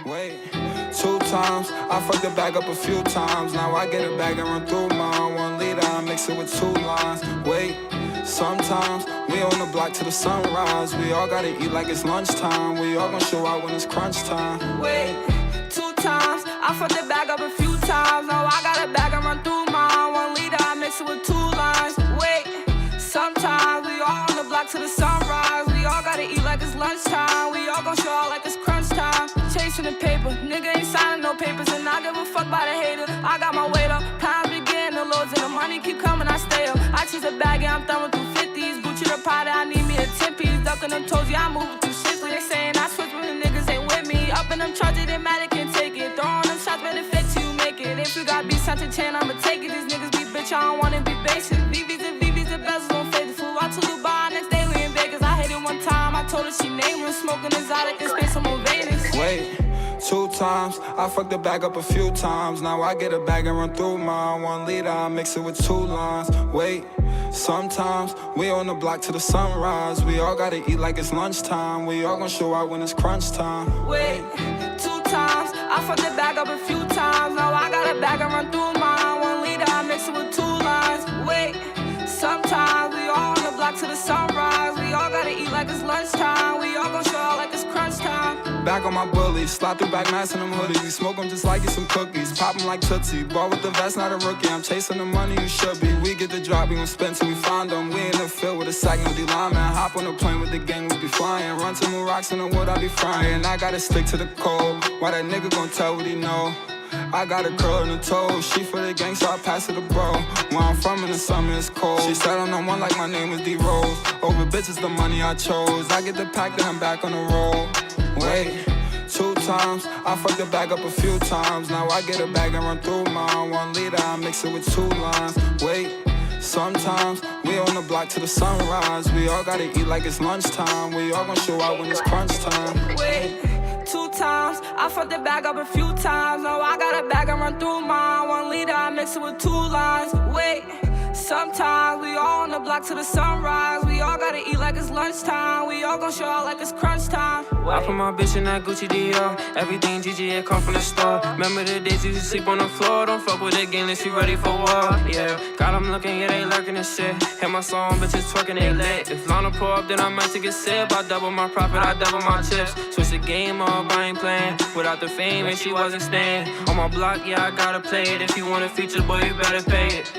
Wait, 2 times, I fucked the bag up a few times. Now I get a bag and run through mine. 1 liter, I mix it with 2 lines. Wait, sometimes we on the block till the sunrise. We all gotta eat like it's lunchtime. We all gon' show out when it's crunch time. Wait, 2 times, I fucked the bag up a few times. Now I got a bag and run through mine. 1 liter, I mix it with 2 lines. Wait, sometimes we all on the block till the sunrise. We all gotta eat like it's lunchtime. We all gon' show out like it's crunch time. Chasing the paper, nigga ain't signing no papers. And I give a fuck by the hater. I got my weight up, pounds be getting the loads. And the money keep coming, I stay up. I choose a bag, yeah, I'm throwing through 50s. Gucci the Prada, I need me a 10-piece. Ducking them toes, yeah, I'm moving too swiftly. They saying I switch when the niggas ain't with me. Up in them charges, they mad, they can't take it. Throwing them shots, better fit till you make it. If you got beef, such a chain, I'ma take it. These niggas be bitch, I don't wanna be basic. VVs and VVs, the bezels don't fade the fool. I told Dubai, next day we in Vegas. I hit it 1 time, I told her she nameless. Smoking exotic and spend some more Venus. Wait, 2 times, I fucked the bag up a few times. Now I get a bag and run through mine. 1 liter, I mix it with 2 lines. Wait, sometimes we on the block till the sunrise. We all gotta eat like it's lunchtime. We all gon' show out when it's crunch time. Wait, 2 times, I fucked the bag up a few times. Now I got a bag and run through mine. 1 liter, I mix it with 2 lines. Wait, sometimes we all on the block till the sunrise. We all gotta eat like it's lunchtime. We all gon' show out like it's crunch time. Back on my bullies, slide through back mass in them hoodies. We smoke them just like it's some cookies. Pop them like Tootsie. Ball with the vest, not a rookie. I'm chasing the money, you should be. We get the drop, we gon' spend till we find them. We in the field with a sack, no D-line, man. Hop on the plane with the gang, we be flying. Run to new rocks in the wood, I be frying. I gotta stick to the code. Why that nigga gon' tell what he know? I got a curl in the toes. She for the gang, so I pass it to bro. Where I'm from in the summer, it's cold. She said I'm on one like my name was D-Rose. Over bitches, the money I chose. I get the pack, then I'm back on the road. Wait, 2 times, I fucked the bag up a few times. Now I get a bag and run through mine. 1 liter, I mix it with 2 lines. Wait, sometimes we on the block till the sunrise. We all gotta eat like it's lunchtime. We all gon' show out when it's crunch time. Wait, 2 times, I fucked the bag up a few times. Now I got a bag and run through mine. 1 liter, I mix it with 2 lines. Wait, sometimes we all on the block till the sunrise. We all gotta eat like it's lunchtime. We all gon' show out like it's crunch time. I put my bitch in that Gucci Dior. Everything GG, come from the store. Remember the days you used to sleep on the floor. Don't fuck with it again unless you ready for war. Yeah, got them looking, yeah, they lurking and shit. Hit my song, bitches twerking, they lit. If Lana pull up, then I might take a sip. I double my profit, I double my chips. Switch the game up, I ain't playing. Without the fame, and she wasn't staying. On my block, yeah, I gotta play it. If you want a feature, boy, you better pay it.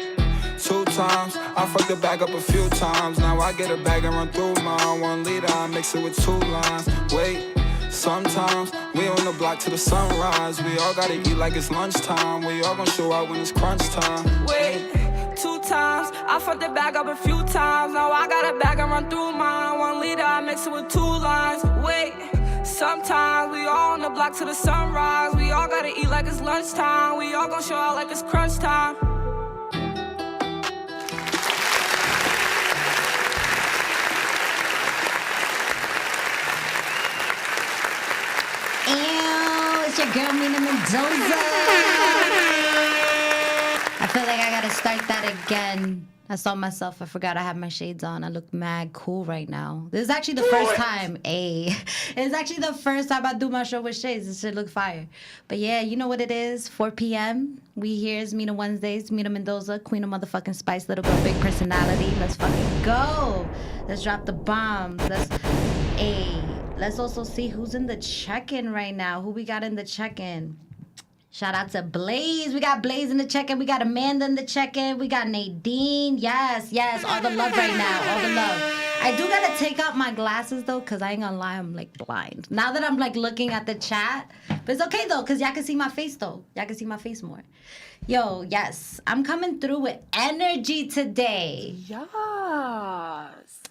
2 times, I fucked the bag up a few times. Now I get a bag and run through mine. 1 liter, I mix it with 2 lines. Wait, sometimes we on the block till the sunrise. We all gotta eat like it's lunchtime. We all gon' show out when it's crunch time. Wait, 2 times, I fucked the bag up a few times. Now I got a bag and run through mine. 1 liter, I mix it with 2 lines. Wait, sometimes we all on the block till the sunrise. We all gotta eat like it's lunchtime. We all gon' show out like it's crunch time. Ew, it's your girl Mina Mendoza. I feel like I gotta start that again. I saw myself, I forgot I have my shades on. I look mad cool right now. This is actually the first time, it's actually the first time I do my show with shades. This shit look fire. But yeah, you know what it is, 4 p.m. We here is Mina Wednesdays, Mina Mendoza, queen of motherfucking spice, little girl, big personality. Let's fucking go. Let's drop the bombs. Let's also see who's in the check-in right now. Who we got in the check-in? Shout out to Blaze. We got Blaze in the check-in. We got Amanda in the check-in. We got Nadine. Yes. All the love right now. All the love. I do gotta take out my glasses though, because I ain't gonna lie, I'm like blind. Now that I'm like looking at the chat. But it's okay though, because y'all can see my face though. Y'all can see my face more. Yo, yes. I'm coming through with energy today.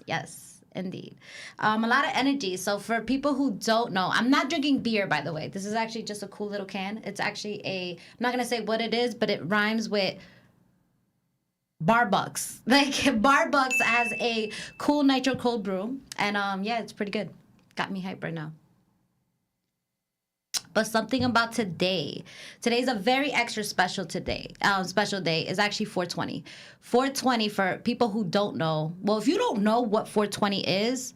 Yes. Indeed. A lot of energy. So for people who don't know, I'm not drinking beer, by the way. This is actually just a cool little can. It's actually I'm not going to say what it is, but it rhymes with Barbucks. Like Barbucks has a cool nitro cold brew. And yeah, it's pretty good. Got me hype right now. But something about today. Today's a very extra special day. Special day is actually 420. 420 for people who don't know. Well, if you don't know what 420 is,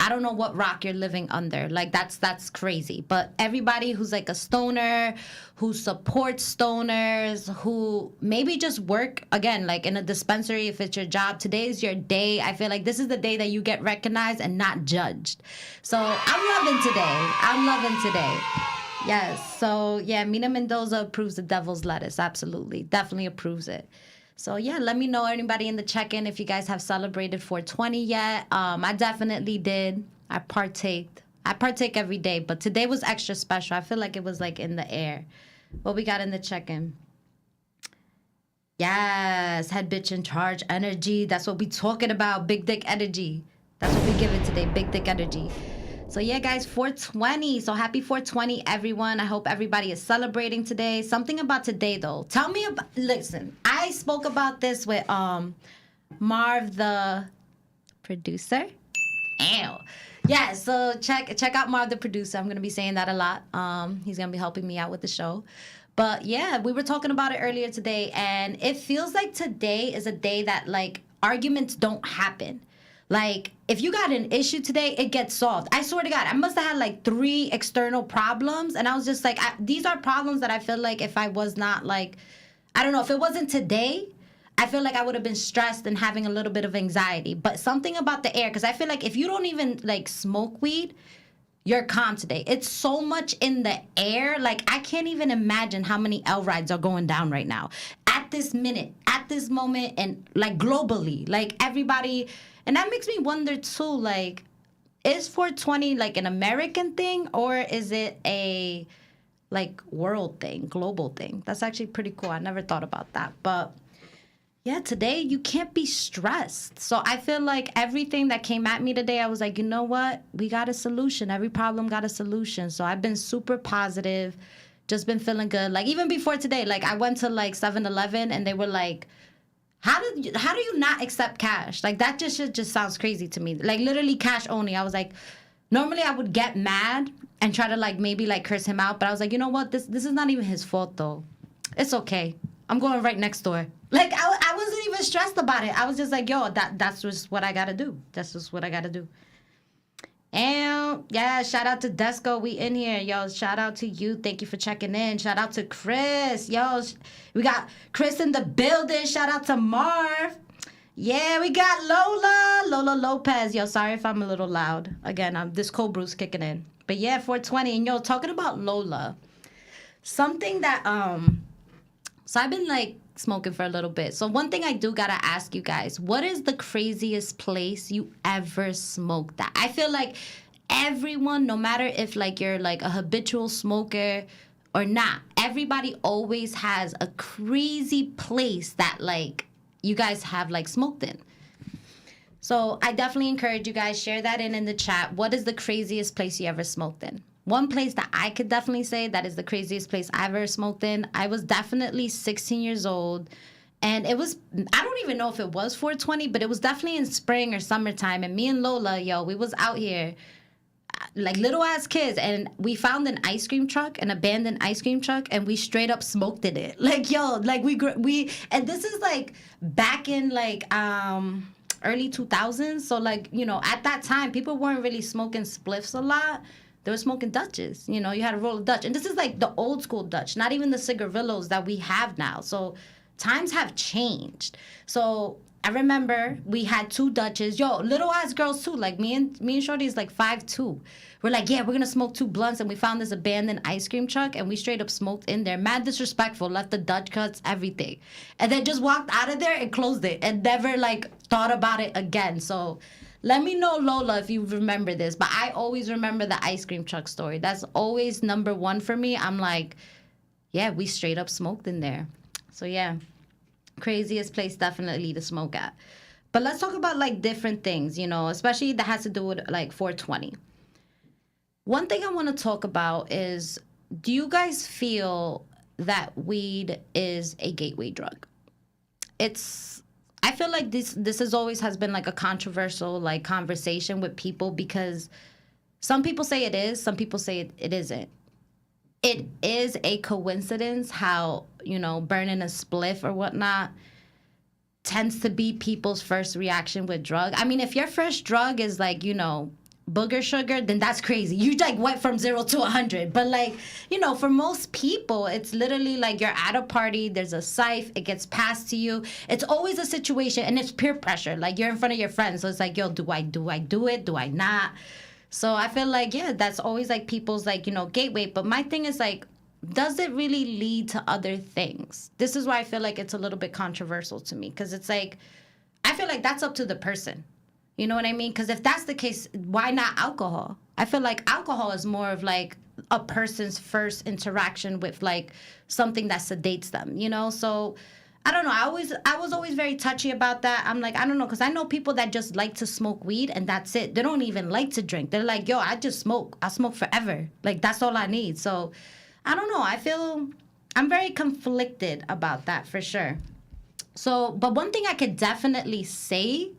I don't know what rock you're living under. Like, that's crazy. But everybody who's like a stoner, who supports stoners, who maybe just work, again, like in a dispensary, if it's your job, today is your day. I feel like this is the day that you get recognized and not judged. So I'm loving today. Yes. So, yeah, Mina Mendoza approves the devil's lettuce. Absolutely. Definitely approves it. So, yeah, let me know, anybody in the check-in, if you guys have celebrated 420 yet. I definitely did. I partake every day, but today was extra special. I feel like it was, like, in the air. What we got in the check-in? Yes, head bitch in charge energy. That's what we talking about, big dick energy. That's what we giving today, big dick energy. So, yeah, guys, 420. So, happy 420, everyone. I hope everybody is celebrating today. Something about today, though. Tell me about... Listen, I spoke about this with Marv, the producer. Ew. Yeah, so check out Marv, the producer. I'm going to be saying that a lot. He's going to be helping me out with the show. But, yeah, we were talking about it earlier today, and it feels like today is a day that, like, arguments don't happen. Like, if you got an issue today, it gets solved. I swear to God, I must have had like 3 external problems. And I was just like, these are problems that I feel like if I was not like, I don't know, if it wasn't today, I feel like I would have been stressed and having a little bit of anxiety. But something about the air, because I feel like if you don't even like smoke weed, you're calm today. It's so much in the air. Like, I can't even imagine how many L rides are going down right now. At this minute, at this moment, and like globally, like everybody... And that makes me wonder, too, like, is 420, like, an American thing, or is it a, like, world thing, global thing? That's actually pretty cool. I never thought about that. But, yeah, today you can't be stressed. So I feel like everything that came at me today, I was like, you know what? We got a solution. Every problem got a solution. So I've been super positive, just been feeling good. Like, even before today, like, I went to, like, 7-Eleven, and they were like, How do you not accept cash? Like, that just sounds crazy to me. Like, literally cash only. I was like, normally I would get mad and try to, like, maybe, like, curse him out. But I was like, you know what? This is not even his fault, though. It's okay. I'm going right next door. Like, I wasn't even stressed about it. I was just like, yo, that's just what I got to do. That's just what I got to do. And, yeah, shout out to Desco. We in here. Yo, shout out to you. Thank you for checking in. Shout out to Chris. Yo, we got Chris in the building. Shout out to Marv. Yeah, we got Lola Lopez. Yo, sorry if I'm a little loud. Again, this cold brew's kicking in. But, yeah, 420. And, yo, talking about Lola, something that, so I've been, like, smoking for a little bit. So one thing I do gotta ask you guys, what is the craziest place you ever smoked at? I feel like everyone, no matter if like you're like a habitual smoker or not, everybody always has a crazy place that like you guys have like smoked in. So I definitely encourage you guys, share that in the chat. What is the craziest place you ever smoked in? One place that I could definitely say that is the craziest place I ever smoked in, I was definitely 16 years old. And it was, I don't even know if it was 420, but it was definitely in spring or summertime. And me and Lola, yo, we was out here like little ass kids. And we found an ice cream truck, an abandoned ice cream truck, and we straight up smoked in it. Like, yo, like we, and this is like back in like, early 2000s. So like, you know, at that time, people weren't really smoking spliffs a lot. They were smoking Dutches. You know, you had to roll a Dutch. And this is like the old school Dutch, not even the cigarillos that we have now. So times have changed. So I remember we had 2 Dutches. Yo, little ass girls too. Like me and Shorty is like 5'2". We're like, yeah, we're gonna smoke 2 blunts. And we found this abandoned ice cream truck and we straight up smoked in there. Mad disrespectful, left the Dutch cuts, everything. And then just walked out of there and closed it and never like thought about it again. So let me know, Lola, if you remember this. But I always remember the ice cream truck story. That's always number 1 for me. I'm like, yeah, we straight up smoked in there. So, yeah, craziest place definitely to smoke at. But let's talk about, like, different things, you know, especially that has to do with, like, 420. One thing I want to talk about is, do you guys feel that weed is a gateway drug? I feel like this has always has been like a controversial like conversation with people because some people say it is, some people say it isn't. It is a coincidence how, you know, burning a spliff or whatnot tends to be people's first reaction with drug. I mean, if your first drug is like, you know, booger sugar, then that's crazy. You like went from 0 to 100. But like, you know, for most people, it's literally like you're at a party, there's a scythe, it gets passed to you. It's always a situation, and it's peer pressure. Like you're in front of your friends, so it's like, yo, do I do it? Do I not? So I feel like, yeah, that's always like people's like, you know, gateway. But my thing is like, does it really lead to other things? This is why I feel like it's a little bit controversial to me, because it's like, I feel like that's up to the person. You know what I mean? Because if that's the case, why not alcohol? I feel like alcohol is more of like a person's first interaction with like something that sedates them, you know? So I don't know. I was always very touchy about that. I'm like, I don't know, because I know people that just like to smoke weed and that's it. They don't even like to drink. They're like, yo, I just smoke. I smoke forever. Like, that's all I need. So I don't know. I feel I'm very conflicted about that for sure. So, but one thing I could definitely say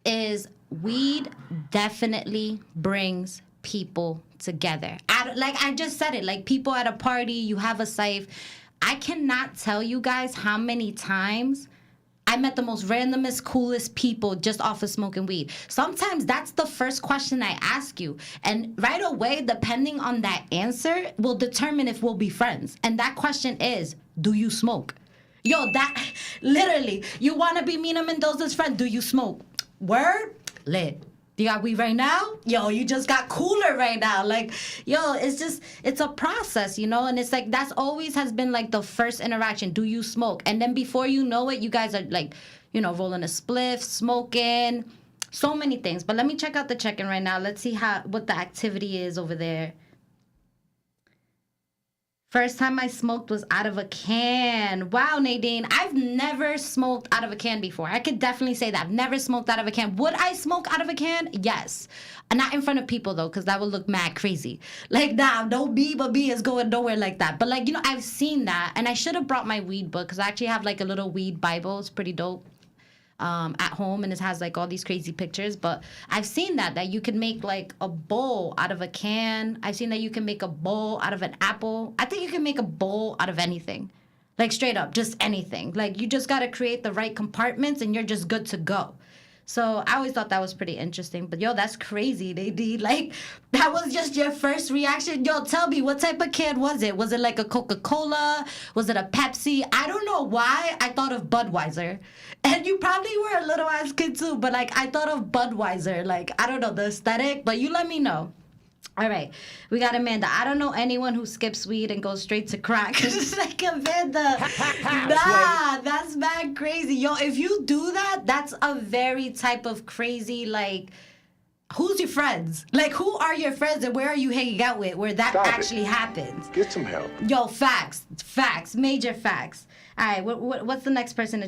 is weed definitely brings people together. Like I just said it, like people at a party, you have a scythe. I cannot tell you guys how many times I met the most randomest, coolest people just off of smoking weed. Sometimes that's the first question I ask you. And right away, depending on that answer, will determine if we'll be friends. And that question is, do you smoke? Yo, that, literally, you want to be Mina Mendoza's friend, do you smoke? Word? Lit. You got weed right now? Yo, you just got cooler right now. Like, yo, it's a process, you know? And it's like, that's always has been like the first interaction. Do you smoke? And then before you know it, you guys are like, you know, rolling a spliff, smoking, so many things. But let me check out the check-in right now. Let's see what the activity is over there. First time I smoked was out of a can. Wow, Nadine. I've never smoked out of a can before. I could definitely say that. I've never smoked out of a can. Would I smoke out of a can? Yes. Not in front of people, though, because that would look mad crazy. Like, nah, no B, but B is going nowhere like that. But, like, you know, I've seen that. And I should have brought my weed book, because I actually have, like, a little weed Bible. It's pretty dope. At home, and it has like all these crazy pictures. But I've seen that you can make like a bowl out of a can. I've seen that you can make a bowl out of an apple. I think you can make a bowl out of anything, like straight up, just anything. Like you just got to create the right compartments and you're just good to go. So I always thought that was pretty interesting. But yo, that's crazy, Nadine. Like, that was just your first reaction. Yo, tell me, what type of can was it? Was it like a Coca-Cola? Was it a Pepsi? I don't know why I thought of Budweiser. And you probably were a little ass kid too, but like I thought of Budweiser. Like, I don't know, the aesthetic, but you let me know. All right, we got Amanda. I don't know anyone who skips weed and goes straight to crack. Like, Amanda, nah, that's mad crazy. Yo, if you do that, that's a very type of crazy, like, who's your friends? Like, who are your friends and where are you hanging out with where that actually happens? Get some help. Yo, facts, major facts. All right, what's the next person?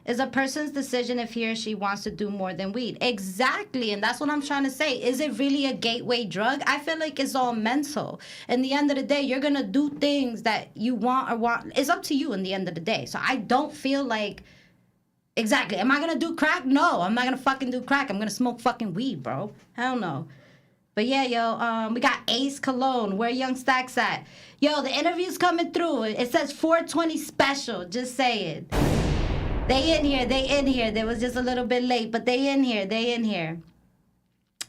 Is a person's decision if he or she wants to do more than weed. Exactly, and that's what I'm trying to say. Is it really a gateway drug? I feel like it's all mental. In the end of the day, you're going to do things that you want or want. It's up to you in the end of the day. So I don't feel like, exactly, am I going to do crack? No, I'm not going to fucking do crack. I'm going to smoke fucking weed, bro. Hell no. But yeah, yo, we got Ace Cologne. Where Young Stacks at? Yo, the interview's coming through. It says 420 special. Just saying. They in here. They was just a little bit late, but they in here.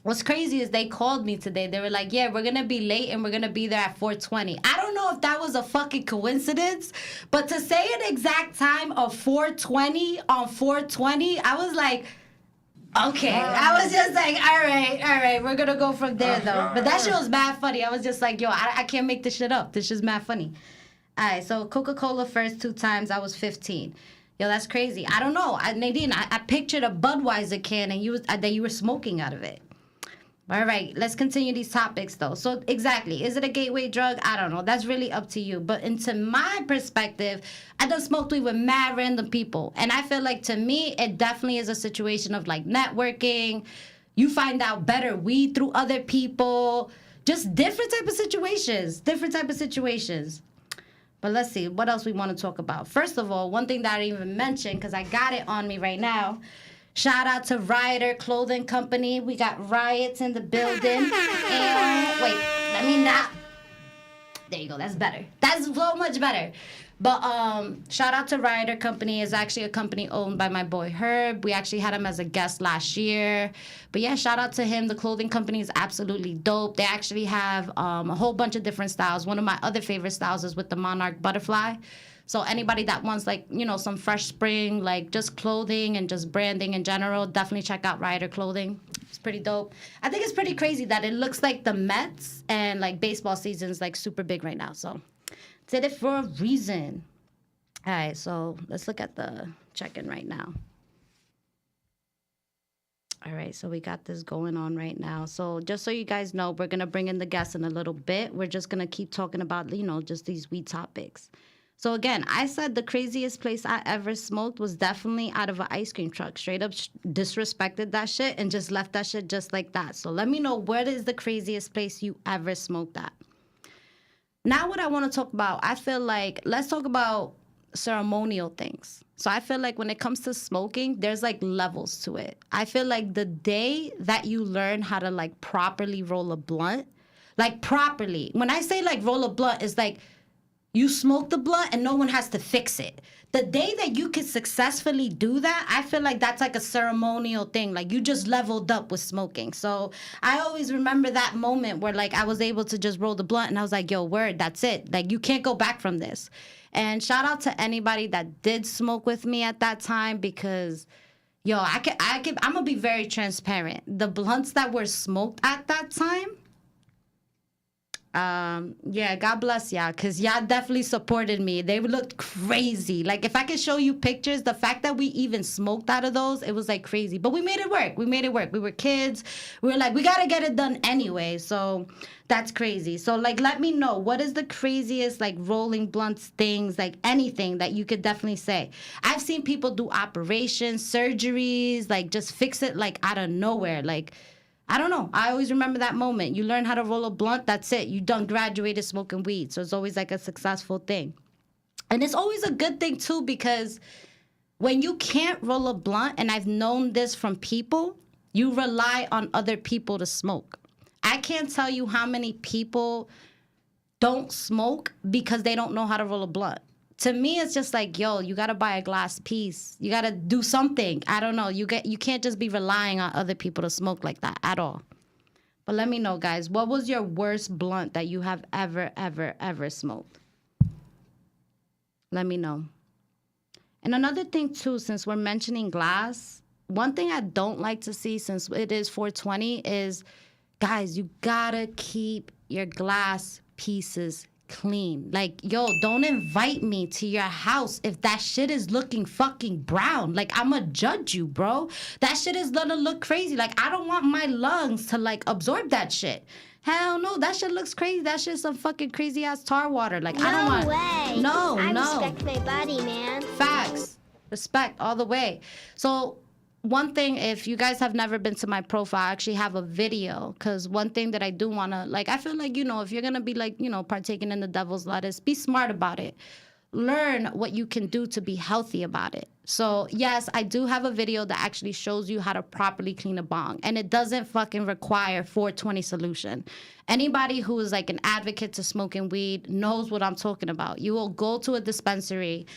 What's crazy is they called me today. They were like, yeah, we're going to be late and we're going to be there at 4:20. I don't know if that was a fucking coincidence, but to say an exact time of 4:20 on 4:20, I was like, okay. I was just like, all right, we're going to go from there, though. But that shit was mad funny. I was just like, yo, I can't make this shit up. This shit's mad funny. All right, so Coca-Cola first 2 times, I was 15. Yo, that's crazy. I don't know. Nadine, I pictured a Budweiser can and that you were smoking out of it. All right, let's continue these topics, though. So, exactly. Is it a gateway drug? I don't know. That's really up to you. But into my perspective, I done smoked weed with mad random people. And I feel like, to me, it definitely is a situation of, like, networking. You find out better weed through other people. Just different type of situations. But let's see, what else we want to talk about. First of all, one thing that I didn't even mention, because I got it on me right now. Shout out to Rioter Clothing Company. We got Riots in the building. And wait, let me not. There you go, that's better. That's so much better. But shout out to Rider Company. Is actually a company owned by my boy Herb. We actually had him as a guest last year. But yeah, shout out to him. The clothing company is absolutely dope. They actually have a whole bunch of different styles. One of my other favorite styles is with the Monarch Butterfly. So anybody that wants, like, you know, some fresh spring, like just clothing and just branding in general, definitely check out Rider Clothing. It's pretty dope. I think it's pretty crazy that it looks like the Mets and like baseball season's like super big right now. So did it for a reason. All right, so let's look at the check-in right now. All right, so we got this going on right now. So just so you guys know, we're going to bring in the guests in a little bit. We're just going to keep talking about, you know, just these weed topics. So again, I said the craziest place I ever smoked was definitely out of an ice cream truck. Straight up disrespected that shit and just left that shit just like that. So let me know, what is the craziest place you ever smoked at? Now what I want to talk about, I feel like, let's talk about ceremonial things. So I feel like when it comes to smoking, there's like levels to it. I feel like the day that you learn how to like properly roll a blunt, like properly, when I say like roll a blunt, it's like you smoke the blunt and no one has to fix it. The day that you can successfully do that, I feel like that's like a ceremonial thing. Like you just leveled up with smoking. So I always remember that moment where like I was able to just roll the blunt and I was like, yo, word, that's it. Like you can't go back from this. And shout out to anybody that did smoke with me at that time, because yo, I'm gonna be very transparent. The blunts that were smoked at that time, yeah, God bless y'all, because y'all definitely supported me. They looked crazy. Like, if I could show you pictures, the fact that we even smoked out of those, it was like crazy. But we made it work. We made it work. We were kids. We were like, we got to get it done anyway. So that's crazy. So, like, let me know, what is the craziest, like, rolling blunts things, like, anything that you could definitely say? I've seen people do operations, surgeries, like, just fix it, like, out of nowhere. Like, I don't know. I always remember that moment. You learn how to roll a blunt, that's it. You done graduated smoking weed. So it's always like a successful thing. And it's always a good thing too, because when you can't roll a blunt, and I've known this from people, you rely on other people to smoke. I can't tell you how many people don't smoke because they don't know how to roll a blunt. To me, it's just like, yo, you got to buy a glass piece. You got to do something. I don't know. You can't just be relying on other people to smoke like that at all. But let me know, guys. What was your worst blunt that you have ever smoked? Let me know. And another thing, too, since we're mentioning glass, one thing I don't like to see, since it is 420, is, guys, you got to keep your glass pieces clean. Like, yo, don't invite me to your house if that shit is looking fucking brown. Like, I'ma judge you, bro. That shit is gonna look crazy. Like, I don't want my lungs to like absorb that shit. Hell no, that shit looks crazy. That shit's some fucking crazy ass tar water. Like, I don't want. No way. No. I respect my body, man. Facts. Respect all the way. So one thing, if you guys have never been to my profile, I actually have a video, because one thing that I do want to, like, I feel like, you know, if you're going to be, like, you know, partaking in the devil's lettuce, be smart about it. Learn what you can do to be healthy about it. So, yes, I do have a video that actually shows you how to properly clean a bong, and it doesn't fucking require 420 solution. Anybody who is, like, an advocate to smoking weed knows what I'm talking about. You will go to a dispensary,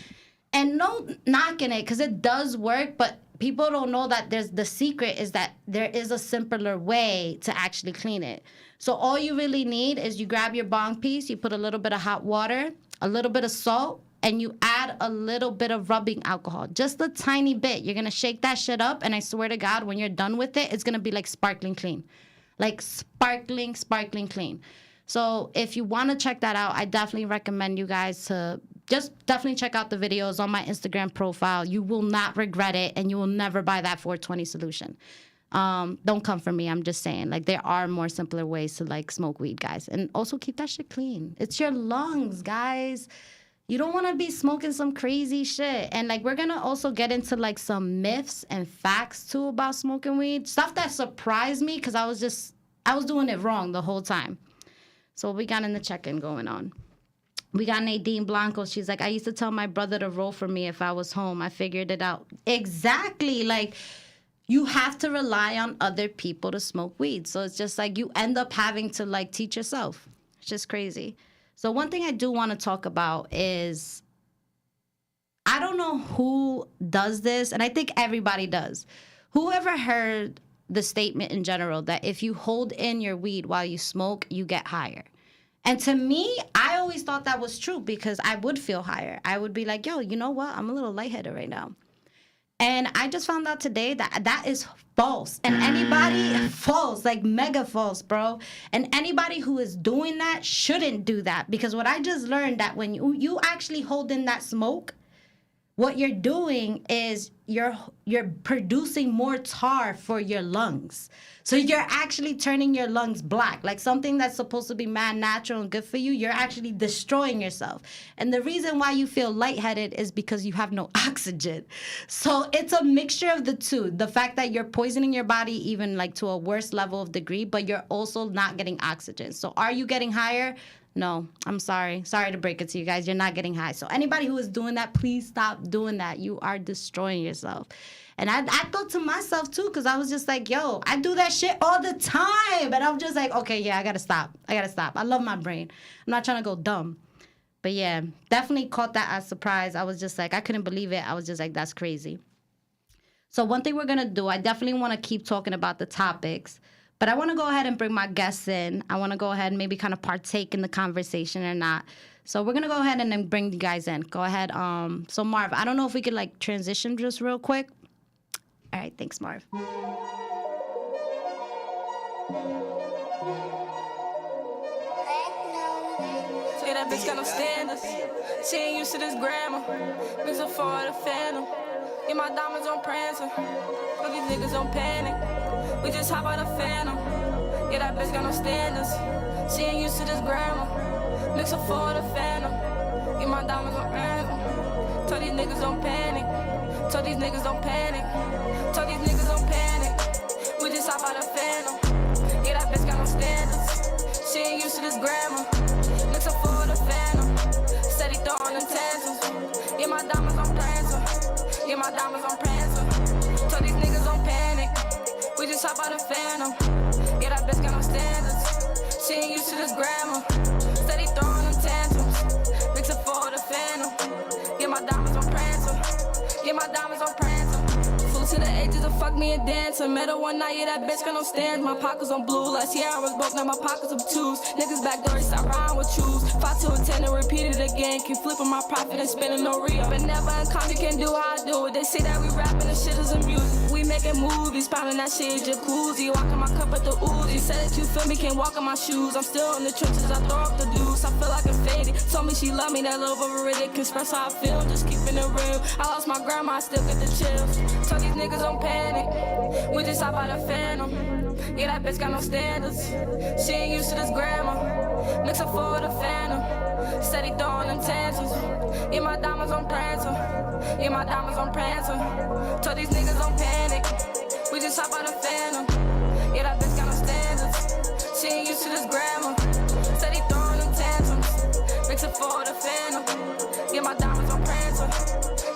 and no knocking it, because it does work, but people don't know that the secret is that there is a simpler way to actually clean it. So all you really need is you grab your bong piece, you put a little bit of hot water, a little bit of salt, and you add a little bit of rubbing alcohol, just a tiny bit. You're going to shake that shit up, and I swear to God, when you're done with it, it's going to be like sparkling clean. Like sparkling clean. So if you want to check that out, I definitely recommend you guys to just definitely check out the videos on my Instagram profile. You will not regret it, and you will never buy that 420 solution. Don't come for me. I'm just saying, like, there are more simpler ways to, like, smoke weed, guys. And also keep that shit clean. It's your lungs, guys. You don't want to be smoking some crazy shit. And, like, we're going to also get into, like, some myths and facts, too, about smoking weed. Stuff that surprised me, because I was doing it wrong the whole time. So we got in the check-in going on. We got Nadine Blanco. She's like, I used to tell my brother to roll for me if I was home. I figured it out. Exactly. Like, you have to rely on other people to smoke weed. So it's just like you end up having to, like, teach yourself. It's just crazy. So one thing I do want to talk about is, I don't know who does this, and I think everybody does. Whoever heard the statement in general that if you hold in your weed while you smoke, you get higher? And to me, I always thought that was true because I would feel higher. I would be like, yo, you know what? I'm a little lightheaded right now. And I just found out today that that is false. And anybody, false, like mega false, bro. And anybody who is doing that shouldn't do that. Because what I just learned that when you actually hold in that smoke, what you're doing is you're producing more tar for your lungs. So you're actually turning your lungs black. Like something that's supposed to be mad natural and good for you, you're actually destroying yourself. And the reason why you feel lightheaded is because you have no oxygen. So it's a mixture of the two. The fact that you're poisoning your body even like to a worse level of degree, but you're also not getting oxygen. So are you getting higher? No, I'm sorry. Sorry to break it to you guys. You're not getting high. So anybody who is doing that, please stop doing that. You are destroying yourself. And I thought to myself, too, because I was just like, yo, I do that shit all the time. And I'm just like, okay, yeah, I got to stop. I love my brain. I'm not trying to go dumb. But, yeah, definitely caught that as surprise. I was just like, I couldn't believe it. I was just like, that's crazy. So one thing we're going to do, I definitely want to keep talking about the topics. But I want to go ahead and bring my guests in. I want to go ahead and maybe kind of partake in the conversation or not. So we're going to go ahead and then bring you guys in. Go ahead. So, Marv, I don't know if we could, like, transition just real quick. All right. Thanks, Marv. Say that bitch got no standards. She ain't used to this grammar. Mix her for the phantom. Get my diamonds on Prancer. Look, these niggas on panic. We just hop out a phantom. Yeah, that bitch got no standards. She ain't used to this grammar. Mix her for the phantom. Get my diamonds on random. Told these niggas don't panic. Told these niggas don't panic. Told these niggas don't panic. We just hop out a phantom. Yeah, that bitch got no standards. She ain't used to this grammar. Mix her for the phantom. Steady throwing them tantrums. Yeah, my diamonds on Prancer. Yeah, my diamonds on Prancer. Told these niggas don't panic. We just hop out a phantom. Yeah, that bitch got no standards. She ain't used to this grammar. Steady throwing them tantrums. Mix it for the phantom. Yeah, my diamonds on Prancer. Yeah, my diamonds on Prancer. Flew to the ages to fuck me and dance. Met her one night, yeah, that bitch got no stands. My pockets on blue. Last year I was broke, now my pockets of twos. Niggas back door, stop riding with shoes. 5 to a 10 and repeat it again. Keep flipping my profit and spending no real. But never uncommon, you can do how I do it. They say that we rapping and shit is a music. We making movies, pounding that shit in jacuzzi. Walking my cup at the Uzi. Said that you feel me, can't walk in my shoes. I'm still in the trenches, I throw up the deuce. I feel like I'm faded. Told me she love me, that love overrated. Can express how I feel, just keeping it real. I lost my grandma, I still get the chills. Told these niggas don't panic. We just hop out a phantom. Yeah, that bitch got no standards. She ain't used to this grammar. Mix her for the phantom. Steady throwing them tantrums. Yeah, my diamonds on Prancer. Yeah, my diamonds on Prancer. Told these niggas don't panic. We just hop out a phantom. Yeah, that bitch got no standards. She ain't used to this grammar. Steady throwing them tantrums. Mix her for the phantom. Yeah, my diamonds on Prancer.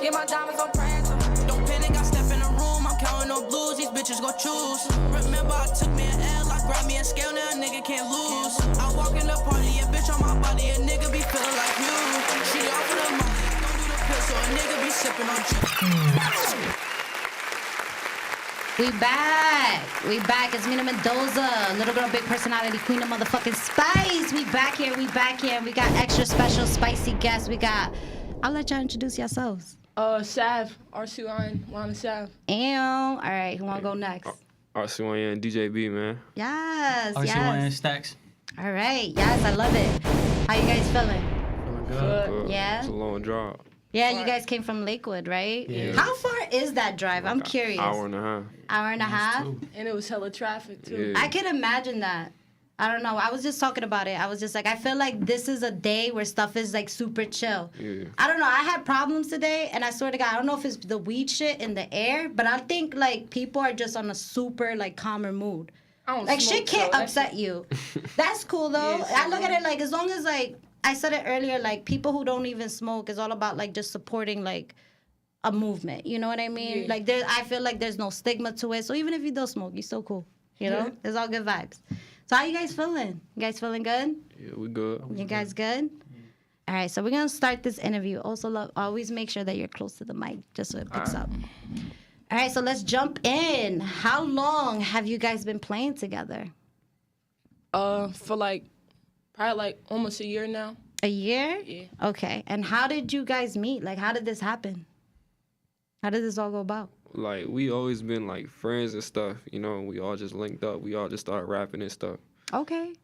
Yeah, my diamonds on Prancer. Don't panic, I step in the room, I'm counting no blues, these bitches gon' choose. Remember I took me an L, I grabbed me a scale, now a nigga can't lose. I walk in the party, a bitch on my body, a nigga be feeling like you. She off of the money, I don't do the pill, so a nigga be sipping on juice. We back. It's Mina Mendoza, little girl, big personality, queen of motherfucking spice. We back here. We got extra special spicy guests. I'll let y'all introduce yourselves. Sav, rcyn.lanasav. All right, who wanna go next? rcyn.djb, man. Yes. rcyn.stacks. All right, yes, I love it. How you guys feeling? Feeling good. Yeah? It's a long drive. Yeah, you guys came from Lakewood, right? Yeah. How far is that drive? I'm curious. Hour and a half. Hour and a half? And it was hella traffic, too. Yeah. I can imagine that. I don't know. I was just talking about it. I was just like, I feel like this is a day where stuff is like super chill. Yeah. I don't know. I had problems today, and I swear to God, I don't know if it's the weed shit in the air, but I think like people are just on a super like calmer mood. I don't Like smoke, shit can't so upset you. That's cool though. Yeah, I look at it like as long as like I said it earlier, like people who don't even smoke is all about like just supporting like a movement. You know what I mean? Yeah. Like I feel like there's no stigma to it. So even if you don't smoke, you're still cool. You know, it's all good vibes. So how you guys feeling? You guys feeling good? Yeah, we good. You guys good? All right, so we're gonna start this interview. Also, always make sure that you're close to the mic, just so it picks up. All right, so let's jump in. How long have you guys been playing together? For like, probably like almost a year now. A year? Yeah. Okay, and how did you guys meet? Like, how did this happen? How did this all go about? Like, we always been, like, friends and stuff, you know. We all just linked up. We all just started rapping and stuff. Okay.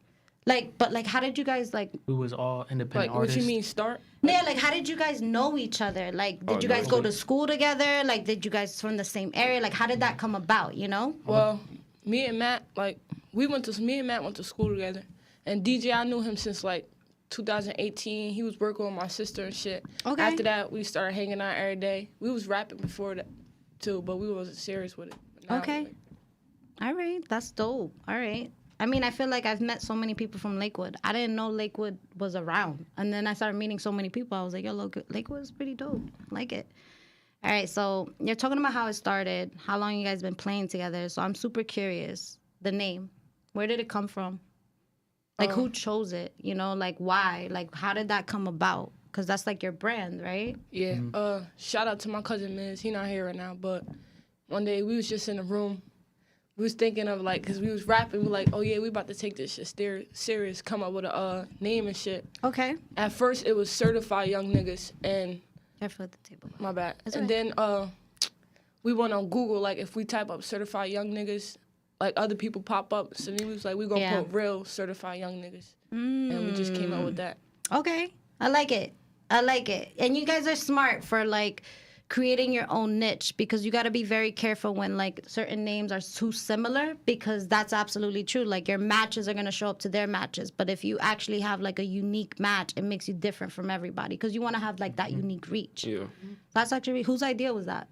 But how did you guys, like... We was all independent Like, artists. what you mean start? Yeah, like, how did you guys know each other? Like, did you guys go to school together? Like, did you guys from the same area? Like, how did that come about, you know? Well, me and Matt went to school together. And DJ, I knew him since, like, 2018. He was working with my sister and shit. Okay. After that, we started hanging out every day. We was rapping before that, too, but we wasn't serious with it. But now, Okay. like, All right. That's dope. All right. I mean, I feel like I've met so many people from Lakewood. I didn't know Lakewood was around. And then I started meeting so many people. I was like, yo, Lakewood is pretty dope. I like it. All right. So you're talking about how it started, how long you guys been playing together. So I'm super curious. The name. Where did it come from? Like, who chose it? You know, like, why? Like, how did that come about? Because that's, like, your brand, right? yeah. Shout out to my cousin Miz. He not here right now, but one day we was just in the room. We was thinking of, like, because we was rapping, we like, oh, yeah, we about to take this shit serious, come up with a name and shit. Okay. At first, it was Certified Young Niggas, and... Careful at the table. My bad. That's and okay. then we went on Google, like, if we type up Certified Young Niggas, like, other people pop up. So then we was like, we gonna put real Certified Young Niggas. And we just came up with that. Okay. I like it. And you guys are smart for, like, creating your own niche, because you got to be very careful when, like, certain names are too similar, because that's absolutely true. Like, your matches are going to show up to their matches. But if you actually have, like, a unique match, it makes you different from everybody, because you want to have, like, that unique reach. Yeah. That's actually, whose idea was that?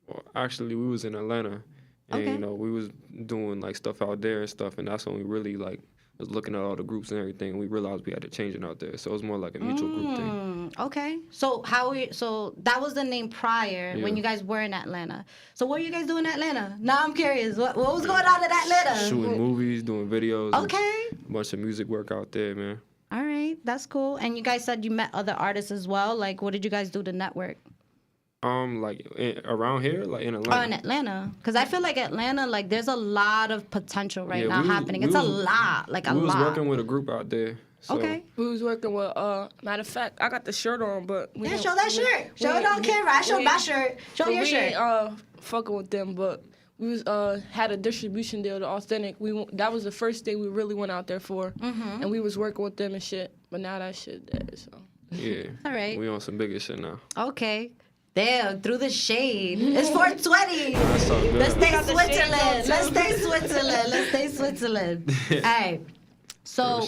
Well, actually, we was in Atlanta. And, Okay. you know, we was doing, like, stuff out there and stuff. And that's when we really, like, was looking at all the groups and everything. And we realized we had to change it out there. So it was more like a mutual group thing. Okay. So so that was the name prior when you guys were in Atlanta. So what were you guys doing in Atlanta? Now I'm curious. What was going on in Atlanta? Shooting movies, doing videos. Okay. A bunch of music work out there, man. All right. That's cool. And you guys said you met other artists as well. Like, what did you guys do to network? Around here, like in Atlanta. Oh, in Atlanta. Because I feel like Atlanta, like, there's a lot of potential right now happening. It's we a lot. Like, a lot. We was working with a group out there. So. Okay. We was working with, matter of fact, I got the shirt on, but... Yeah, show that shirt. Show it on camera. I show my shirt. Show your shirt. We ain't fucking with them, but we was had a distribution deal to Authentic. That was the first thing we really went out there for. Mm-hmm. And we was working with them and shit. But now that shit dead, so... Yeah. All right. We on some bigger shit now. Okay. Damn, through the shade. It's 420. That's all good. Let's stay Switzerland. All right. So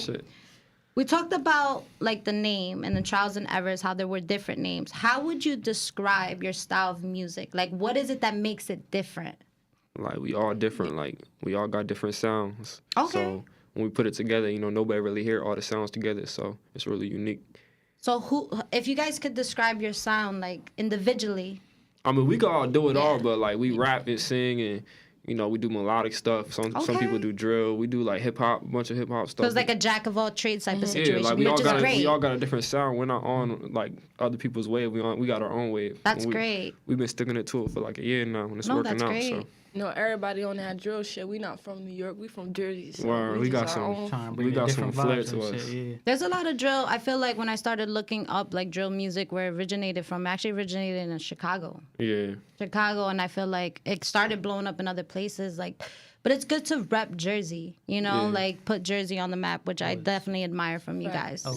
we talked about, like, the name and the trials and errors, how there were different names. How would you describe your style of music? Like, what is it that makes it different? Like, we all different. Like, we all got different sounds. Okay. So when we put it together, you know, nobody really hear all the sounds together. So it's really unique. So if you guys could describe your sound, like, individually. I mean, we can all do it all, but, like, we rap and sing and, you know, we do melodic stuff. Some people do drill. We do, like, hip-hop, a bunch of hip-hop stuff. So it's like a jack of all trades type of situation, like, which is great. We all got a different sound. We're not on, like, other people's wave. We got our own wave. That's great. We've been sticking it to it for, like, a year now, and it's working that's out. Great. So. You know, everybody on that drill shit, we not from New York, we from Jersey. So we got some flair to us. Shit, yeah. There's a lot of drill. I feel like when I started looking up, like, drill music, where it originated from, actually originated in Chicago. Yeah. Chicago, and I feel like it started blowing up in other places, like, but it's good to rep Jersey, you know, like, put Jersey on the map, which I definitely admire from you guys.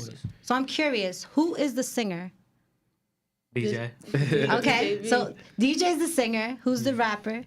So I'm curious, who is the singer? DJ. Okay, so DJ's the singer. Who's the rapper?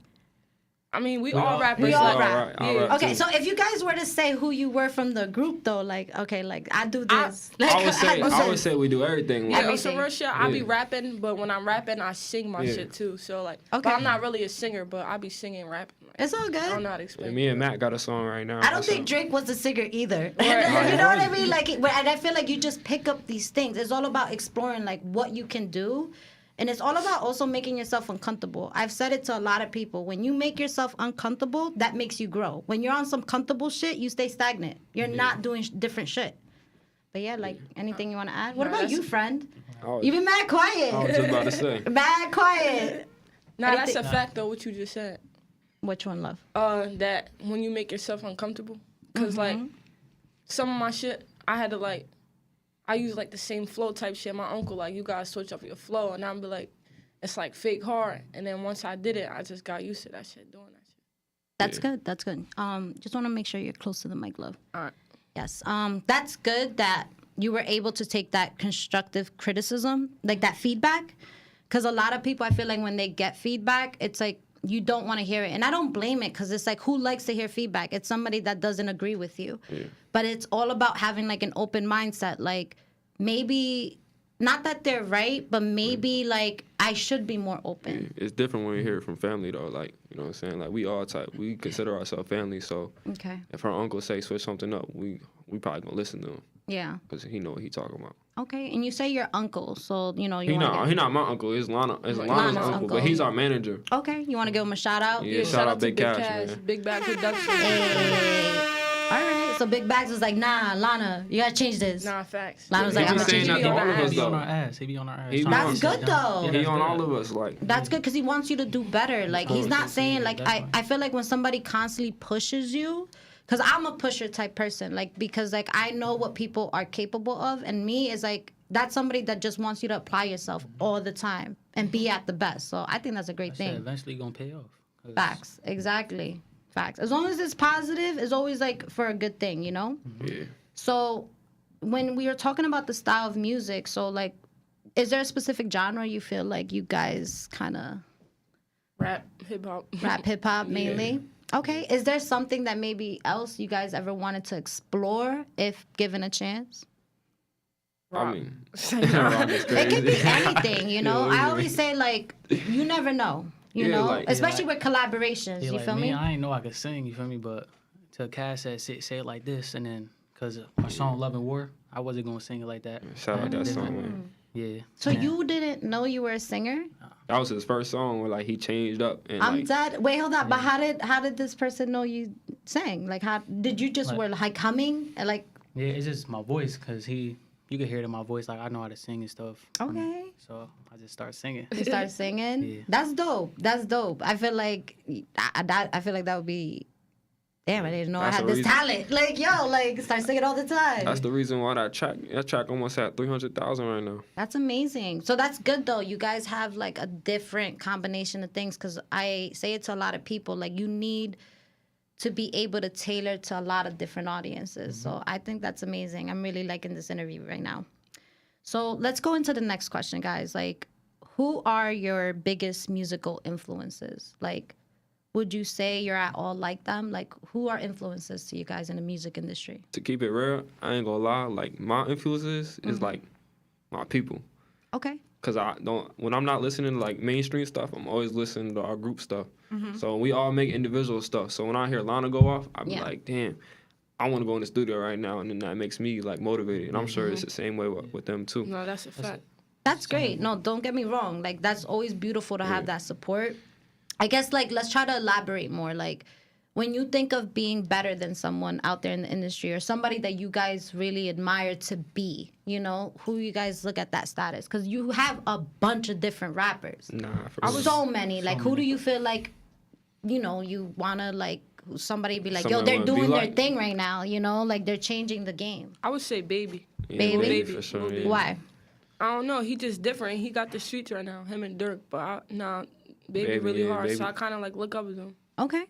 I mean, we all rappers. We all rap. Okay, so if you guys were to say who you were from the group, though, like, okay, like, I do this. I would say we do everything. Yeah, on some real shit, I be rapping, but when I'm rapping, I sing my shit too. So, like, but I'm not really a singer, but I be singing, rapping. Like, it's all good. I don't know how to explain. Me and Matt got a song right now. I don't think Drake was a singer either. You know what I mean? Like, and I feel like you just pick up these things. It's all about exploring, like, what you can do. And it's all about also making yourself uncomfortable. I've said it to a lot of people. When you make yourself uncomfortable, that makes you grow. When you're on some comfortable shit, you stay stagnant. You're not doing different shit. But yeah, like anything you want to add? What No, about you, that's- friend? was- You've been mad quiet. I was just about to say. Mad quiet. Nah, that's a fact though. What you just said. Which one, love? That when you make yourself uncomfortable, cause like some of my shit, I had to like, I use like the same flow type shit. My uncle like, you gotta switch up your flow, and I'm be like, it's like fake hard. And then once I did it, I just got used to that shit, doing that shit. That's good. That's good. Just want to make sure you're close to the mic, love. All right. Yes. That's good that you were able to take that constructive criticism, like that feedback, because a lot of people, I feel like when they get feedback, it's like you don't want to hear it, and I don't blame it because it's like who likes to hear feedback? It's somebody that doesn't agree with you, but it's all about having like an open mindset, like maybe. Not that they're right, but maybe, like, I should be more open. It's different when you hear it from family, though. Like, you know what I'm saying? Like, we all type. We consider ourselves family, so Okay. if our uncle say switch something up, we probably gonna listen to him Yeah. because he know what he talking about. Okay. And you say your uncle, so, you know, you He want to not my uncle. It's Lana's Lana's uncle, uncle. but he's our manager. Okay. You want to give him a shout out? Yeah, shout out Big Cash, man. Big Bag Production. Hey. All right. So Big Bags was like, nah, Lana, you got to change this. Nah, facts. Lana was He like, I'm be going to saying change that it. to all of us, He be on though. our ass. He be on our ass. He trying to That's get good, shit done. though. Yeah, He that's on good. all of us, like. That's good because he wants you to do better. Like, he's not saying, like, That's fine. I feel like when somebody constantly pushes you, because I'm a pusher type person, like, because, like, I know what people are capable of, and me is, like, that's somebody that just wants you to apply yourself all the time and be at the best. So I think that's a great That shit thing. eventually gonna pay off. 'Cause- Facts. Exactly. Facts. As long as it's positive, it's always, like, for a good thing, you know? Yeah. So when we were talking about the style of music, so, like, is there a specific genre you feel like you guys kind of Rap, hip hop. rap, hip hop mainly? Okay. Is there something that maybe else you guys ever wanted to explore if given a chance? I mean, It could be anything, you know? Yeah, I always say, like, you never know, you Yeah, know? like- Especially with collaborations, Yeah, you like feel me? I ain't know I could sing, you feel me? But till Cass said, say it like this, and then, because my song Love and War, I wasn't going to sing it like that. shout out that Different. song, man. Yeah. So And- you didn't know you were a singer? That was his first song where like he changed up and I'm like dead. Wait, hold on. But how did this person know you sang? Like, how did you just Like- were like humming? Like, Yeah, it's just my voice, because you can hear it in my voice, like I know how to sing and stuff. okay. So I just start singing. You start singing. Yeah. That's dope. That's dope. I feel like I feel like that would be. Damn, I didn't know That's I had the this reason. talent. Like, yo, like start singing all the time. that's the reason why that track almost at 300,000 right now. That's amazing. So that's good though. You guys have like a different combination of things because I say it to a lot of people. Like you need to be able to tailor to a lot of different audiences. So I think that's amazing. I'm really liking this interview right now. So let's go into the next question, guys. Like, who are your biggest musical influences? Like, would you say you're at all like them? Like, who are influences to you guys in the music industry? To keep it real, I ain't gonna lie. Like my influences is like my people. Okay. Cause when I'm not listening to like mainstream stuff, I'm always listening to our group stuff. So we all make individual stuff. So when I hear Lana go off, I be Yeah. like, damn, I want to go in the studio right now, and then that makes me like motivated. And I'm sure it's the same way with them too. No, that's a fact. That's great. No, don't get me wrong. Like, that's always beautiful to have that support. I guess, like, let's try to elaborate more. Like, when you think of being better than someone out there in the industry or somebody that you guys really admire to be, you know, who you guys look at that status? Because you have a bunch of different rappers. Nah, for real. So many. Like, who do you feel like, you know, you want to, like, somebody be like, yo, Somebody they're wanna be doing their like? thing right now, you know? Like, they're changing the game. I would say Baby. Yeah, Baby. for sure. Yeah. Why? I don't know. He just different. He got the streets right now. Him and Dirk. But Baby Baby, really yeah, hard. So Baby. I kind of like look up to him. Okay.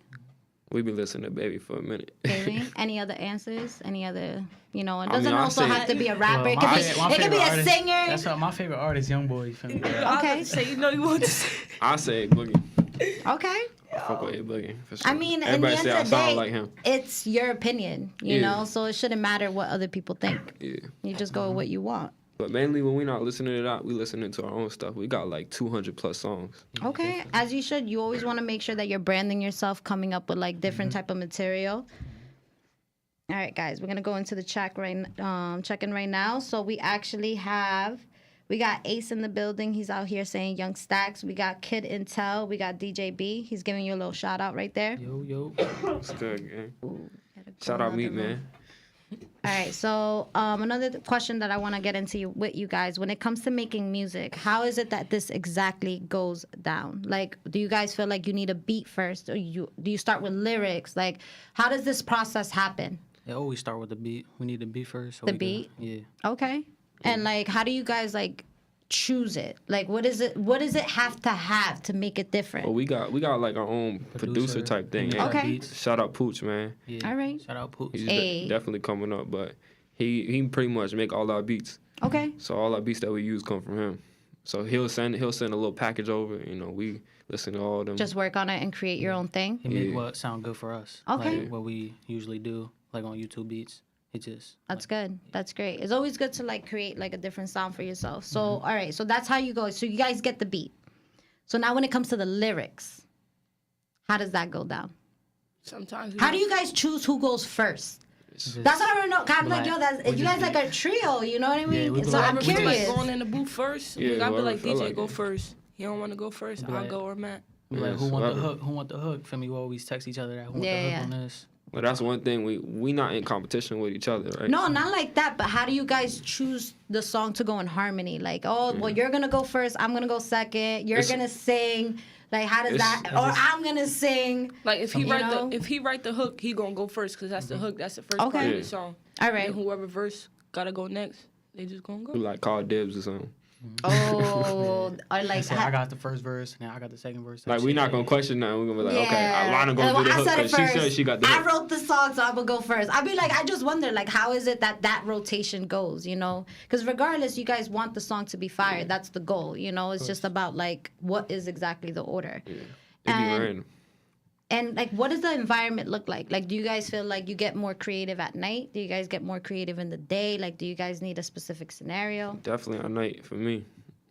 We been listening to Baby for a minute. Baby. Any other answers? Any other, you know, it I mean, doesn't I also say- have to be a rapper. Well, It could be, my it could be favorite a artist- singer. That's what my favorite artist, Youngboy. You feel me? Okay. Say, you know you want to say. I say Boogie. Okay. I fuck with A Boogie for sure. I mean, everybody in the say end I of the sound day, like him. it's your opinion, you Yeah. know, so it shouldn't matter what other people think. Yeah. You just go with what you want. But mainly when we not listening to that, we listening to our own stuff. We got like 200 plus songs. Okay, as you should. You always want to make sure that you're branding yourself, coming up with like different type of material. All right, guys, we're gonna go into the check-in right now. So we actually we got Ace in the building. He's out here saying Young Stacks. We got Kid Intel. We got DJB. He's giving you a little shout out right there. Yo. It's good, gang. Shout out Meat, man. All right, so another question that I want to get into with you guys, when it comes to making music, how is it that this exactly goes down? Like, do you guys feel like you need a beat first, or do you start with lyrics? Like, how does this process happen? They always start with the beat. We need the beat first. So The beat? Yeah. Okay. And like, how do you guys like choose it? Like, what does it have to make it different? Well, we got like our own producer type thing. He makes our Okay. beats. Shout out Pooch, man. Yeah. All right. Shout out Pooch. He's Hey. definitely coming up, but he pretty much make all our beats. Okay. So all our beats that we use come from him. So he'll send a little package over. You know, we listen to all them. Just work on it and create your own thing. He make Yeah. what sound good for us. Okay. Like what we usually do, like on YouTube beats. It just. That's good. That's great. It's always good to like create like a different sound for yourself. So all right, so that's how you go. So you guys get the beat. So now when it comes to the lyrics, how does that go down? Sometimes. How do you guys choose who goes first? That's what I want to know. Kind of like, yo, you guys like a trio, you know what I mean? we So I'm Whoever feel curious. like going in the booth first, Yeah, we gotta be whoever like, feel DJ, like go it. first. He don't want to go first, Be I'll like- go or Matt. We like, Yeah, who want the whoever. hook? Who want the hook? Feel me? We always text each other that. Who want Yeah, the yeah. hook on this? But that's one thing we not in competition with each other, right? No, not like that. But how do you guys choose the song to go in harmony? Like, oh, well, you're gonna go first. I'm gonna go second. You're It's- gonna sing. Like, how does It's- that? Or I'm gonna sing. Like if he You know? if he write the hook, he gonna go first because that's the hook. That's the first Okay. part of Yeah. the song. All And right. whoever verse gotta go next, they just gonna We go. like call dibs or something. Oh, or like. So I got the first verse, now I got the second verse. Like we not gonna question that. We're gonna be like, okay, Yeah. Alana gonna Well, do the I hook said it because she said first. she got the I hook. wrote the song, so I'm gonna go first. I'd be like, I just wonder, like, how is it that rotation goes, you know? Because regardless, you guys want the song to be fire. That's the goal, you know? It's just about, like, what is exactly the order. It'd be And- random. And, like, what does the environment look like? Like, do you guys feel like you get more creative at night? Do you guys get more creative in the day? Like, do you guys need a specific scenario? Definitely at night for me.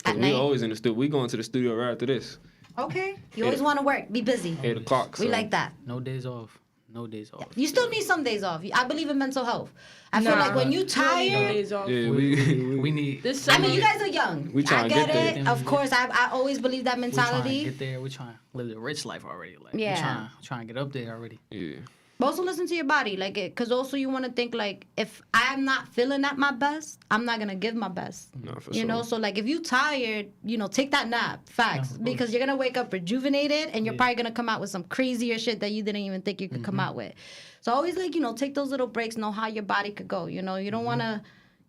'Cause At we night? always in the studio. We going to the studio right after this. Okay. You always want to work, be busy. 8 o'clock. We so- like that. No days off. No days off. You still need some days off. I believe in mental health. I feel like when you No tired, days off. Yeah, We need. This I summer, mean, you guys are young. We I tryna get get it. there. Of course, I always believe that We trying to mentality. get there. We trying to live the rich life already. Like, Yeah. We trying to get up there already. Yeah. But also listen to your body, like it, because also you want to think like if I'm not feeling at my best, I'm not gonna give my best. No, for You sure. know, so like if you tired, you know, take that nap. Facts, Yeah, of because you're gonna wake up rejuvenated, and you're Yeah. probably gonna come out with some crazier shit that you didn't even think you could come out with. So always like take those little breaks, know how your body could go. You know, you don't want to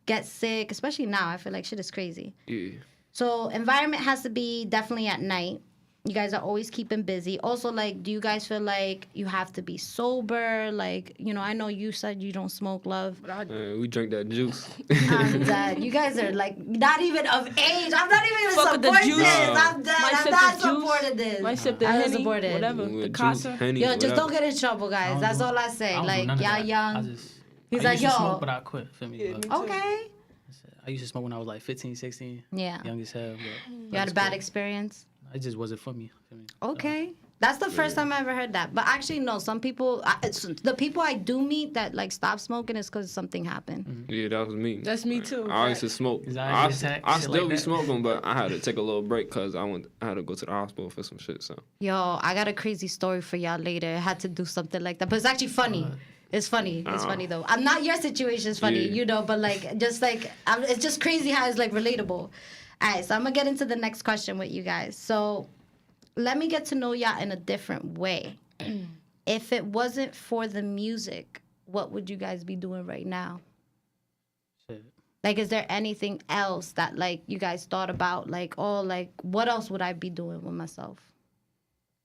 get sick, especially now. I feel like shit is crazy. Yeah. So environment has to be definitely at night. You guys are always keeping busy. Also, like, do you guys feel like you have to be sober? Like, I know you said you don't smoke, love. We drink that juice. I'm dead. You guys are like not even of age. I'm not even Fuck gonna with the support juice. this. Nah. I'm dead. Might I'm sip not the juice. supporting this. might sip the I don't Henny, support it. whatever, With the juice, Casa. Henny, Yo, just whatever. don't get in trouble, I guys. don't That's do- all I say. I don't do Like, none of y'all that. young. I just, He's I like, used to yo. smoke, but I quit. Feel me? Yeah, But me too. Okay. I used to smoke when I was like 15, 16. Yeah. Young as hell. But You had a bad experience? it just wasn't for me. Feel me? Okay. That's the first time I ever heard that. But actually, no. Some people, the people I do meet that like stop smoking is because something happened. Yeah, that was me. That's me too. I used to smoke. Anxiety attack, I shit still like be that. smoking, but I had to take a little break because I had to go to the hospital for some shit. So Yo, I got a crazy story for y'all later. I had to do something like that, but it's actually funny. It's funny. It's funny though. I'm not your situation is funny, Yeah. but like just like it's just crazy how it's like relatable. All right, so I'm gonna get into the next question with you guys. So let me get to know y'all in a different way. If it wasn't for the music, what would you guys be doing right now? Shit. Like, is there anything else that like you guys thought about? Like, oh, like what else would I be doing with myself?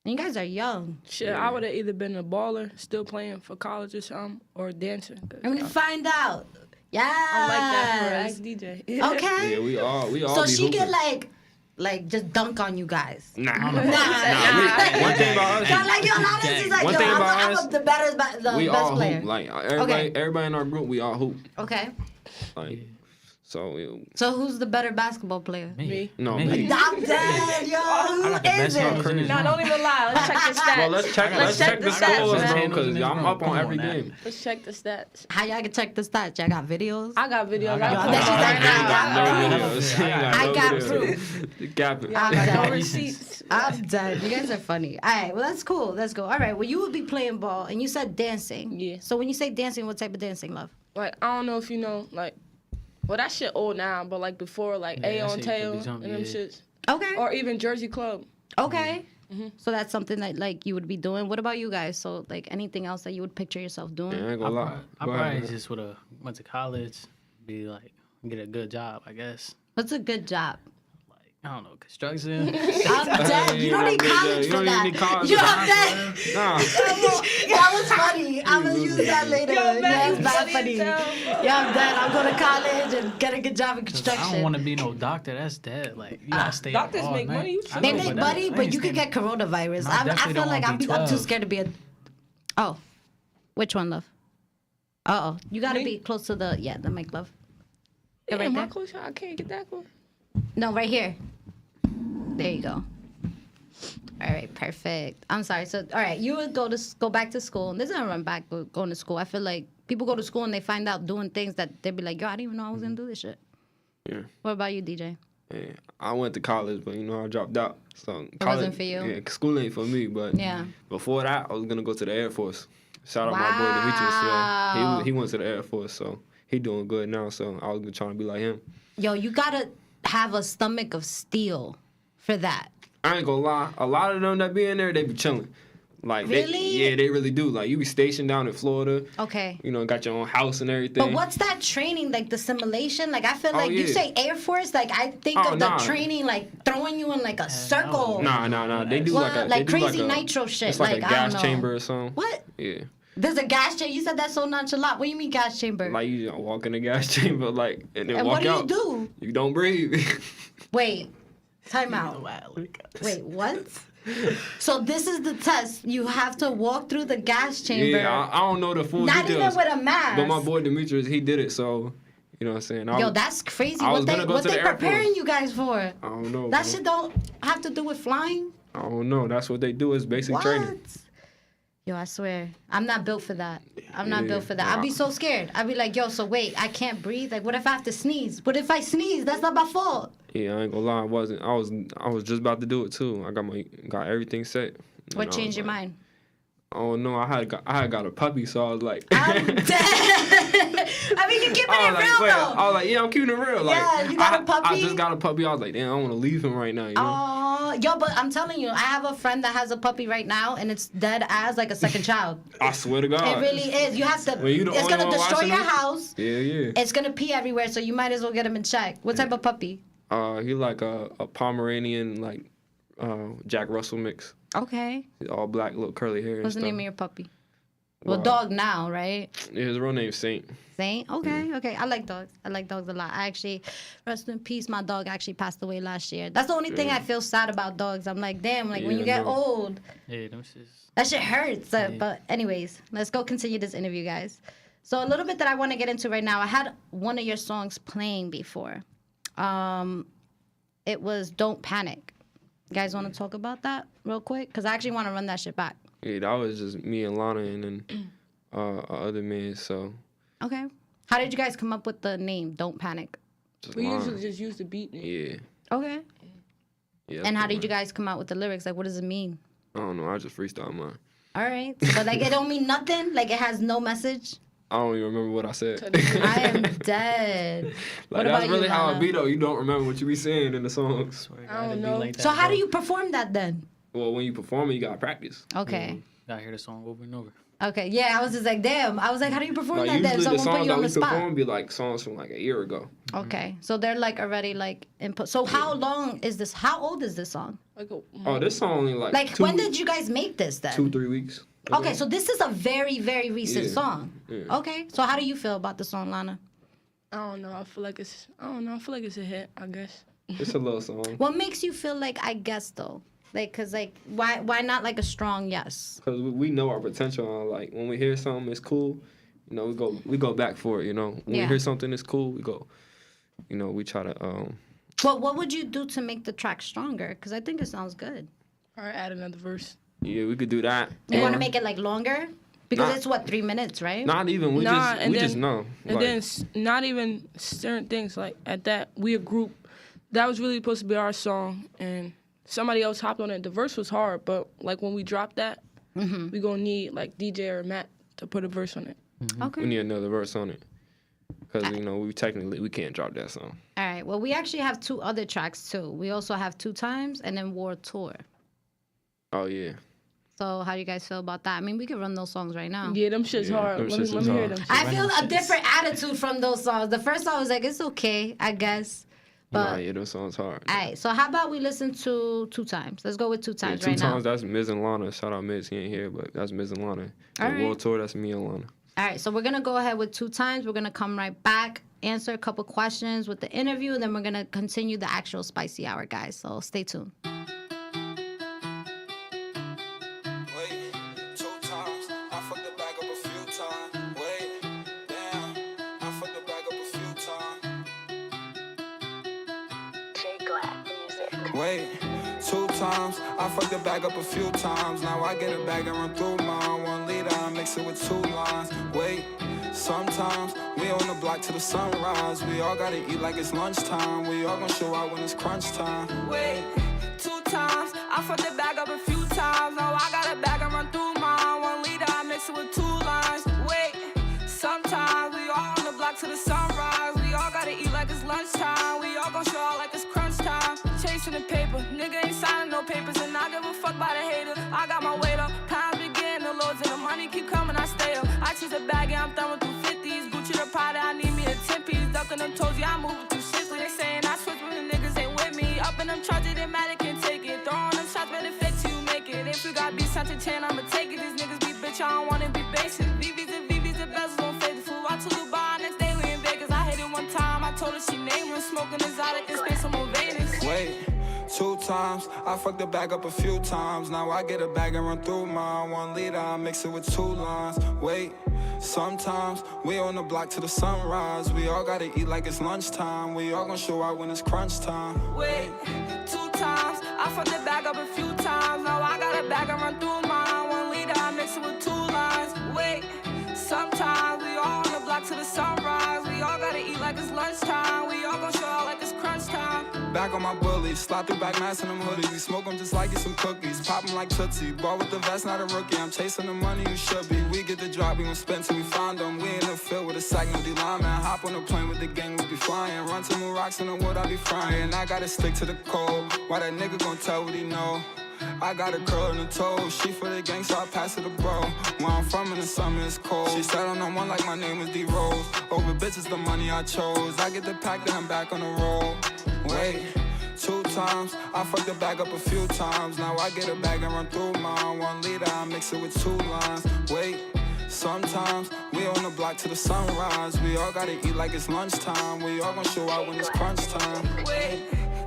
And you guys are young. Shit, I would have either been a baller, still playing for college or something, or a dancer. I'm gonna find out. Yeah. I like that for ask DJ. Okay. yeah, we all So be she hooping. can like just dunk on you guys. Nah. Nah. One thing about us, So like yo, honestly, like One yo, thing about I'm us, the best we all player. hoop. Like Okay. everybody in our group, we all hoop. Okay. Like so. So who's the better basketball player? Me. No, Me. me. I'm dead, yo. Who got the is best numbers in it? this Nah, room. don't even lie. Let's check the stats. Well, let's check the the stats, scores, man. bro, because I'm up Come on every on, man. game. Let's check the stats. How y'all can check the stats? Y'all got videos? I got videos. I got- I That she's like, I got no I videos. I no got videos. proof. Capping. I'm Got no dead. receipts. I'm dead. You guys are funny. All right, well, that's cool. Let's go. All right, well, you would be playing ball, and you said dancing. Yeah. So when you say dancing, what type of dancing, love? Like, I don't know if you know, like, well, that shit old now, but like before, like Yeah, A that on shit could tail be and jumping, them yeah. shits. Okay. Or even Jersey Club. Okay. So that's something that like you would be doing. What about you guys? So like anything else that you would picture yourself doing? Yeah, I ain't gonna lie. I Go ahead, probably man. just would have went to college, be like, get a good job, I guess. What's a good job? Like, I don't know, construction. I'm dead. You don't need college You for don't that. even need college. You're dead. Nah. That was funny. I'm gonna use that later. Yo, man, Yeah, you it's bad funny funny. as hell, Yeah, I'm dead. I'm going to college and get a good job in 'Cause construction. I don't want to be no doctor. That's dead. Like, you gotta stay up doctors all make night. money, you I They know, make that- money, I but ain't you could staying- get coronavirus. No, I I definitely feel don't like wanna I'm be too 12. scared to be a. Oh, which one, love? Uh oh, you gotta Me? be close to the mic, love. Yeah, Damn, right my there. close shot, I can't get that close. No, right here. There you go. All right, perfect. I'm sorry. So, all right, you would go back to school. And this isn't run back going to school. I feel like people go to school and they find out doing things that they'd be like, yo, I didn't even know I was gonna do this shit. Yeah. What about you, DJ? Yeah, I went to college, but I dropped out. So It college, wasn't for you? Yeah, school ain't for me. But Yeah. before that, I was gonna go to the Air Force. Shout out my boy Demetrius. Wow. Yeah, he went to the Air Force, so he doing good now. So I was trying to be like him. Yo, you gotta have a stomach of steel for that. I ain't gonna lie, a lot of them that be in there, they be chilling. Like, Really? they really do. Like, you be stationed down in Florida. Okay. Got your own house and everything. But what's that training, like the simulation? Like I feel like you yeah. say Air Force, like I think Oh, of the nah. training like throwing you in like a circle. Nah. They do Well, like a like they do crazy like a, nitro shit. It's like a I gas don't know. chamber or something. What? Yeah. There's a gas chamber. You said that so nonchalant. What do you mean gas chamber? Like you walk in the gas chamber, like, and then and walk what do out. you do? You don't breathe. Wait, time out. Wait, what? So this is the test. You have to walk through the gas chamber. Yeah, I don't know the full Not details. even with a mask. But my boy Demetrius, he did it, so you know what I'm saying. Yo, that's crazy. I was What gonna go to they the Air preparing Force. you guys for? I don't know. That bro. shit don't have to do with flying. I don't know. That's what they do. Is basic training. Yo, I swear, I'm not built for that. I'm not Yeah. built for that. I'd be so scared. I'd be like, yo, so wait, I can't breathe. Like, what if I have to sneeze? What if I sneeze? That's not my fault. Yeah, I ain't gonna lie. I wasn't. I was just about to do it too. I got everything set. What And I changed was your like, mind? Oh no, I had got a puppy, so I was like. I'm dead. I mean, you're keeping I it was real like, wait, though. I was like, yeah, I'm keeping it real. Like, Yeah, you got a puppy? I just got a puppy. I was like, damn, I don't want to leave him right now. You know? Oh, yo, but I'm telling you, I have a friend that has a puppy right now, and it's dead as like a second child. I swear to God. It really is. You have to. When you the It's only gonna one destroy watching your him? house. Yeah. It's gonna pee everywhere, so you might as well get him in check. What type of puppy? He like a Pomeranian, like Jack Russell mix. Okay. He's all black, little curly hair. What's the and name of stuff. your puppy? Well, Wow. dog now, right? Yeah, his real name's Saint. Saint? Okay, okay. I like dogs. I like dogs a lot. I actually, rest in peace, my dog actually passed away last year. That's the only thing I feel sad about dogs. I'm like, damn, like when Yeah, you get no. old, Yeah, them shits. that shit hurts. But anyways, let's go continue this interview, guys. So a little bit that I want to get into right now. I had one of your songs playing before. It was Don't Panic. You guys want to talk about that real quick? Because I actually want to run that shit back. Yeah, that was just me and Lana and then other men. So Okay. How did you guys come up with the name Don't Panic? just We Lana. usually just use the beat. Yeah. Okay. Yeah. And how that's did you guys come out with the lyrics? Like, what does it mean? I don't know. I just freestyle mine. All right. But, like, it don't mean nothing? Like, it has no message? I don't even remember what I said. I am dead. Like, What that's about really you, how Lana? it be, though. You don't remember what you be saying in the songs. I don't know. So how do you perform that then? Well, when you perform it, you got to practice. Okay. Gotta hear the song over and over. Okay. Yeah, I was just like, damn. I was like, how do you perform Like, that then? usually the Someone put songs you that on we the spot. perform be like songs from like a year ago. Okay. So they're like already like input. So how long is this? How old is this song? Like a, Oh, this song only like Like, 2 when weeks, did you guys make this then? 2-3 weeks. Okay, so this is a very, very recent Yeah. song. Yeah. Okay. So how do you feel about the song, Lana? I don't know. I feel like it's a hit, I guess. It's a little song. What makes you feel like I guess though? Like, cause like why not like a strong yes? Because we know our potential. Like when we hear something, it's cool. You know, we go back for it. You know, when Yeah. we hear something that's cool, we go. You know, we try to. Well, what would you do to make the track stronger? Cause I think it sounds good. Or add another verse. Yeah, we could do that. You want to Or- make it like longer? Because Nah. it's what 3 minutes, right? Not even. We Nah, just know. And Like, then not even certain things like at that we a group. that was really supposed to be our song, and somebody else hopped on it. The verse was hard, but like when we drop that, we gonna need like DJ or Matt to put a verse on it. Okay. We need another verse on it. Because, you know, we can't drop that song. All right. Well, we actually have 2 other tracks, too. We also have 2 Times and then War Tour. Oh, yeah. So how do you guys feel about that? I mean, we can run those songs right now. Yeah, them shit's hard. them Let me shits is hear hard. them shits. I feel a different attitude from those songs. The first song was like, it's okay, I guess. But, Nah, yeah, those songs hard. all right. So how about we listen to 2 Times? Let's go with 2 Times Two right times, now. that's Miz and Lana. Shout out Miz, he ain't here, but that's Miz and Lana. All And right. World Tour, that's me and Lana. All right. So we're going to go ahead with 2 Times. We're going to come right back, answer a couple questions with the interview, and then we're going to continue the actual spicy hour, guys. So stay tuned. Wait, 2 times. I fucked the bag up a few times. Wait, damn. I fucked the bag up a few times. Wait, 2 times. I fucked the bag up a few times. Now I get a bag and run through mine. 1 liter, I mix it with 2 lines. Wait, sometimes we on the block till the sunrise. We all gotta eat like it's lunchtime. We all gonna show out when it's crunch time. Wait, 2 times. I fucked the bag up a few times. Now I got a bag and run through mine. 1 liter, I mix it with 2 lines. Wait, sometimes we all on the block till the sunrise. We all gotta eat like it's lunchtime. We all gon' show out like it's crunch time. Chasing the paper, nigga ain't signing no papers, and I give a fuck by the hater. I got my weight up, pounds begin the loads, and the money keep coming, I stay up. I choose a bag, and I'm throwing through 50s. Gucci the Prada, I need me a 10-piece. Ducking them toes, yeah, I'm moving too swiftly. They saying I switch when the niggas ain't with me. Up in them charges, they mad, they can take it. Throwing them shots, better fit till you make it. If you got beef, such a chain, I'ma take it. These niggas be bitch, I don't wanna be basic. VVs, the best on faithful. I took Dubai next day, we in Vegas. I hit it one time, I told her she nameless. Smoking exotic in space, I'm on Venus. Wait, 2 times. I fucked the bag up a few times. Now I get a bag and run through mine. 1 liter, I mix it with 2 lines. Wait, sometimes we on the block till the sunrise. We all gotta eat like it's lunchtime. We all gonna show out when it's crunch time. Wait, 2 times. I fucked the bag up a few times. Now I got a bag and run through mine. 1 liter, I mix it with 2 lines. Wait, sometimes we all on the block till the sunrise. We all gotta eat like it's lunchtime. We all gon' show out like it's crunch time. Back on my bullies, slide through back nice in them hoodies. We smoke them just like it's some cookies. Pop them like Tootsie. Ball with the vest, not a rookie. I'm chasing the money, you should be. We get the drop, we gon' spend till we find them. We in the field with a sack, no D-line, man. Hop on the plane with the gang, we be flying. Run to more rocks in the wood, I be frying. I gotta stick to the code. Why that nigga gon' tell what he know? I got a curl in the toes. She for the gang, so I pass it to bro. Where I'm from in the summer, it's cold. She said I'm on one like my name was D-Rose. Over bitches, the money I chose. I get the pack, then I'm back on the road. Wait, 2 times. I fucked the bag up a few times. Now I get a bag and run through mine. 1 liter, I mix it with 2 lines. Wait, sometimes we on the block till the sunrise. We all gotta eat like it's lunchtime. We all gonna show out when it's crunch time. Wait,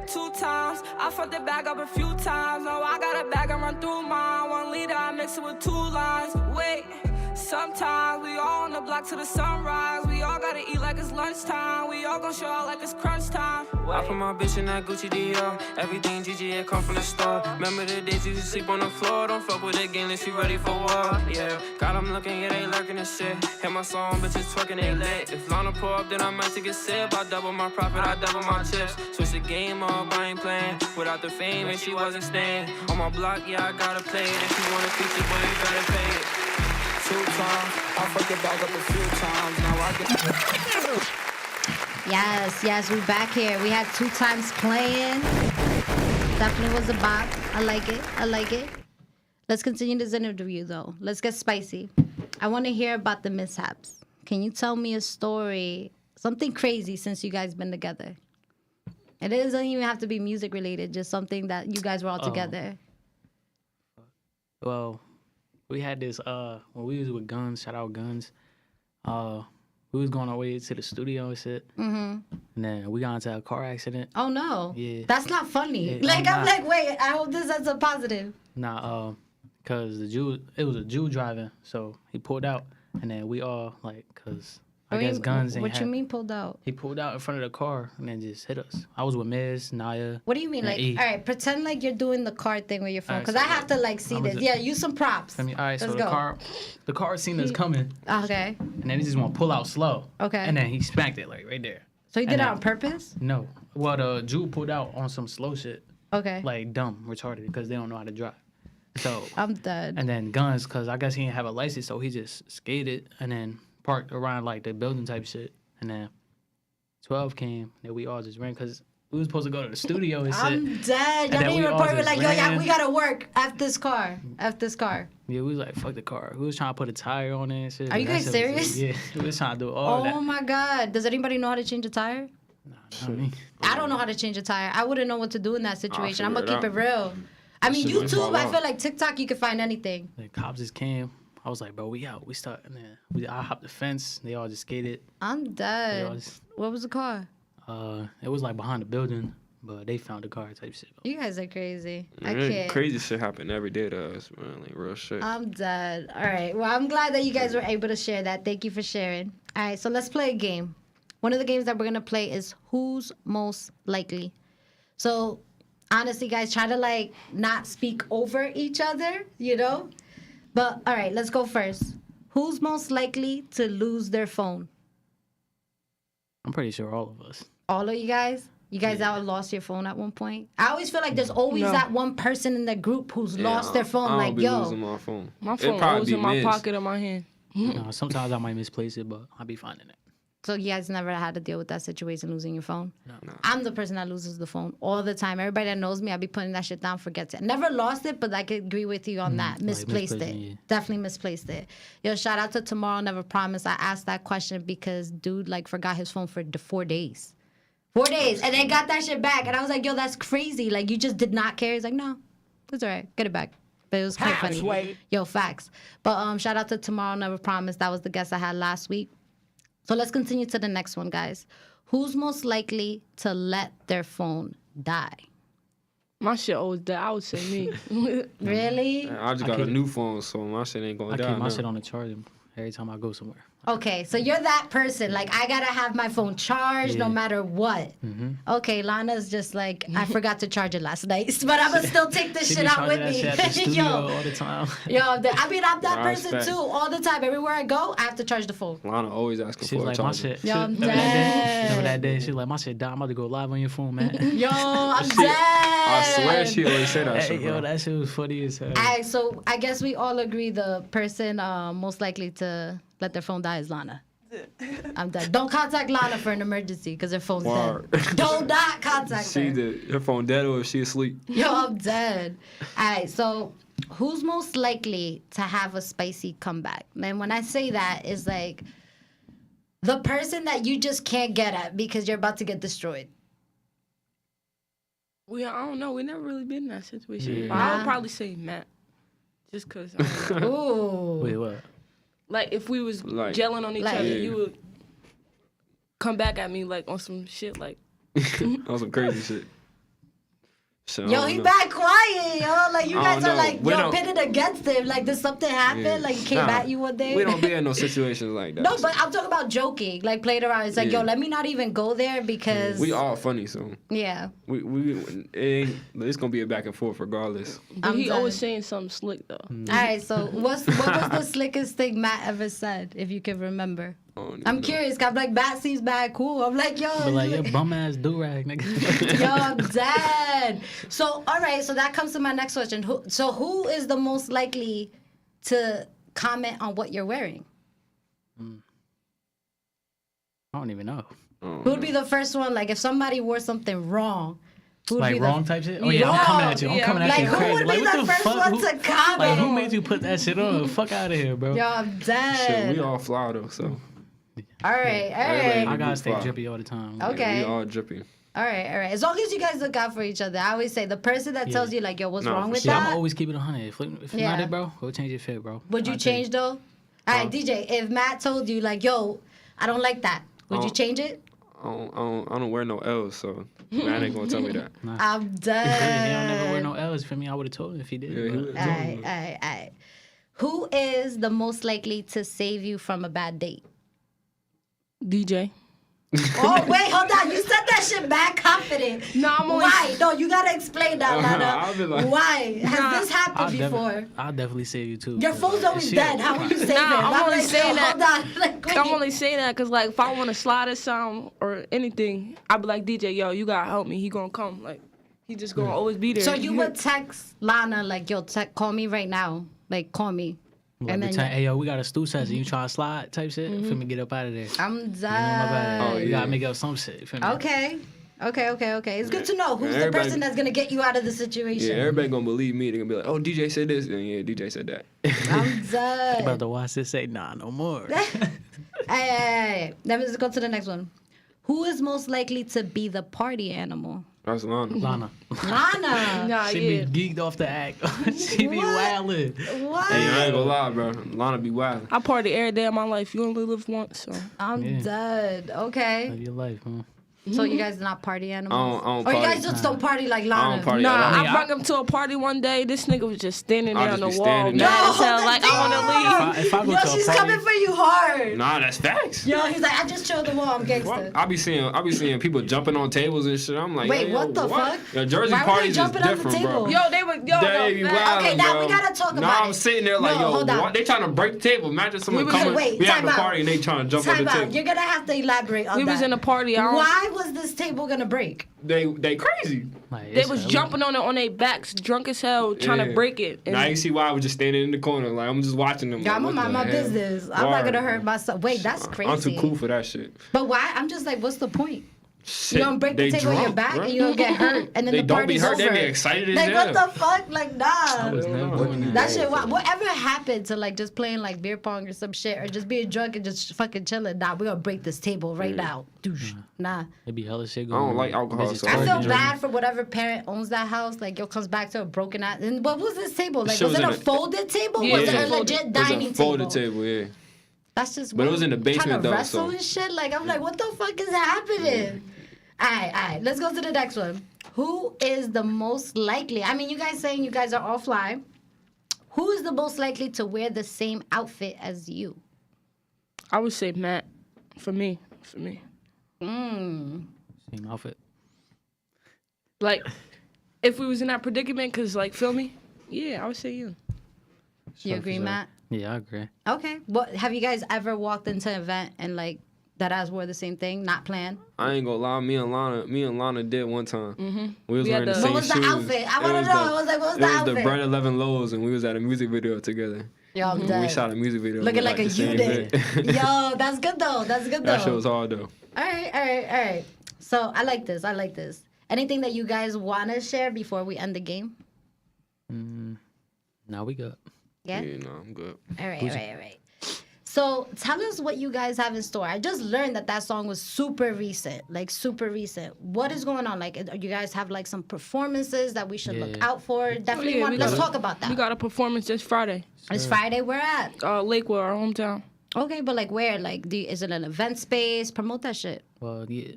2 times. I fucked the bag up a few times. Now I got a bag and run through mine. 1 liter, I mix it with 2 lines. Wait, sometimes we all on the block till the sunrise. We all gotta eat like it's lunchtime. We all gon' show out like it's crunch time. I put my bitch in that Gucci Dior. Everything GG come from the store. Remember the days you used to sleep on the floor. Don't fuck with it again unless you ready for war. Yeah, got them looking, yeah, they lurking and shit. Hit my song, bitches twerking, they lit. If Lana pull up, then I might take a sip. I double my profit, I double my chips. Switch the game up, I ain't playing. Without the fame, and she wasn't staying. On my block, yeah, I gotta play it. If you wanna feature, boy, you better pay it. 2 times. I fucked the bag up a few times. Now I get. Yes, we back here. We had 2 times playing. Definitely was a bop. I like it. Let's continue this interview, though. Let's get spicy. I want to hear about the mishaps. Can you tell me a story, something crazy since you guys been together? It doesn't even have to be music related, just something that you guys were all together. Well, we had this, when we was with Guns, shout out Guns, we was going our way to the studio and shit. Mm-hmm. And then we got into a car accident. Oh, no. Yeah. That's not funny. Yeah, I'm like, wait, I hope this is a positive. Nah, because it was a Jew driving, so he pulled out. And then we all, like, because I guess Guns ain't What you mean pulled out? He pulled out in front of the car and then just hit us. I was with Miz, Naya. What do you mean? Like, E. all right, pretend like you're doing the car thing with your phone. Alright, Because so I have to, like, see this. Yeah, use some props. I mean, all right, so Let's go. the car seen us coming. Okay. And then he just want to pull out slow. Okay. And then he smacked it, like, right there. So he did And it then- on purpose? No. Well, the Jew pulled out on some slow shit. Okay. Like dumb, retarded, because they don't know how to drive. So. I'm dead. And then guns, because I guess he didn't have a license, so he just skated and then parked around like the building type shit. And then 12 came, and we all just ran, because we was supposed to go to the studio and shit. I'm dead. And Y'all then didn't we even all report. We're just like, yo, yeah, ran. we gotta work. F this car. F this car. Yeah, we was like, fuck the car. We was trying to put a tire on it and shit. Are you but that guys shit was- serious? Yeah, we was trying to do all Oh that. my God. Does anybody know how to change a tire? Not me. I don't know how to change a tire. I wouldn't know what to do in that situation. I'm gonna figure keep it it real. I mean, shit might YouTube, fall I off. feel like TikTok, you can find anything. The cops just came. I was like, bro, we out. We start. And then I hopped the fence. They all just skated. I'm They all dead. just, What was the car? it was like behind the building, but they found the car type shit. You guys are crazy. I Man, can't. crazy shit happen every day to us, man. Like real shit. I'm dead. All right. Well, I'm glad that you guys were able to share that. Thank you for sharing. All right. So let's play a game. One of the games that we're going to play is Who's Most Likely. So honestly, guys, try to like not speak over each other, you know? But all right, let's go first. Who's most likely to lose their phone? I'm pretty sure all of us. All of you guys? You guys all lost your phone at one point? I always feel like there's always No. that one person in the group who's lost their phone. I don't Like, be yo. losing my phone. My It'd phone probably always be in my Miz. pocket or my hand. Sometimes I might misplace it, but I'll be finding it. So you guys never had to deal with that situation, losing your phone? No. I'm the person that loses the phone all the time. Everybody that knows me, I be putting that shit down, forgets it. Never lost it, but I could agree with you on that. Misplaced it. misplacing it. Definitely misplaced it. Yo, shout out to Tomorrow Never Promise. I asked that question because dude like forgot his phone for 4 days. 4 days. And then got that shit back. And I was like, yo, that's crazy. Like, you just did not care. He's like, no, it's all right. Get it back. But it was quite funny. Yo, facts. But shout out to Tomorrow Never Promise. That was the guest I had last week. So let's continue to the next one, guys. Who's most likely to let their phone die? My shit always dead. I would say me. Really? I just got a new phone, so my shit ain't gonna I die. keep my now. shit on the charger every time I go somewhere. Okay, so you're that person. Like, I gotta have my phone charged no Yeah. matter what. Okay, Lana's just like, I forgot to charge it last night, but I'm gonna still take this She shit be out with charging that me. shit at the studio Yo, all the time. I mean, I'm that I person respect. too. All the time, everywhere I go, I have to charge the phone. Lana always asking She's for a like, my charger. shit. Yo, I'm remember that day? Remember dead. that day? She's like, my shit died. I'm about to go live on your phone, man. Yo, I'm Shit. dead. I swear she always say that Hey, shit, yo, bro. that shit was funny as hell. Alright, so I guess we all agree the person most likely to let their phone die is Lana. I'm done. Don't contact Lana for an emergency because her phone's Word. dead. Don't not contact She her. did. Her phone dead or she asleep. Yo, I'm dead. Alright, so who's most likely to have a spicy comeback? And when I say that, it's like the person that you just can't get at because you're about to get destroyed. I don't know. We never really been in that situation. Yeah. But I would Nah. probably say Matt. Just because. Ooh. Wait, what? Like, if we was Like- gelling on each Like- other, Yeah. you would come back at me, like, on some shit, like, On some crazy shit. So, I Yo, don't he know. back quiet, yo. Like, you I guys don't are know. like, We yo, don't- pitted against him. Like, did something happen? Yeah. Like, he came Nah, at you one day? We don't be in no situations like that. No, but I'm talking about joking. Like, played around. It's like, Yeah. yo, let me not even go there because... We all funny, so Yeah. it's gonna be a back and forth regardless. but I'm he done. always saying something slick, though. All right, so what was the slickest thing Matt ever said, if you can remember? I don't even I'm know. curious, 'cause I'm like, Matt seems bad cool. I'm like, yo, But like, your bum ass do rag, nigga. yo, I'm dead. So, all right, so that comes to my next question. Who is the most likely to comment on what you're wearing? I don't even know. Who'd be the first one? Like, if somebody wore something wrong, who'd Like be wrong the... type shit? Oh yeah, I'm coming at you. I'm Yeah. coming at Like, you who crazy. would Like, be what the the first fuck? one Who- to comment? Like, who made you put that shit on? Fuck out of here, bro. Yo, I'm Shit, dead. we all fly though, so All right, all Everybody- right. I gotta stay Fly. drippy all the time. Okay. we all drippy. All right. As long as you guys look out for each other. I always say the person that tells you, like, yo, what's No, wrong for with sure. Yeah, I'm that? always keep it 100. If Yeah. not it, bro, go change your fit, bro. Would you I'll tell change though? All right, DJ. If Matt told you, like, yo, I don't like that, would you change it? I don't wear no L's, so man ain't gonna tell me that. I'm He done. don't never wear no L's for me. I would have told him if he did. Yeah, he but- would. All right. Who is the most likely to save you from a bad date? DJ. Oh, wait, hold on. You said that shit mad confident. No, I'm only. Why? No, you gotta explain that, I'll be Lana. like- Why? Has this happened before? I'll definitely save you too. Your phone's always Shit. dead. How will you save it? I'm only like, saying that. Hold on. Like, wait. I'm only saying that because, like, if I want to slide a song or anything, I'd be like, DJ, yo, you gotta help me. He gonna come. Like, he just gonna always be there. So you would text Lana, like, yo, call me right now. Like, call me. And then hey yo, we got a stew session. You trying to slide type shit? Feel me? Get up out of there. I'm My bad. done. Oh, You yeah. gotta make up some shit. Feel me? Okay. It's good to know who's the Everybody- person that's gonna get you out of the situation. Yeah, everybody gonna believe me. They're gonna be like, oh, DJ said this. And yeah, DJ said that. I'm About done. to watch this say nah, no more. Hey. Let me just go to the next one. Who is most likely to be the party animal? That's Lana. Lana. Lana. Nah, She yeah. be geeked off the act. She be What? wildin'. What? Hey, I ain't gonna lie, bro. Lana be wild. I party every day of my life. You only live once, so. I'm Yeah. dead. Okay. Live your life, huh? So you guys are not party animals? I don't Or you party. guys just don't party like I Lana? don't party. Nah, at all. I brought him to a party one day. This nigga was just standing there I'll on the just be wall, standing mad there. as hell, like, I wanna leave. If I go Yo, to a she's party, coming for you hard. Nah, that's facts. Yo, he's like, I just chilled the wall. I'm gangster. I be seeing people jumping on tables and shit. I'm like, Wait, yo, what the fuck? Yo, Jersey Why were they parties is jumping on the different, bro. table? Yo, they were, yo, They be no, wild, Okay, now we bro. gotta talk Nah, about I'm it. sitting there like, No, yo, hold on. what? They trying to break the table. Imagine someone was coming. wait, we having a time out. party and they trying to jump on Time the out. table. You're gonna have to elaborate on We that. was in a party. Why was this table gonna break? They crazy. like, They it's was a- jumping on it on their backs, drunk as hell, trying to Yeah. break it. And Now you see why I was just standing in the corner. Like, I'm just watching them. Yeah, like, I'm what gonna mind the my hell? business. I'm not gonna Word. hurt myself. Wait, that's crazy. I'm too cool for that shit. But why? I'm just like, what's the point? Shit, You gonna break the they table on your drunk, back bro. and you don't get hurt, and then They the don't be party's hurt. over. They be excited as Like hell. what the fuck? Like nah. I was never doing that. That shit. Whatever happened to like just playing like beer pong or some shit, or just being drunk and just fucking chilling? Nah, we're gonna break this table right now. Douche. Nah. It be hella shit I going on. don't like alcohol, Bitches so I twerking, feel drinking. bad for whatever parent owns that house. Like, yo, comes back to a broken ass. And what was this table? Like, shit was was it in a a- folded table? Yeah, was it it was a legit It was dining a folded table? table, yeah. That's just. But it was in the basement, trying to though, wrestle so- and shit. Like, I'm like, what the fuck is happening? All right. Let's go to the next one. Who is the most likely? I mean, you guys saying you guys are all fly. Who is the most likely to wear the same outfit as you? I would say Matt. For me. Mm. Same outfit. Like, if we was in that predicament, cause like, feel me? Yeah, I would say you. You agree, Matt? Yeah, I agree. Okay. What have you guys ever walked into an event and like that ass wore the same thing, not planned? I ain't gonna lie, me and Lana did one time. Mm-hmm. We was We had wearing the the- same What was the shoes. outfit? I wanna know. What was the It was outfit? the Bread 11 Lows, and we was at a music video together. Yo, I'm We dead. shot a music video. Looking with, like a the same unit. fit. Yo, that's good though. That shit was hard though. All right. So I like this. Anything that you guys want to share before we end the game? Now we good. Yeah. Yeah, no, I'm good. All right. So tell us what you guys have in store. I just learned that song was super recent. What is going on? Like, you guys have like some performances that we should look Yeah. out for? Definitely yeah, we let's gotta- talk about that. We got a performance this Friday. It's Friday. Where at? Lakewood, our hometown. Okay, but like where? Like, is it an event space? Promote that shit. Well, yeah.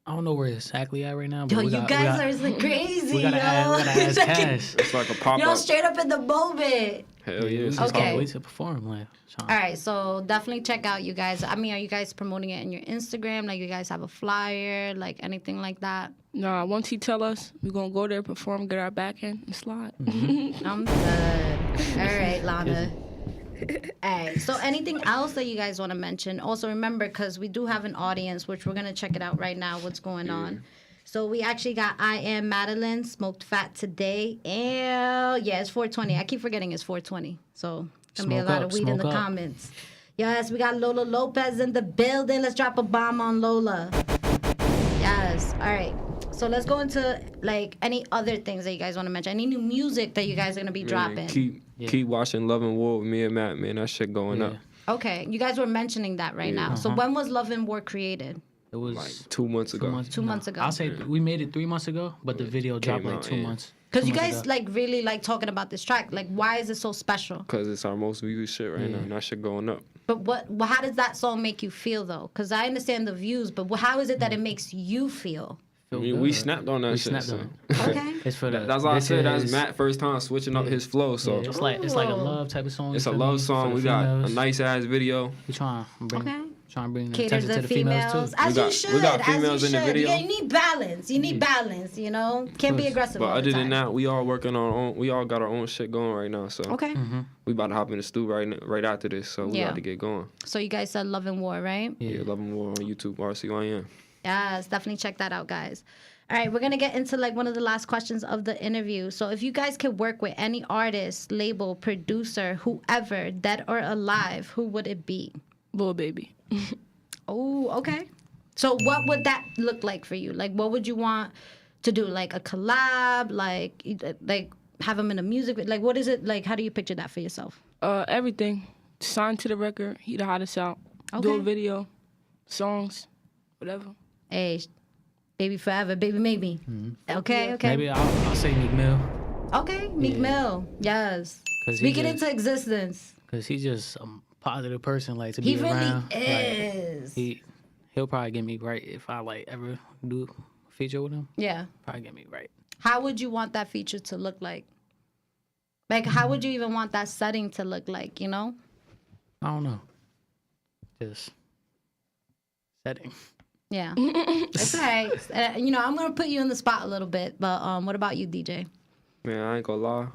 I don't know where it's exactly at right now. But Yo, we you got, guys we are got, like crazy, we gotta yo. ask Cash. It's like a pop Yo, up. straight up in the moment. Hell yeah, We it's just Okay. can't wait to perform. Like, All right, so definitely check out you guys. I mean, are you guys promoting it in your Instagram? Like, you guys have a flyer, like anything like that? Nah, once he tell us, we gonna go there, perform, get our back end, and slide. I'm done. All right, Lana. All right, so anything else that you guys want to mention? Also, remember, because we do have an audience, which we're going to check it out right now, what's going on. So we actually got I Am Madeline, Smoked Fat Today. And yeah, it's 420. I keep forgetting it's 420. So going to be a Smoke lot up, of weed in the smoke up. comments. Yes, we got Lola Lopez in the building. Let's drop a bomb on Lola. Yes. All right. So let's go into like any other things that you guys want to mention. Any new music that you guys are going to be dropping. Keep watching Love and War with me and Matt, man. That shit going up. Okay, you guys were mentioning that right now. So when was Love and War created? It was Like 2 months ago. 2 months ago. I'll say we made it 3 months ago, but the video dropped like out, 2 yeah. months. Because you 2 months guys ago. like really like talking about this track. Like, why is it so special? Because it's our most viewed shit right now. And that shit going up. But how does that song make you feel though? Because I understand the views, but how is it that it makes you feel? I mean, we snapped on that We shit. snapped So. on it. Okay. It's for the. That's why I this said that's is- Matt first time switching up his flow. So Yeah, it's like a Ooh. love type of song. it's you a feel me? love song. For We the got a females. nice ass video. We trying to bring. Okay. Trying to bring caters attention to to the females too. As you should. We got females as you in the should. video. Yeah, you need balance. You need balance, you know? Can't be aggressive But all the other time. than that, we all working on our own. We all got our own shit going right now. So Okay. we about to hop in the stew right after this. So we Yeah. got to get going. So you guys said Love and War, right? Yeah, Love and War on YouTube, rcyn. Yes, definitely check that out, guys. All right, we're going to get into like one of the last questions of the interview. So if you guys could work with any artist, label, producer, whoever, dead or alive, who would it be? Lil Baby. Oh, okay. So what would that look like for you? Like, what would you want to do? Like a collab? Like have him in a music? Like, what is it? Like, how do you picture that for yourself? Everything. Sign to the record. He the hottest out. Do Okay. a video, songs, whatever. Hey, baby forever, baby maybe. Okay, okay. Maybe I'll say Meek Mill. Okay, Meek Mill. Yes. 'Cause he Speak it just- into existence. Cause he's just a positive person, like to He be really around. is. Like, he'll probably get me right if I like ever do a feature with him. Yeah. Probably get me right. How would you want that feature to look like? Like, how would you even want that setting to look like, you know? I don't know. Just setting. Yeah. It's all right. You know, I'm going to put you in the spot a little bit, but what about you, DJ? Man, I ain't gonna lie.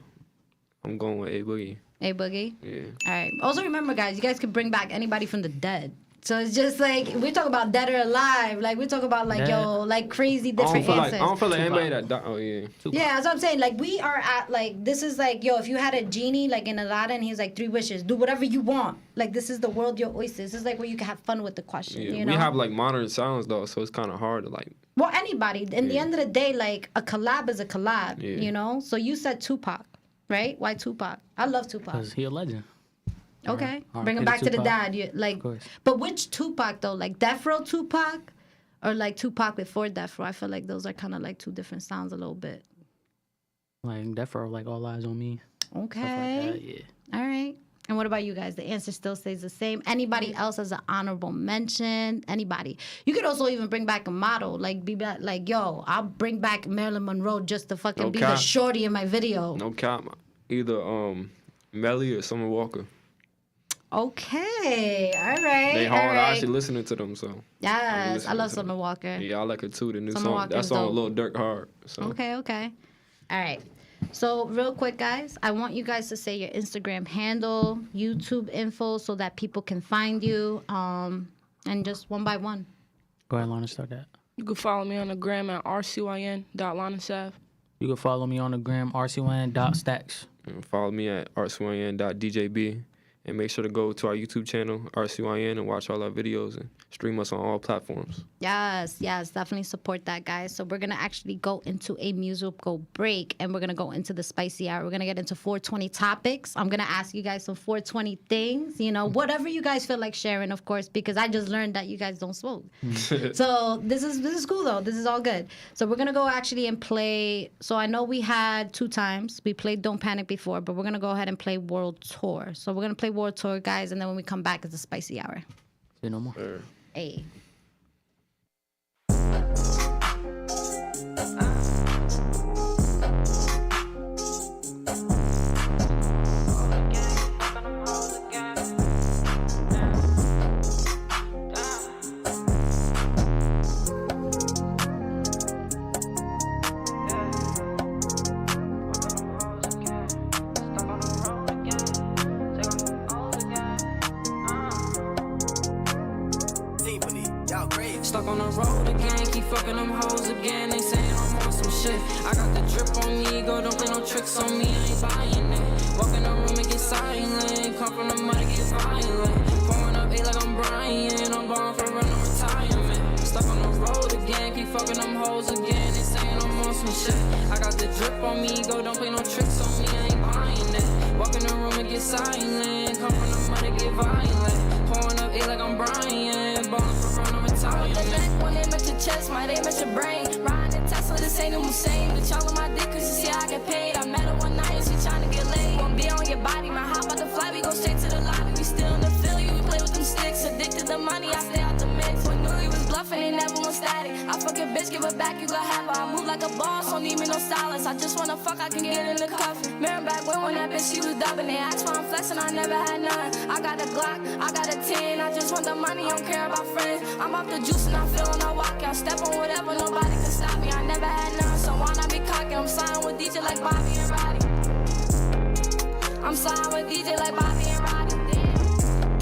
I'm going with A Boogie. A Boogie? Yeah. All right. Also, remember, guys, you guys can bring back anybody from the dead. So it's just like, we talk about dead or alive. Like, we talk about, like, yo, like crazy different answers. I don't feel like anybody that died. Oh, yeah. Yeah, that's what I'm saying. Like, we are at, like, this is like, yo, if you had a genie, like, in Aladdin, he's like, 3 wishes. Do whatever you want. Like, this is the world, your oyster. This is, like, where you can have fun with the question, Yeah, you know? we have like modern sounds though, so it's kind of hard to like. Well, anybody. In the end of the day, like, a collab is a collab, Yeah. you know? So you said Tupac, right? Why Tupac? I love Tupac. Cause he a legend. Okay. Alright, Bring him Peter back to the Tupac. dad. You, like, Of course. but which Tupac, though? Like, Death Row Tupac or, like, Tupac before Death Row? I feel like those are kind of, like, two different sounds a little bit. Like that for like All Eyes on Me. Okay. Stuff like that, yeah. All right. And what about you guys? The answer still stays the same. Anybody else as an honorable mention? Anybody? You could also even bring back a model. Like, be like, yo, I'll bring back Marilyn Monroe just to fucking be the cap. shorty in my video. No cap. Either Melly or Summer Walker. Okay. All right. They all hard. right. I actually listening to them, so. Yes. I love to them. Summer Walker. Yeah, I like her too. The new Summer song. Walker's That song a dope. little Dirk hard. So. Okay. Okay. All right. So real quick, guys, I want you guys to say your Instagram handle, YouTube info, so that people can find you. And just one by one. Go ahead, Lana, start that. You can follow me on the gram at rcyn.lanasav. You can follow me on the gram, rcyn.stacks. And follow me at rcyn.djb. And make sure to go to our YouTube channel, RCYN, and watch all our videos and stream us on all platforms. Yes, definitely support that, guys. So we're going to actually go into a musical break, and we're going to go into the spicy hour. We're going to get into 420 topics. I'm going to ask you guys some 420 things, you know, whatever you guys feel like sharing, of course, because I just learned that you guys don't smoke. So this is cool, though. This is all good. So we're going to go actually and play. So I know we had 2 times. We played Don't Panic before, but we're going to go ahead and play World Tour. So we're going to play World Tour, guys, and then when we come back, it's a spicy hour. Say no more. Hey. Stuck on the road again, keep fucking them hoes again. They saying I'm on some shit. I got the drip on me, go don't play no tricks on me, I ain't buying it. Walk in the room and get silent, come from the money, get violent. Pouring up A like I'm Brian, I'm born for run no retirement. Stuck on the road again, keep fucking them hoes again. They saying I'm on some shit. I got the drip on me, go don't play no tricks on me, I ain't buying it. Walk in the room and get silent, come from the money, get violent. Pouring up A like I'm Brian, born for run no retirement. When they met your chest, might they met your brain. Riding in Tesla, this ain't no Hussein. Bitch, all on my dick, cause you see I get paid. I met her one night, and she tryna get laid. Won't be on your body, my hop out the fly, we go straight to the lobby. We still in the Philly, we play with them sticks. Addicted to money, I stay out the mix. When knew he was bluffing, they never want static. I fuck your bitch, give her back, you gon' have her. I move like a boss, so don't need me no stylist. I just wanna fuck, I can get in the cuff. Remember back when that bitch, she was dubbing. They asked why I'm flexing, I never had none. I got a Glock, I got a 10. I just want the money, don't care about friends. I'm off the juice and I'm feeling no walk out. Step on whatever, nobody can stop me. I never had none, so why not be cocky? I'm sliding with DJ like Bobby and Roddy. I'm sliding with DJ like Bobby and Roddy.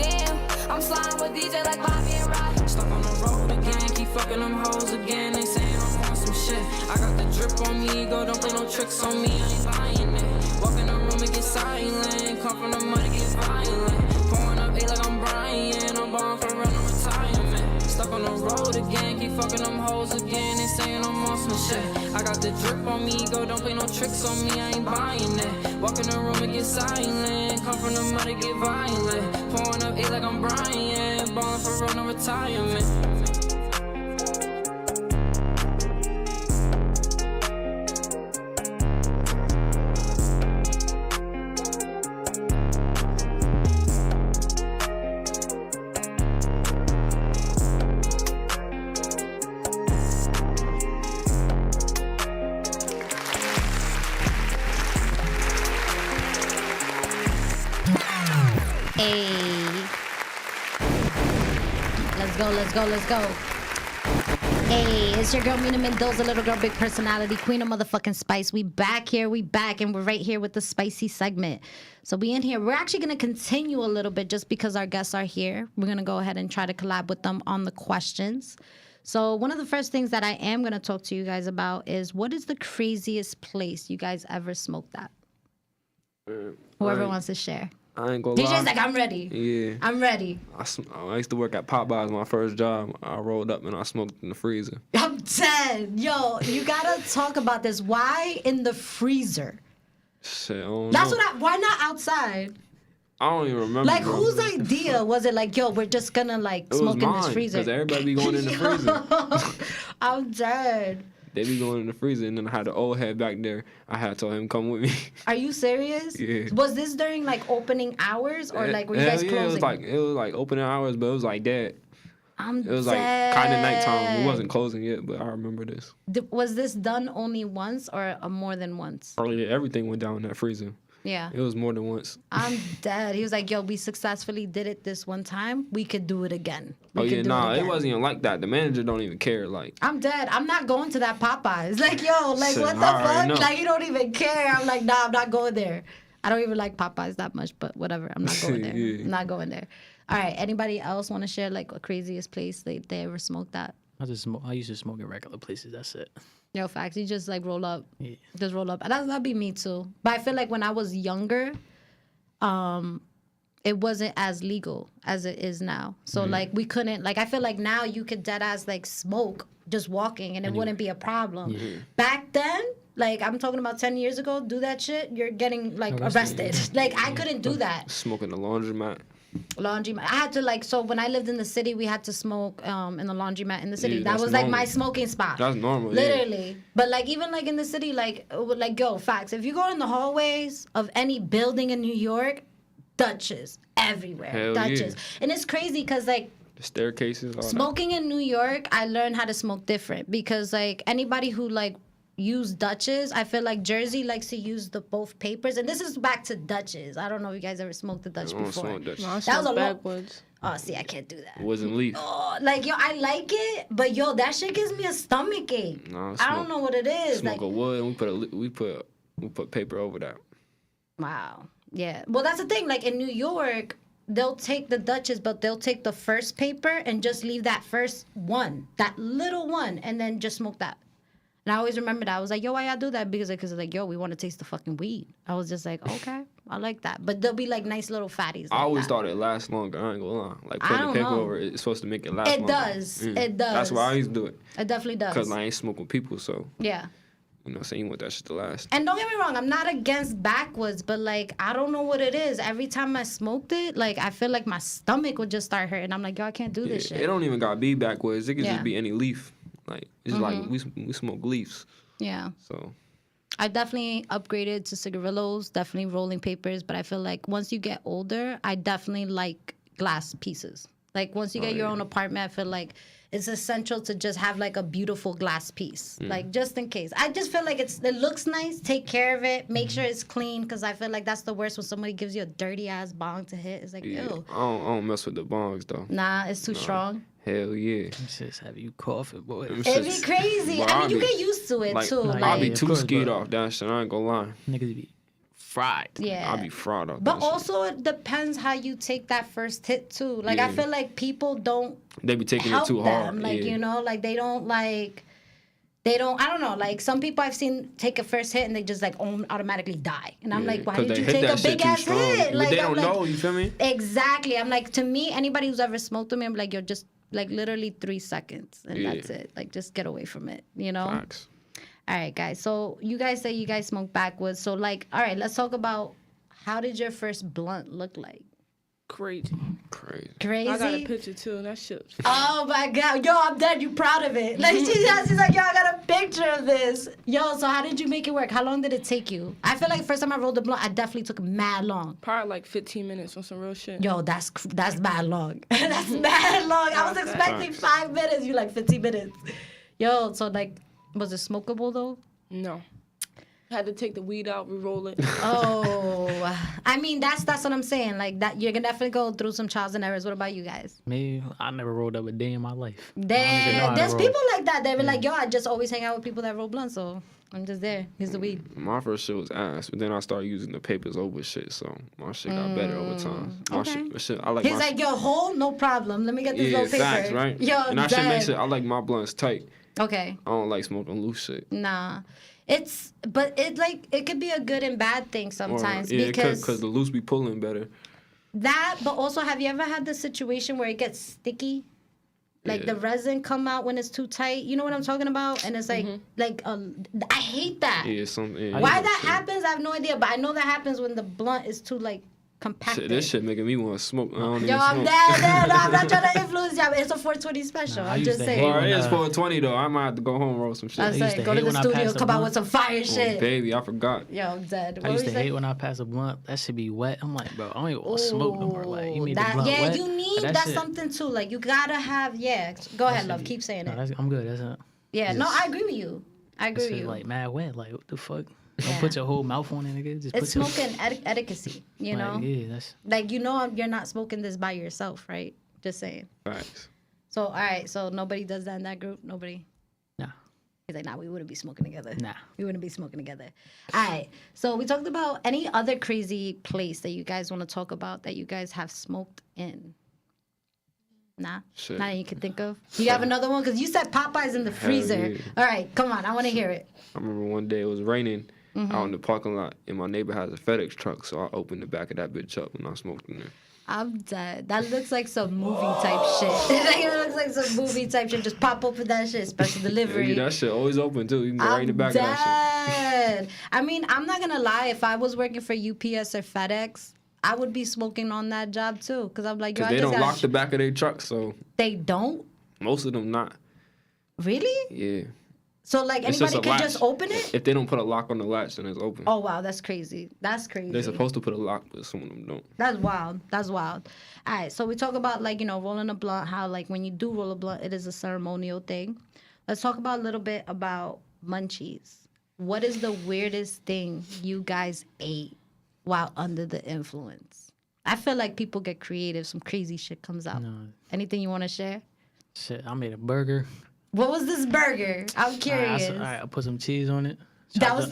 Damn, I'm sliding with DJ like Bobby and Roddy. Stuck on the road again, keep fucking them hoes again. They saying I'm on some shit. I got the drip on me, go, don't play no tricks on me, I ain't buying it. Walk in the room and get silent, come from the money, get violent. Pouring up A like I'm Brian, I'm born for real, no retirement. Stuck on the road again, keep fucking them hoes again. They saying I'm on some shit. I got the drip on me, go, don't play no tricks on me, I ain't buying it. Walk in the room and get silent, come from the money, get violent. Pouring up A like I'm Brian, born for real, no retirement. Let's go. Hey, it's your girl Mina Mendoza, little girl, big personality, queen of motherfucking spice. We back, and we're right here with the spicy segment. So we in here. We're actually going to continue a little bit just because our guests are here. We're going to go ahead and try to collab with them on the questions. So one of the first things that I am going to talk to you guys about is, what is the craziest place you guys ever smoked at? Whoever wants to share. I ain't gonna lie. DJ's like, I'm ready. Yeah. I'm ready. I used to work at Popeyes, my first job. I rolled up and I smoked in the freezer. I'm dead. Yo, you gotta talk about this. Why in the freezer? Shit, I don't That's know. why not outside? I don't even remember. Like, bro. whose idea was it? Like, yo, we're just gonna like It smoke was in mine, this freezer. because everybody be going in the freezer. I'm dead. They be going in the freezer, and then I had the old head back there. I had told him come with me. Are you serious? Yeah. Was this during like opening hours or like were you guys closing? It was like opening hours, but it was like dead. I'm It was dead. like kind of nighttime. We wasn't closing yet, but I remember this. Was this done only once or more than once? Probably everything went down in that freezer. Yeah. It was more than once. I'm dead. He was like, yo, we successfully did it this one time. We could do it again. It wasn't even like that. The manager don't even care. Like, I'm dead. I'm not going to that Popeyes. Like, yo, like, Shit, what the I already fuck? know. Like, you don't even care. I'm like, nah, I'm not going there. I don't even like Popeyes that much, but whatever. I'm not going there. Yeah. I'm not going there. All right. Anybody else want to share, like, a craziest place they ever smoked at? I used to smoke at regular places. That's it. Yo, facts. You just, like, roll up. Yeah. Just roll up. That'd be me, too. But I feel like when I was younger, it wasn't as legal as it is now. So like we couldn't, like, I feel like now you could dead ass like smoke just walking and it wouldn't be a problem. Yeah. Back then, like I'm talking about 10 years ago, do that shit, you're getting like arrested. Like I couldn't do that. smoking the laundromat. Laundromat. I had to like, so when I lived in the city, we had to smoke in the laundromat in the city. Yeah, that that's was like normal. my smoking spot. That's normal. Literally. Yeah. But like even like in the city, like yo, facts. If you go in the hallways of any building in New York, Dutches everywhere. Hell Dutches. yeah. And it's crazy because like The staircases. All smoking in New York, I learned how to smoke different because like anybody who like use Dutches, I feel like Jersey likes to use the both papers. And this is back to Dutches. I don't know if you guys ever smoked the Dutch that. I don't before. smoke Dutch. No, I That was smoke a lot. backwoods. Oh, see, I can't do that. It wasn't leaf. Oh, like, yo, I like it, but yo, that shit gives me a stomach ache. Nah, I don't know what it is. Smoke Like, a wood, and we put paper over that. wow. Yeah. Well, that's the thing. Like, in New York, they'll take the Dutches, but they'll take the first paper and just leave that first one, that little one, and then just smoke that. And I always remember that. I was like, yo, why y'all do that? Because like, yo, we want to taste the fucking weed. I was just like, okay, I like that. But they'll be like nice little fatties. I like always that. thought it lasts longer. I ain't gonna lie. Like I putting don't the paper know. over it's supposed to make it last It longer. does. It does. That's why I used to do it. It definitely does. Because I ain't smoking people, so, Yeah. you know what I'm saying? You want that shit to last. And don't get me wrong, I'm not against backwoods, but like I don't know what it is. Every time I smoked it, like I feel like my stomach would just start hurting. I'm like, yo, I can't do this Yeah, shit. it don't even gotta be backwards. It could Yeah. just be any leaf. Like, it's like we smoke leaves. Yeah. So, I definitely upgraded to cigarillos, definitely rolling papers, but I feel like once you get older, I definitely like glass pieces. Like once you get your own apartment, I feel like it's essential to just have like a beautiful glass piece, Mm. like just in case. I just feel like it looks nice. Take care of it. Make sure it's clean, because I feel like that's the worst when somebody gives you a dirty ass bong to hit. It's like, Yeah. ew. I don't mess with the bongs though. Nah, it's too strong. Hell yeah. Them shits have you coughing, boy. Them It'd be shits- crazy. Bro, I I mean, you be- get used to it like, too. Nah, Like, I be of too course, scared but- off that shit. I ain't gonna lie. Niggas be fried. yeah. I be fried off But that shit. also, it depends how you take that first hit too. Like, I Yeah. feel like people don't They be taking help it too them. hard. Like, yeah. you know, like they don't like. They don't. I don't know. Like some people I've seen take a first hit and they just like automatically die. And I'm Yeah, like, why 'cause did they you hit take that a shit big too ass strong. hit? But Like they I'm don't like, know, you feel me? Exactly. I'm like, to me, anybody who's ever smoked with me, I'm like, you're just like literally 3 seconds and Yeah. that's it. Like just get away from it. You know. Facts. All right, guys. So you guys say you guys smoke backwards. So like, all right, let's talk about how did your first blunt look like? Crazy. Crazy. Crazy. I got a picture too. That shit. Oh my god, yo, I'm dead. You proud of it? Like she's like, yo, I got a picture of this. Yo, so how did you make it work? How long did it take you? I feel like first time I rolled the blunt, I definitely took mad long. Probably like 15 minutes on some real shit. Yo, that's mad long. That's mad long. I was expecting 5 minutes. You like 15 minutes. Yo, so like, was it smokable though? No. Had to take the weed out, re-roll it. Oh, I mean that's what I'm saying. Like that, you're gonna definitely go through some trials and errors. What about you guys? Me, I never rolled up a day in my life. I don't even know There, how to there's roll. people like that. They be like, yo, I just always hang out with people that roll blunts, so I'm just there. Here's the weed. My first shit was ass, but then I started using the papers over shit, so my shit got better over time. My okay. shit, I like He's my like, yo, hole, no problem. Let me get this yeah, little paper. facts, right? Yo, and that shit dead. makes it. I like my blunts tight. Okay, I don't like smoking loose shit. nah. But it could be a good and bad thing sometimes yeah, because because the loose be pulling better. that. But also, have you ever had the situation where it gets sticky? Like Yeah. the resin come out when it's too tight. You know what I'm talking about? And it's like, I hate that. Yeah, something. Yeah, Why yeah, that shit. happens, I have no idea. But I know that happens when the blunt is too like compacted. Shit, this shit making me want to smoke. I don't Yo, even I'm smoke. dead. No, I'm not trying to influence you. It's a 420 special. Nah, I I'm used just to saying. hate Well, it when, is 420 though. I might have to go home and roll some shit. I used say, to go to hate the when I studio, passed the come out blunt. with some fire Oh, shit. baby, I forgot. Yo, I'm dead. I used to hate when I pass a blunt. That should be wet. I'm like, bro, I don't even want to smoke no more. Like, you made the blunt yeah, wet. you need But that's shit- something too. Like you gotta have Go ahead, love. Keep saying No, it. I'm good. That's not. Yeah, no, just- I agree with you. I agree That with shit you. like mad wet. Like, what the fuck? Yeah. Don't put your whole mouth on it, nigga. Just It's put your, smoking etiquette, you know? Like, yeah, that's Like, you know, you're not smoking this by yourself, right? Just saying. Facts. So, all right. So, nobody does that in that group? Nobody? nah, He's like, nah, we wouldn't be smoking together. nah. We wouldn't be smoking together. All right. So, we talked about any other crazy place that you guys want to talk about that you guys have smoked in. Nah? Shit. Not that you can think of? Do you have another one? Because you said Popeye's in the freezer. yeah. All right. Come on. I want to hear it. I remember one day it was raining Mm-hmm. out in the parking lot, and my neighbor has a FedEx truck, so I opened the back of that bitch up and I smoked in there. I'm dead. That looks like some movie type shit. Like, it looks like some movie type shit. Just pop open that shit. Special delivery. Yeah, that shit always open too. You can go right in the back of that dead. I mean, I'm not gonna lie. If I was working for UPS or FedEx, I would be smoking on that job too. Cause I'm like, shit. yo, Cause I they just don't got. lock the back of their truck, so They don't most of them not. really. Yeah. So like It's anybody a can latch. just open it. If they don't put a lock on the latch, then it's open. Oh wow, that's crazy. That's crazy. They're supposed to put a lock, but some of them don't. That's wild. That's wild. All right, so we talk about like, you know, rolling a blunt, how like when you do roll a blunt, it is a ceremonial thing. Let's talk about a little bit about munchies. What is the weirdest thing you guys ate while under the influence? I feel like people get creative. Some crazy shit comes out. No. Anything you want to share? Shit, I made a burger. What was this burger? I'm All right, curious. I put some cheese on it. That Chopped was-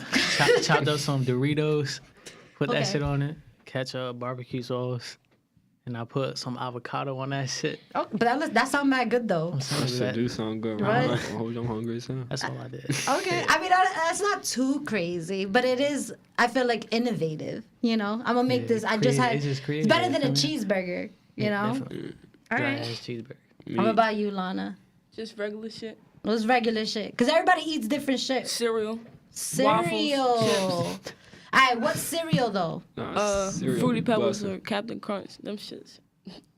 up, chopped up some Doritos. Put Okay. that shit on it. Ketchup, barbecue sauce, and I put some avocado on that shit. Oh, but that sounds mad good though. I'm That saying shit that. do sound good, Right? right? I'm hungry as hell. That's all I did. Okay, I mean that's not too crazy, but it is. I feel like innovative. You know, I'm gonna make Yeah, this. I just creative. had. It's just It's creative, better than a you feel cheeseburger. You know. Definitely. All Dry right. ass cheeseburger. How about you, Lana? Just regular shit. It was regular shit, cause everybody eats different shit. Cereal. Cereal. All chips. right, what cereal though? Nah, cereal Fruity be Pebbles bussin'. or Captain Crunch. Them shits.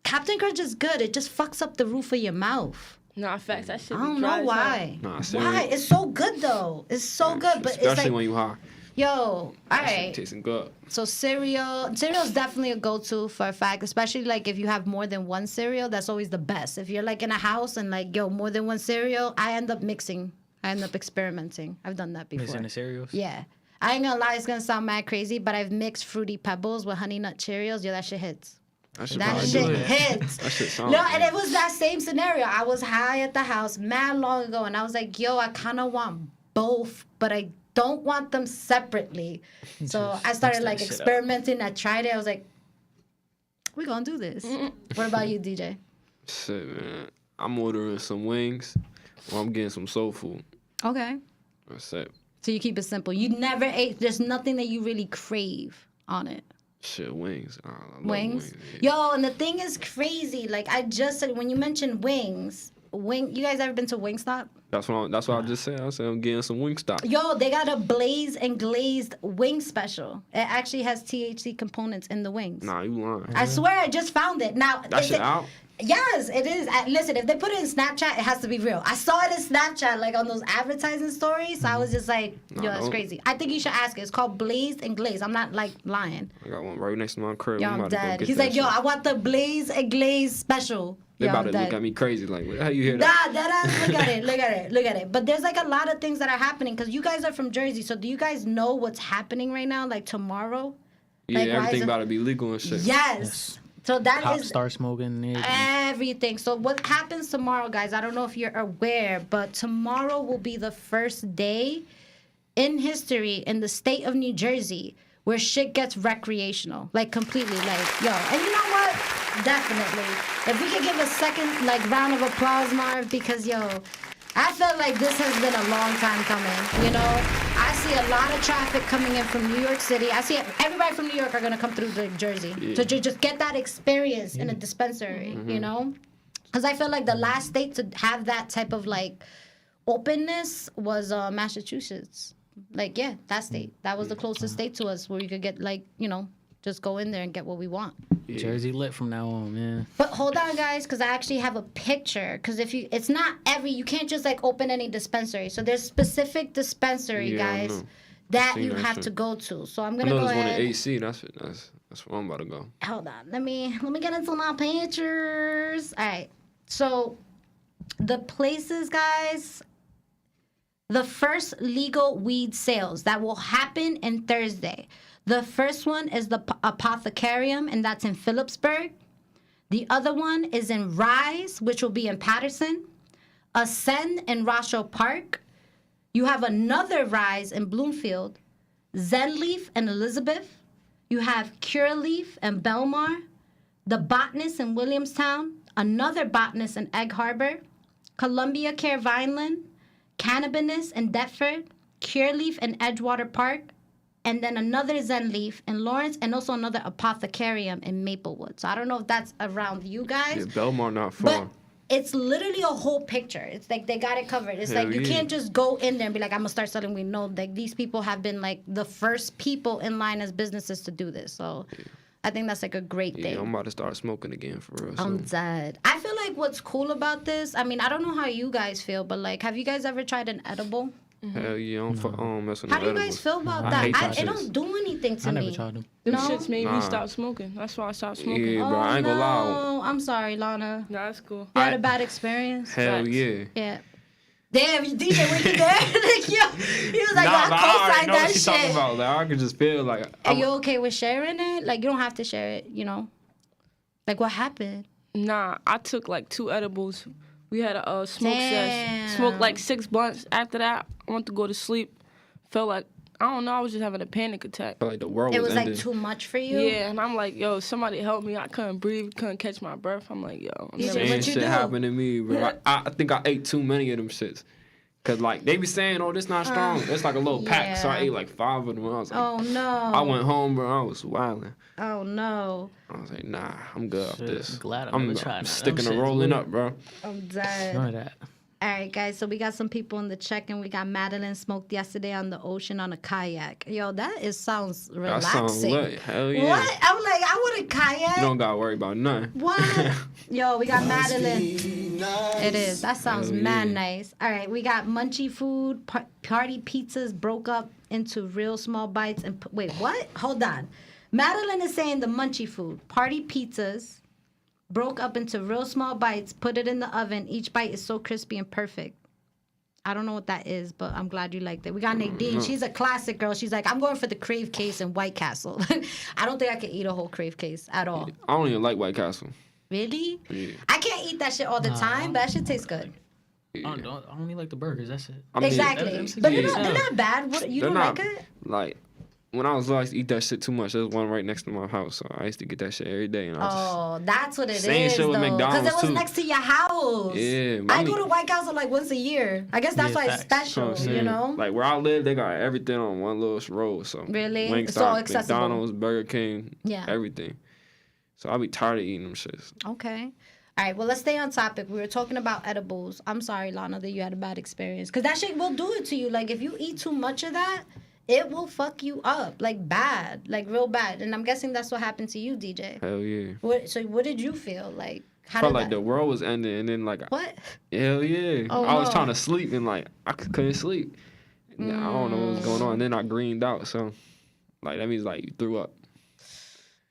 Captain Crunch is good. It just fucks up the roof of your mouth. Nah, facts. That shit I be don't dry know as hell. why. Nah, cereal. It's so good though. It's so good, but Especially it's like when you high. Yo, all That shit right. tasting good. So cereal's definitely a go-to for a fact, especially like if you have more than one cereal. That's always the best. If you're like in a house and like more than one cereal, I end up mixing. I end up experimenting. I've done that before. Mixing the cereals. Yeah. I ain't gonna lie, it's gonna sound mad crazy, but I've mixed Fruity Pebbles with Honey Nut Cheerios. Yo, that shit hits. I should That probably shit do it. hits. That shit sounds No, good. and it was that same scenario. I was high at the house mad long ago, and I was like, yo, I kind of want both, but I don't want them separately. So I started like that shit up. experimenting. I tried it. I was like, we gonna do this. What about you, DJ? Shit, man. I'm ordering some wings or I'm getting some soul food. Okay. That's it. So you keep it simple. You never ate, there's nothing that you really crave on it. Shit, wings. I love Wings? Yeah. Yo, and the thing is crazy. Like I just said, when you mentioned wings, you guys ever been to Wingstop? That's what I just said. I said I'm getting some Wingstop. Yo, they got a blaze and glazed wing special. It actually has THC components in the wings. Nah, you lying. I swear, I just found it. Now, That is shit it- out? Yes, it is. Listen, if they put it in Snapchat, it has to be real. I saw it in Snapchat, like on those advertising stories. So I was just like, yo, that's don't. crazy. I think you should ask it. It's called Blazed and Glazed. I'm not like lying. I got one right next to my crib. Yo, I'm I'm about to go dead. get He's that like, yo, shit. I want the Blaze and Glazed special. They Yo, about I'm to dead. look at me crazy. Like, how you hear that? Nah, that look at it, look at it, look at it. But there's like a lot of things that are happening because you guys are from Jersey. So do you guys know what's happening right now? Like tomorrow? Yeah, Like, why everything is it- about to be legal and shit. Yes. So that Cops is start smoking and everything. everything. So what happens tomorrow, guys? I don't know if you're aware, but tomorrow will be the first day in history in the state of New Jersey where shit gets recreational, like completely, like yo. And you know what? Definitely, if we could give a second like round of applause, Marv, because yo, I felt like this has been a long time coming. You know, I see a lot of traffic coming in from New York City. I see everybody from New York are gonna come through to Jersey to just get that experience in a dispensary. You know, because I feel like the last state to have that type of like openness was Massachusetts. Like yeah, that state. That was the closest state to us where you could get like just go in there and get what we want. Jersey lit from now on, man. But hold on, guys, because I actually have a picture. Because it's not you can't just like open any dispensary. So there's specific dispensary, Yeah, I guys, know. that Seen you that have shit. to go to. So I'm I gonna know go there's one ahead. in AC. That's where I'm about to go. Hold on, let me get into my pictures. All right, so the places, guys. The first legal weed sales that will happen in Thursday. The first one is the Apothecarium, and that's in Phillipsburg. The other one is in Rise, which will be in Patterson. Ascend in Rothschild Park. You have another Rise in Bloomfield. Zenleaf in Elizabeth. You have Cureleaf in Belmar. The Botanist in Williamstown. Another Botanist in Egg Harbor. Columbia Care Vineland. Cannabis in Deptford. Cureleaf in Edgewater Park. And then another Zenleaf in Lawrence, and also another Apothecarium in Maplewood. So I don't know if that's around you guys. Yeah, Belmar not far. But it's literally a whole picture. It's like they got it covered. It's Hell like you yeah. can't just go in there and be like, I'm gonna start selling weed. No, like these people have been like the first people in line as businesses to do this. So I think that's like a great thing. Yeah, I'm about to start smoking again for real. I'm soon. dead. I feel like what's cool about this, I mean, I don't know how you guys feel, but like, have you guys ever tried an edible? Hell yeah, I don't mess with How no do you guys edibles. feel about I that? hate them It shits. don't do anything to I me. never tried them. Them No? shits made me Nah. stop smoking. That's why I stopped smoking. Yeah, bro, I ain't gonna lie. Oh, I'm sorry, Lana. Nah, that's cool. You had a bad experience? Hell Facts. yeah. Yeah. Damn, DJ, were you there? Like, yo, he was like, Nah, but I I already co-signed know that what she's talking shit. about. Like, I could just feel like Are you okay with sharing it? Like, you don't have to share it, you know? Like, what happened? Nah, I took like 2 edibles. We had a smoke Damn. session. Smoked like 6 blunts. After that, I went to go to sleep. Felt like, I don't know, I was just having a panic attack. like the world It was was like ending. too much for you? Yeah, and I'm like, yo, somebody help me. I couldn't breathe, couldn't catch my breath. I'm like, yo, I'm You never said, Same what you shit do? happened to me, bro. I think I ate too many of them shits. Cause like they be saying, oh, this not strong. It's like a little pack, so I yeah. ate like 5 of them. I was like, Oh, no. I went home, bro. I was wilding. Oh, no. I was like, nah, I'm good off Shit, this. glad I I'm never tried that. sticking Them to shits rolling lit. up, bro. I'm dead. None of that. All right, guys. So we got some people in the check-in. We got Madeline smoked yesterday on the ocean on a kayak. Yo, that sounds That relaxing. sounds lit. Hell yeah. What? I'm like, I want a kayak. You don't gotta worry about nothing. What? Yo, we got Madeline. It is. That sounds Hell mad yeah. nice. All right, we got munchy food. Party pizzas broke up into real small bites. And wait, what? Hold on. Madeline is saying the munchy food. Party pizzas broke up into real small bites. Put it in the oven. Each bite is so crispy and perfect. I don't know what that is, but I'm glad you liked it. We got Nadine. She's a classic girl. She's like, I'm going for the crave case and White Castle. I don't think I can eat a whole crave case at all. I don't even like White Castle. Really? Yeah. I can't eat that shit all the time, but that shit tastes good. I only like the burgers. That's it. I mean, Exactly. But yeah. they're not bad. What, you they're don't not, like it? Like, when I was little, I used to eat that shit too much. There's one right next to my house, so I used to get that shit every day. And I Oh, that's what it is, Same shit with though. Because McDonald's, it was too. next to your house. Yeah, but I I go mean- to White Castle like once a year. I guess that's Yeah, why it's facts. special, I'm you saying. know? Like, where I live, they got everything on one little road. So Really? Wingstop, It's all accessible. McDonald's, Burger King, Yeah. everything. So I'll be tired of eating them shits. Okay. All right, well, let's stay on topic. We were talking about edibles. I'm sorry, Lana, that you had a bad experience. Because that shit will do it to you. Like, if you eat too much of that, it will fuck you up. Like, bad. Like, real bad. And I'm guessing that's what happened to you, DJ. Hell yeah. So what did you feel? Like, how Felt did like that... the world was ending, and then, like, What? hell yeah. Oh, I was no. trying to sleep, and, like, I couldn't sleep. And I don't know what was going on. And then I greened out, so, like, that means, like, you threw up.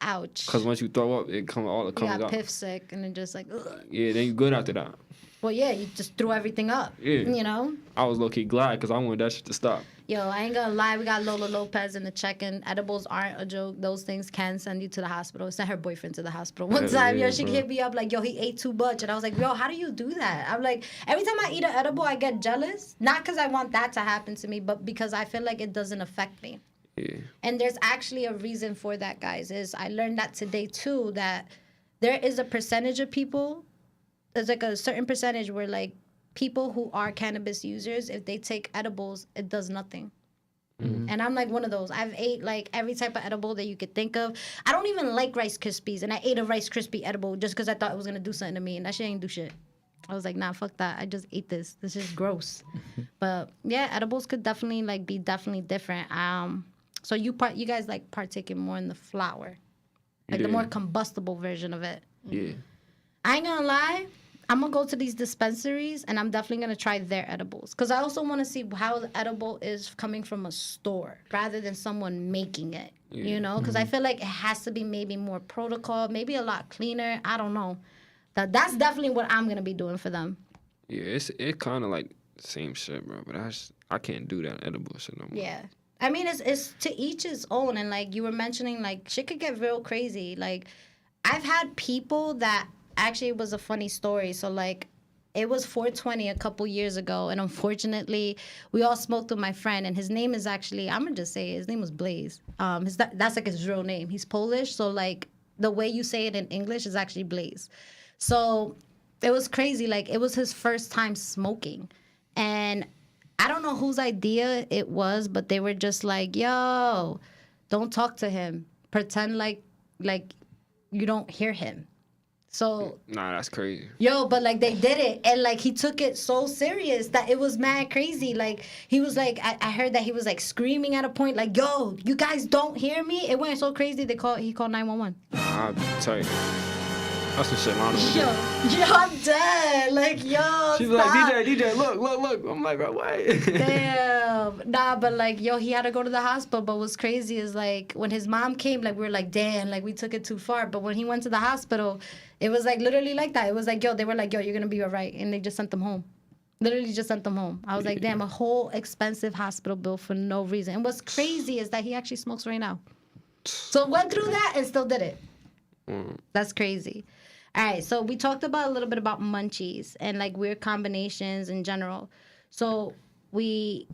Ouch. Because once you throw up, it You comes got out. piff sick and then just like, ugh. Yeah, then you good after that. Well, yeah, you just threw everything up. Yeah. You know? I was low-key glad because I wanted that shit to stop. Yo, I ain't gonna lie. We got Lola Lopez in the check-in. Edibles aren't a joke. Those things can send you to the hospital. Sent her boyfriend to the hospital one Yeah, time. yeah, Yo, she bro. hit me up like, yo, he ate too much. And I was like, yo, how do you do that? I'm like, every time I eat an edible, I get jealous. Not because I want that to happen to me, but because I feel like it doesn't affect me. Yeah. And there's actually a reason for that, guys. I learned that today, too, that there is a percentage of people, there's like a certain percentage where, like, people who are cannabis users, if they take edibles, it does nothing. And I'm like one of those. I've ate like every type of edible that you could think of. I don't even like Rice Krispies, and I ate a Rice Krispie edible just because I thought it was gonna do something to me, and that shit ain't do shit. I was like, nah, fuck that. I just ate this. This is gross. But yeah, edibles could definitely like be definitely different. So you guys like partaking more in the flower, like the Yeah. more combustible version of it. Yeah. I ain't gonna lie. I'm gonna go to these dispensaries and I'm definitely gonna try their edibles because I also want to see how the edible is coming from a store rather than someone making it. You know, because I feel like it has to be maybe more protocol, maybe a lot cleaner. I don't know. That's definitely what I'm gonna be doing for them. Yeah, it kind of like the same shit, bro. But I can't do that edible shit no more. Yeah. I mean, it's to each his own. And like you were mentioning, like shit could get real crazy. Like I've had people that actually it was a funny story. So like it was 420 a couple years ago. And unfortunately, we all smoked with my friend. And his name is actually, I'm going to just say it, his name was Blaze. That's like his real name. He's Polish. So like the way you say it in English is actually Blaze. So it was crazy. Like it was his first time smoking. And I don't know whose idea it was, but they were just like, yo, don't talk to him. Pretend like you don't hear him. So, Nah, that's crazy. yo, but like they did it. And like he took it so serious that it was mad crazy. Like he was like, I heard that he was like screaming at a point, like, yo, you guys don't hear me? It went so crazy he called 911. I'll tell you. That's some shit Lana would do. Yo, I'm dead. Like, yo, She's stop. like, DJ, look. I'm like, bro, what? Damn. Nah, but like, yo, he had to go to the hospital. But what's crazy is like when his mom came, like we were like, damn, like we took it too far. But when he went to the hospital, it was like literally like that. It was like, yo, they were like, yo, you're gonna be all right, and they just sent them home. Literally just sent them home. I was like, damn, a whole expensive hospital bill for no reason. And what's crazy is that he actually smokes right now. So went through that and still did it. That's crazy. All right, so we talked about a little bit about munchies and like weird combinations in general. So we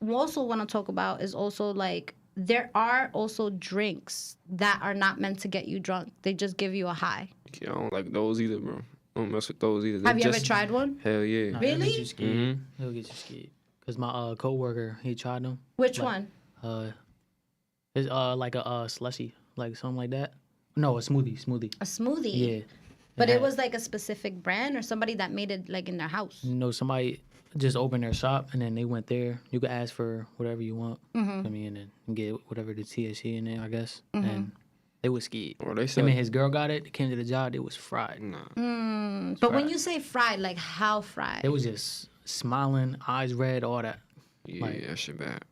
also want to talk about is also like there are also drinks that are not meant to get you drunk. They just give you a high. Yeah, I don't like those either, bro. I don't mess with those either. Have you ever tried one? Hell yeah. Nah, Really? It'll get you scared. It'll get you scared. Cause my coworker, he tried them. Which Like, one? It's like a slushy, like something like that. No, a smoothie. A smoothie? Yeah. But Yeah. it was like a specific brand or somebody that made it like in their house? You know, somebody just opened their shop and then they went there. You could ask for whatever you want. Mm-hmm. I mean, and then get whatever the THC in there, I guess. And They was scared. Or they Him said, and his girl got it. They came to the job. They was fried. nah. But when you say fried, like how fried? They was just smiling, eyes red, all that. Yeah, that shit bad.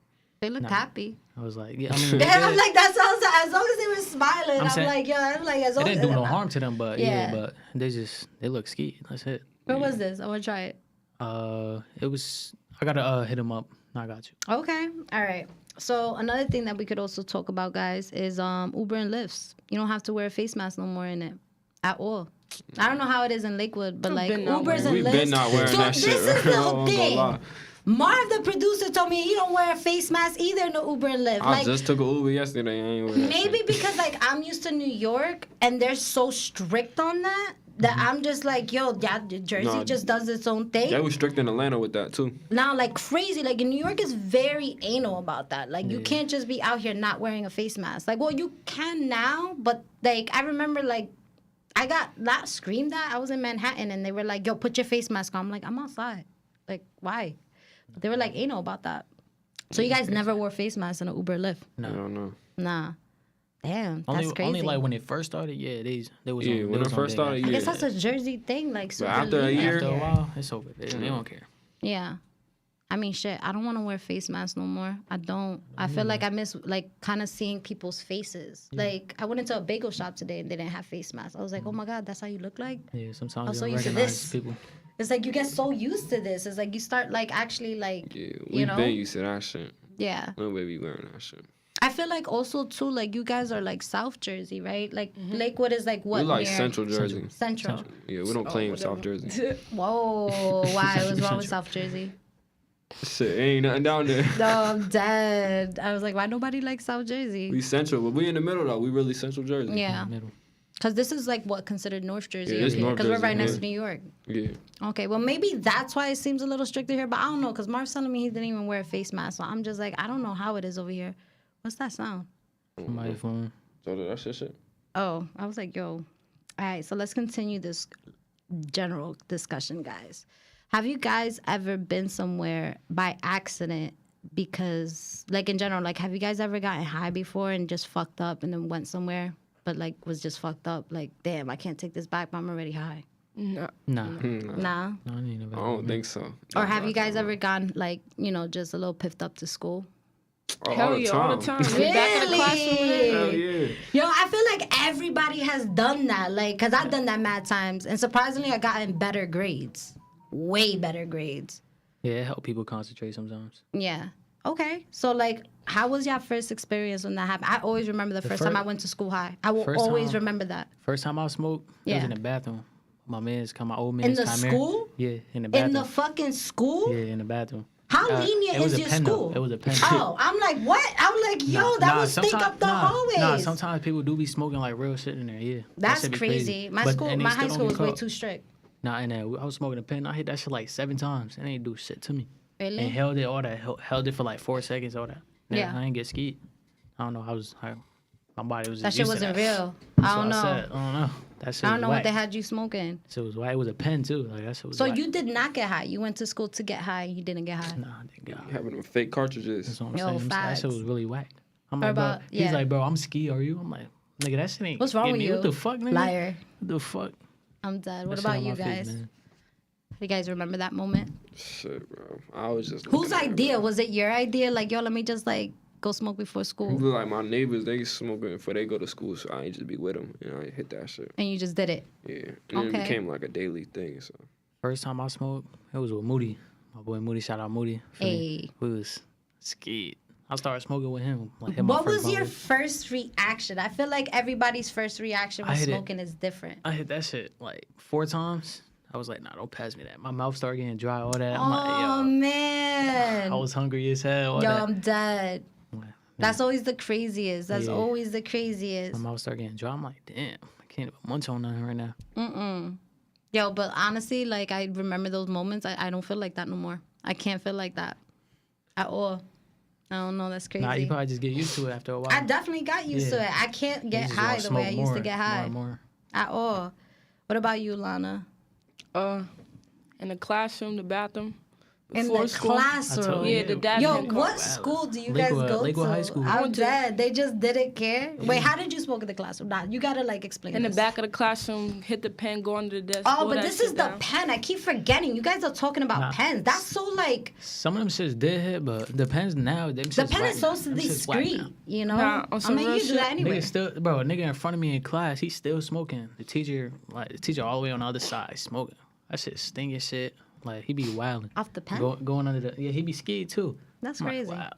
They looked happy. I was like, yeah, I mean, Yeah, I'm like, that sounds, as long as they were smiling, I'm saying- like, yo, I'm like, as it long as didn't do no harm to them, but Yeah. but they look scared. That's it. Where was this? I want to try it. It was. I gotta hit him up. I got you. Okay. All right. So another thing that we could also talk about, guys, is Uber and Lyfts. You don't have to wear a face mask no more in it at all. I don't know how it is in Lakewood, but like been not Ubers and We've Lyfts. been not wearing so that this shit. is right? the I won't gonna thing. lie. Marv, the producer, told me he don't wear a face mask either in the Uber and Lyft. I Like, just took an Uber yesterday. I ain't wearing that maybe shit. because like I'm used to New York and they're so strict on that I'm just like, yo, yeah, Jersey Nah, just does its own thing. They was strict in Atlanta with that too. Now, like crazy, like in New York is very anal about that. Like you can't just be out here not wearing a face mask. Like, well, you can now, but like I remember like I got that screamed at. I was in Manhattan and they were like, yo, put your face mask on. I'm like, I'm outside. Like, why? But they were like anal about that. So you guys never wore face masks in an Uber Lyft? I don't know. Nah. Damn, that's crazy. Only like when it first started. Yeah, they was. Yeah, on, when they it was first on their started, ass. I guess yeah. that's a Jersey thing. Like, so But after a year- After a while, it's over. They don't care. Yeah. I mean, shit, I don't want to wear face masks no more. I don't. I feel like I miss, like, kind of seeing people's faces. Like, I went into a bagel shop today and they didn't have face masks. I was like, oh my God, that's how you look like? Yeah, sometimes I'm so you don't used to recognize this. people. It's like you get so used to this. It's like you start, like, actually, like, Yeah, you we know? been used to that shit. Yeah. No way we wearing that shit. I feel like also, too, like, you guys are, like, South Jersey, right? Like, Lakewood is, like, what? We like near- Central Jersey. Central. Yeah, we don't claim South Jersey. Whoa. Why? What's wrong with South Jersey? Shit, ain't nothing down there. No, I'm dead. I was like, why nobody likes South Jersey? We Central, but we in the middle though. We really Central Jersey. Yeah. Middle. Because this is like what considered North Jersey. Yeah, it's North Because we're Jersey, right next yeah. to New York. Yeah. Okay, well maybe that's why it seems a little stricter here, but I don't know. Because Marv's telling me he didn't even wear a face mask, so I'm just like, I don't know how it is over here. What's that sound? Somebody's phone. So that's shit. Oh, I was like, yo. All right, so let's continue this general discussion, guys. Have you guys ever been somewhere by accident because, like in general, like have you guys ever gotten high before and just fucked up and then went somewhere, but like was just fucked up? Like, damn, I can't take this back, but I'm already high. No. Nah. Nah. No, I ain't never. I don't think so. Or have you guys ever gone like, you know, just a little piffed up to school? Oh, Hell yeah, all the time. Really? Back in the classroom. Hell yeah. Yo, I feel like everybody has done that. Like, cause I've done that mad times, and surprisingly, I got in better grades, way better grades. Yeah, it help people concentrate sometimes. Yeah. Okay. So like, how was your first experience when that happened? I always remember the first time I went to school high. I will first always time- remember that. First time I smoked, it Yeah. was in the bathroom. My old man In the come here. school? Yeah, in the In bathroom. the fucking school? Yeah, in the bathroom. How It lenient was is a your pen, though. school? It was a pen. Oh, I'm like, what? I'm like, yo, that would stink up the hallways. Nah, sometimes people do be smoking like real shit in there. Yeah, That That's shit be crazy. My But- school, and they my still high don't school get was way caught. too strict. Nah, and I was smoking a pen. I hit that shit like 7 times. It ain't do shit to me. Really? And held it all that. Held it for like 4 seconds. All that. Yeah. I ain't get skied. I don't know. My body was. That just shit used to wasn't that. real. That's I don't what know. said. I don't know. That shit I don't was know whack. what they had you smoking. So it was whack. It was a pen too. Like that shit was. So whack. you did not get high. You went to school to get high. You didn't get high. Nah, I didn't get high. Having them fake cartridges. That's what I'm Yo, saying. That facts. shit was really whack. I'm Or like, bro. about- He's yeah. like, bro, I'm ski. Are you? I'm like, nigga, that shit ain't. What's wrong getting with me. you? What the fuck, nigga? Liar. What the fuck? I'm dead. What That shit about on you my face, guys? man. You guys remember that moment? Shit, bro. I was just. Whose looking at it, idea? bro. Was it your idea? Like, yo, let me just like go smoke before school. Like my neighbors, they smoking before they go to school, so I ain't just be with them. You know, I hit that shit. And you just did it. Yeah, and then Okay. it became like a daily thing. So First time I smoked, it was with Moody. My boy Moody, shout out Moody. Feel me? Hey. We was scared. I started smoking with him. Like, hit my What first was your bottle. first reaction? I feel like everybody's first reaction I with hit it. smoking is different. I hit that shit like 4 times. I was like, nah, don't pass me that. My mouth started getting dry, all that. I'm Oh like, yo. man. I was hungry as hell. All Yo, that. I'm dead. Yeah. That's always the craziest. That's Yeah. always the craziest. My mouth started getting dry. I'm like, damn, I can't even munch on nothing right now. Yo, but honestly, like I remember those moments. I don't feel like that no more. I can't feel like that at all. I don't know. That's crazy. Nah, you probably just get used to it after a while. I definitely got used to Yeah. it. I can't You get just high wanna the way I smoke used to more, get high more. at all. What about you, Lana? In the classroom, the bathroom, In before the school. classroom. Yeah, the dad. Yo, had what caught. school do you Lakewood- guys go Lakewood to? High School. I I'm went to- dead. They just didn't care. Wait, how did you smoke in the classroom? Nah, you gotta like explain. In the this. back of the classroom, hit the pen, go under the desk. Oh, throw but that this shit is the down. pen. I keep forgetting. You guys are talking about Nah. pens. That's so like Some of them shits did hit, but the pens now, them the shits pen whack is so now. Them shits whack discreet. now. You know. Nah, on I some mean, real you do shit, that anyway. Nigga still, bro. A nigga in front of me in class, he's still smoking. The teacher all the way on the other side smoking. That shit stinging shit. Like he be wilding. Off the pen. Going under the he be scared too. That's I'm like, crazy. wow.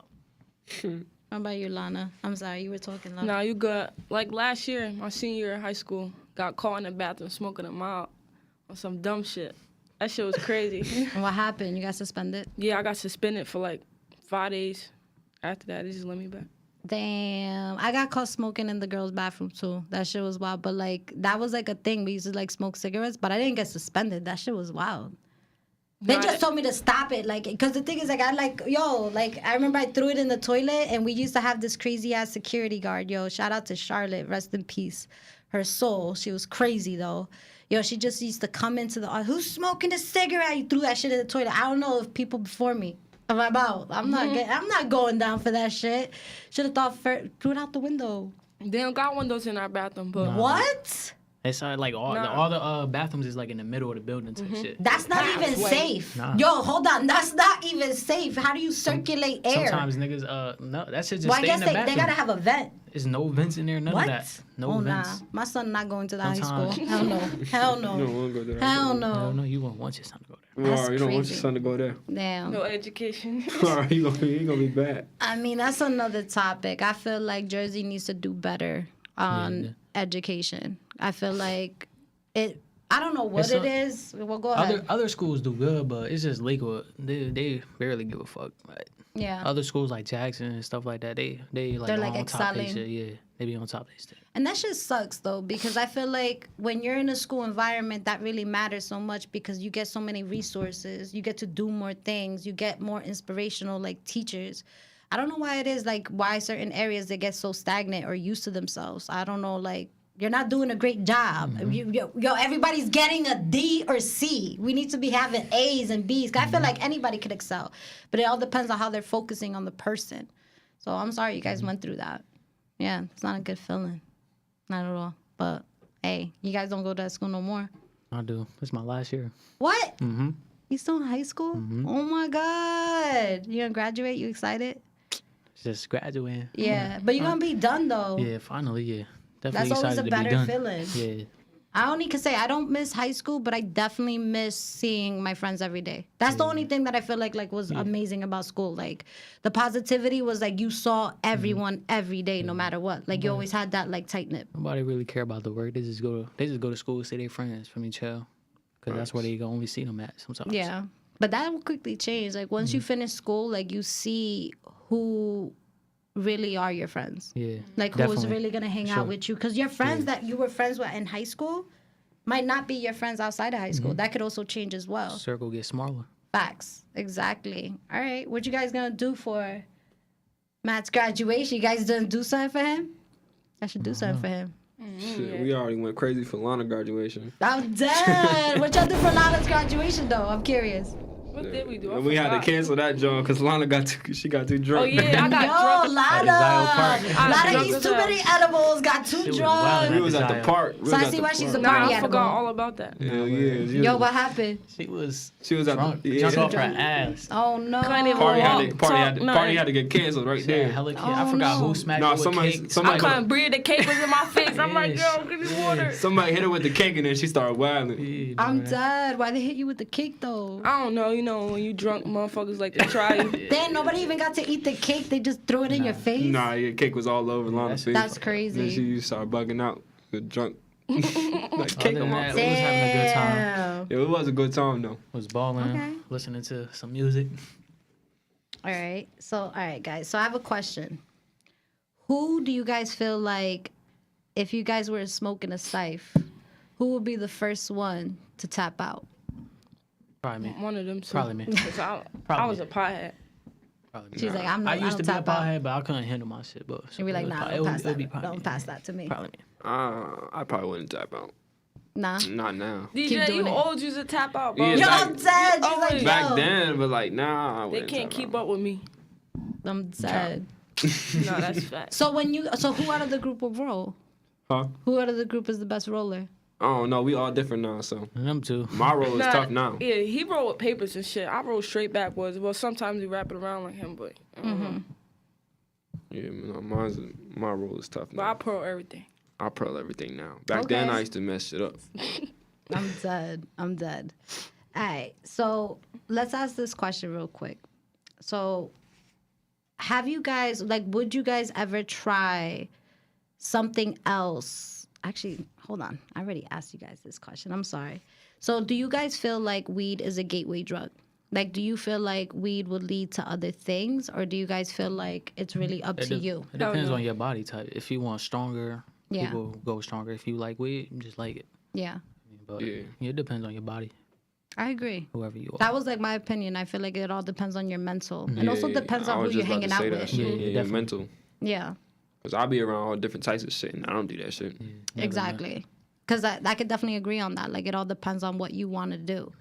What about you, Lana? I'm sorry, you were talking. Lana. Nah, you got like last year, my senior year in high school, got caught in the bathroom smoking a mile on some dumb shit. That shit was crazy. And what happened? You got suspended? Yeah, I got suspended for like 5 days. After that, they just let me back. Damn. I got caught smoking in the girls' bathroom too. That shit was wild. But like that was like a thing. We used to like smoke cigarettes, but I didn't get suspended. That shit was wild. They Nah, just told me to stop it, like, because the thing is, like, I remember I threw it in the toilet, and we used to have this crazy ass security guard, yo. Shout out to Charlotte, rest in peace, her soul. She was crazy though, yo. She just used to come into the who's smoking a cigarette? You threw that shit in the toilet. I don't know if people before me. I'm about. I'm not going down for that shit. Should have thought threw it out the window. They don't got windows in our bathroom, but What? It's like all the bathrooms is like in the middle of the building type shit. That's not even safe. Nah. Yo, hold on. That's not even safe. How do you circulate air? Sometimes niggas no, that shit just Well, I stay guess in the they bathroom. gotta have a vent. There's no vents in there, none What? of that. No Oh, vents. nah. My son not going to the high Sometimes- school. Hell no. Hell no. You don't want to go there. Hell No, no. you won't want your son to go there. That's Or you don't want crazy. your son to go there. Damn. no education. Or you gonna be bad. I mean, that's another topic. I feel like Jersey needs to do better on education. I feel like it. I don't know what It's it is. Well, go ahead. Other schools do good, but it's just Lakewood. They barely give a fuck. Like, Yeah. other schools like Jackson and stuff like that, they like They're, on like, top of their excelling. shit. Yeah, they be on top of their shit. And that shit sucks though, because I feel like when you're in a school environment, that really matters so much because you get so many resources, you get to do more things, you get more inspirational like teachers. I don't know why it is like why certain areas they get so stagnant or used to themselves. I don't know, like you're not doing a great job. Yo, everybody's getting a D or C. We need to be having A's and B's. 'Cause I feel like anybody could excel, but it all depends on how they're focusing on the person. So I'm sorry you guys went through that. Yeah, it's not a good feeling. Not at all. But hey, you guys don't go to that school no more. I do. It's my last year. What? Mm-hmm. You still in high school? Oh my God. You gonna graduate? You excited? Just graduating. Yeah. But you're gonna be done though. Yeah, finally, yeah. That's Definitely always excited a to be better done. feeling. Yeah. I only can say I don't miss high school, but I definitely miss seeing my friends every day. That's the only thing that I feel like was amazing about school. Like the positivity was like you saw everyone every day, no matter what. Like you always had that like tight knit. Nobody really care about the work. They just go to school, see their friends from each other, because that's where they can only see them at sometimes. Yeah. But that will quickly change. Like once you finish school, like you see who really are your friends. Yeah. Like who is definitely. really gonna hang Sure. out with you? Because your friends that you were friends with in high school might not be your friends outside of high school. That could also change as well. Circle gets smaller. Facts. Exactly. All right. What you guys gonna do for Matt's graduation? You guys didn't do something for him? I should do something for him. Shit, we already went crazy for Lana graduation. I'm dead. What y'all do for Lana's graduation though? I'm curious. What did we do? I And we had to forgot. cancel that joint because Lana got too drunk. Oh yeah, I got Yo, drunk. Lana. Lana drunk eats as too hell. many edibles, got too was drunk. wild. We was at the park. We So was I at see the why she's a park. Nah, party I animal. forgot all about that. Hell yeah. Yo, what happened? She was At drunk. the, yeah. Drunk off her ass. Oh no. Couldn't even Party walk, had to, party, had to, talk, party nothing. had to get canceled right Yeah, there. hella kid. Oh, I forgot no. who smacked Nah, her with somebody- cake. I somebody- couldn't breathe. The cake was in my face. I'm like, Yes. yo, give me water. Somebody hit her with the cake and then she started wilding. Yeah, I'm man. dead. Why they hit you with the cake though? I don't know. You know, when you drunk, motherfuckers like to try you. Then nobody even got to eat the cake. They just threw it in your face. Nah, yeah, cake was all over Lana's face. That's Then crazy. she started bugging out. Good drunk. Like Other cake than on my that, face. we was having a good time. Damn. Yeah, it was a good time though. Was balling, Okay. listening to some music. All right. So, all right, guys. So I have a question. Who do you guys feel like, if you guys were smoking a scythe, who would be the first one to tap out? Probably me. One of them two. Probably me. 'Cause I Probably was a pothead. Probably me. She's like, I'm I not. used to be a tap out. pothead, but I couldn't handle my shit. But She'd be like, it would nah, probably- don't pass it would be that. probably Don't me. pass that to me. Probably me. I probably wouldn't tap out. Nah. Not now. DJ, doing you it. always used to tap out, bro. Yeah, Yo, back- I'm dead. She's always- like, Back yo. then, but like now, I They wouldn't can't tap keep out. up with me. I'm dead. No, that's fact. So who out of the group will roll? Huh? Who out of the group is the best roller? Oh no, we all different now. So Them too. my role is Nah, tough now. Yeah, he roll with papers and shit. I roll straight backwards. Well, sometimes we wrap it around like him, but I don't know. Yeah, no, my role is tough But I now. pearl everything. I pearl everything now. Back then, Okay. I used to mess shit up. I'm dead. I'm dead. All right. So let's ask this question real quick. So have you guys, like, would you guys ever try something else? Actually, hold on. I already asked you guys this question. I'm sorry. So do you guys feel like weed is a gateway drug? Like, do you feel like weed would lead to other things, or do you guys feel like it's really up to you? It depends on your body type. If you want stronger, Yeah. people go stronger. If you like weed, you just like it. Yeah, But Yeah. it depends on your body, I agree. whoever you are. That was like my opinion. I feel like it all depends on your mental, and also depends I on who was you're just about hanging to out say that with. shit. Yeah, Yeah, definitely. mental. Yeah, Cause I be around all different types of shit, and I don't do that shit. exactly. Because I could definitely agree on that. Like, it all depends on what you want to do.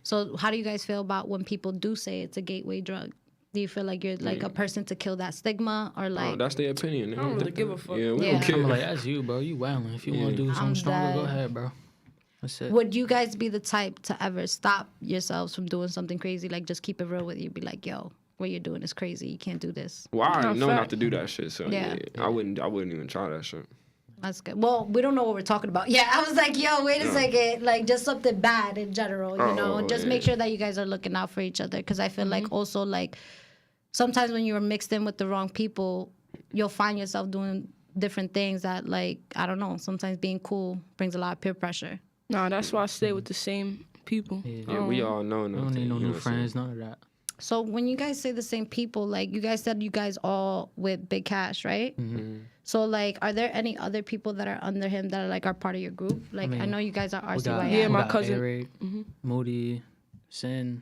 So how do you guys feel about when people do say it's a gateway drug? Do you feel like you're like a person to kill that stigma, or Oh, like? that's their opinion. I don't really give a fuck. Yeah, we Yeah. don't care. I'm like, that's you, bro. You wildin'. If you want to do something I'm stronger, go dead. ahead, bro. That's it. Would you guys be the type to ever stop yourselves from doing something crazy? Like, just keep it real with you. Be like, yo, what you're doing is crazy. You can't do this. Well, I already No, know fact. not to do that shit. So Yeah. yeah, I wouldn't even try that shit. That's good. Well, we don't know what we're talking about. Yeah, I was like, yo, wait a second. Like, just something bad in general, you know? Oh, Just yeah. make sure that you guys are looking out for each other. Because I feel like also, like, sometimes when you're mixed in with the wrong people, you'll find yourself doing different things that, like, I don't know, sometimes being cool brings a lot of peer pressure. Nah, that's why I stay with the same people. Yeah, we all know You don't nothing. need no you know new what I'm saying? friends, none of that. So when you guys say the same people, like, you guys said you guys all with Big Cash, right? So, like, are there any other people that are under him that are, like, are part of your group? Like, I mean, know you guys are We got, RCYN. Yeah, we my got cousin. Eric, Moody, Sin,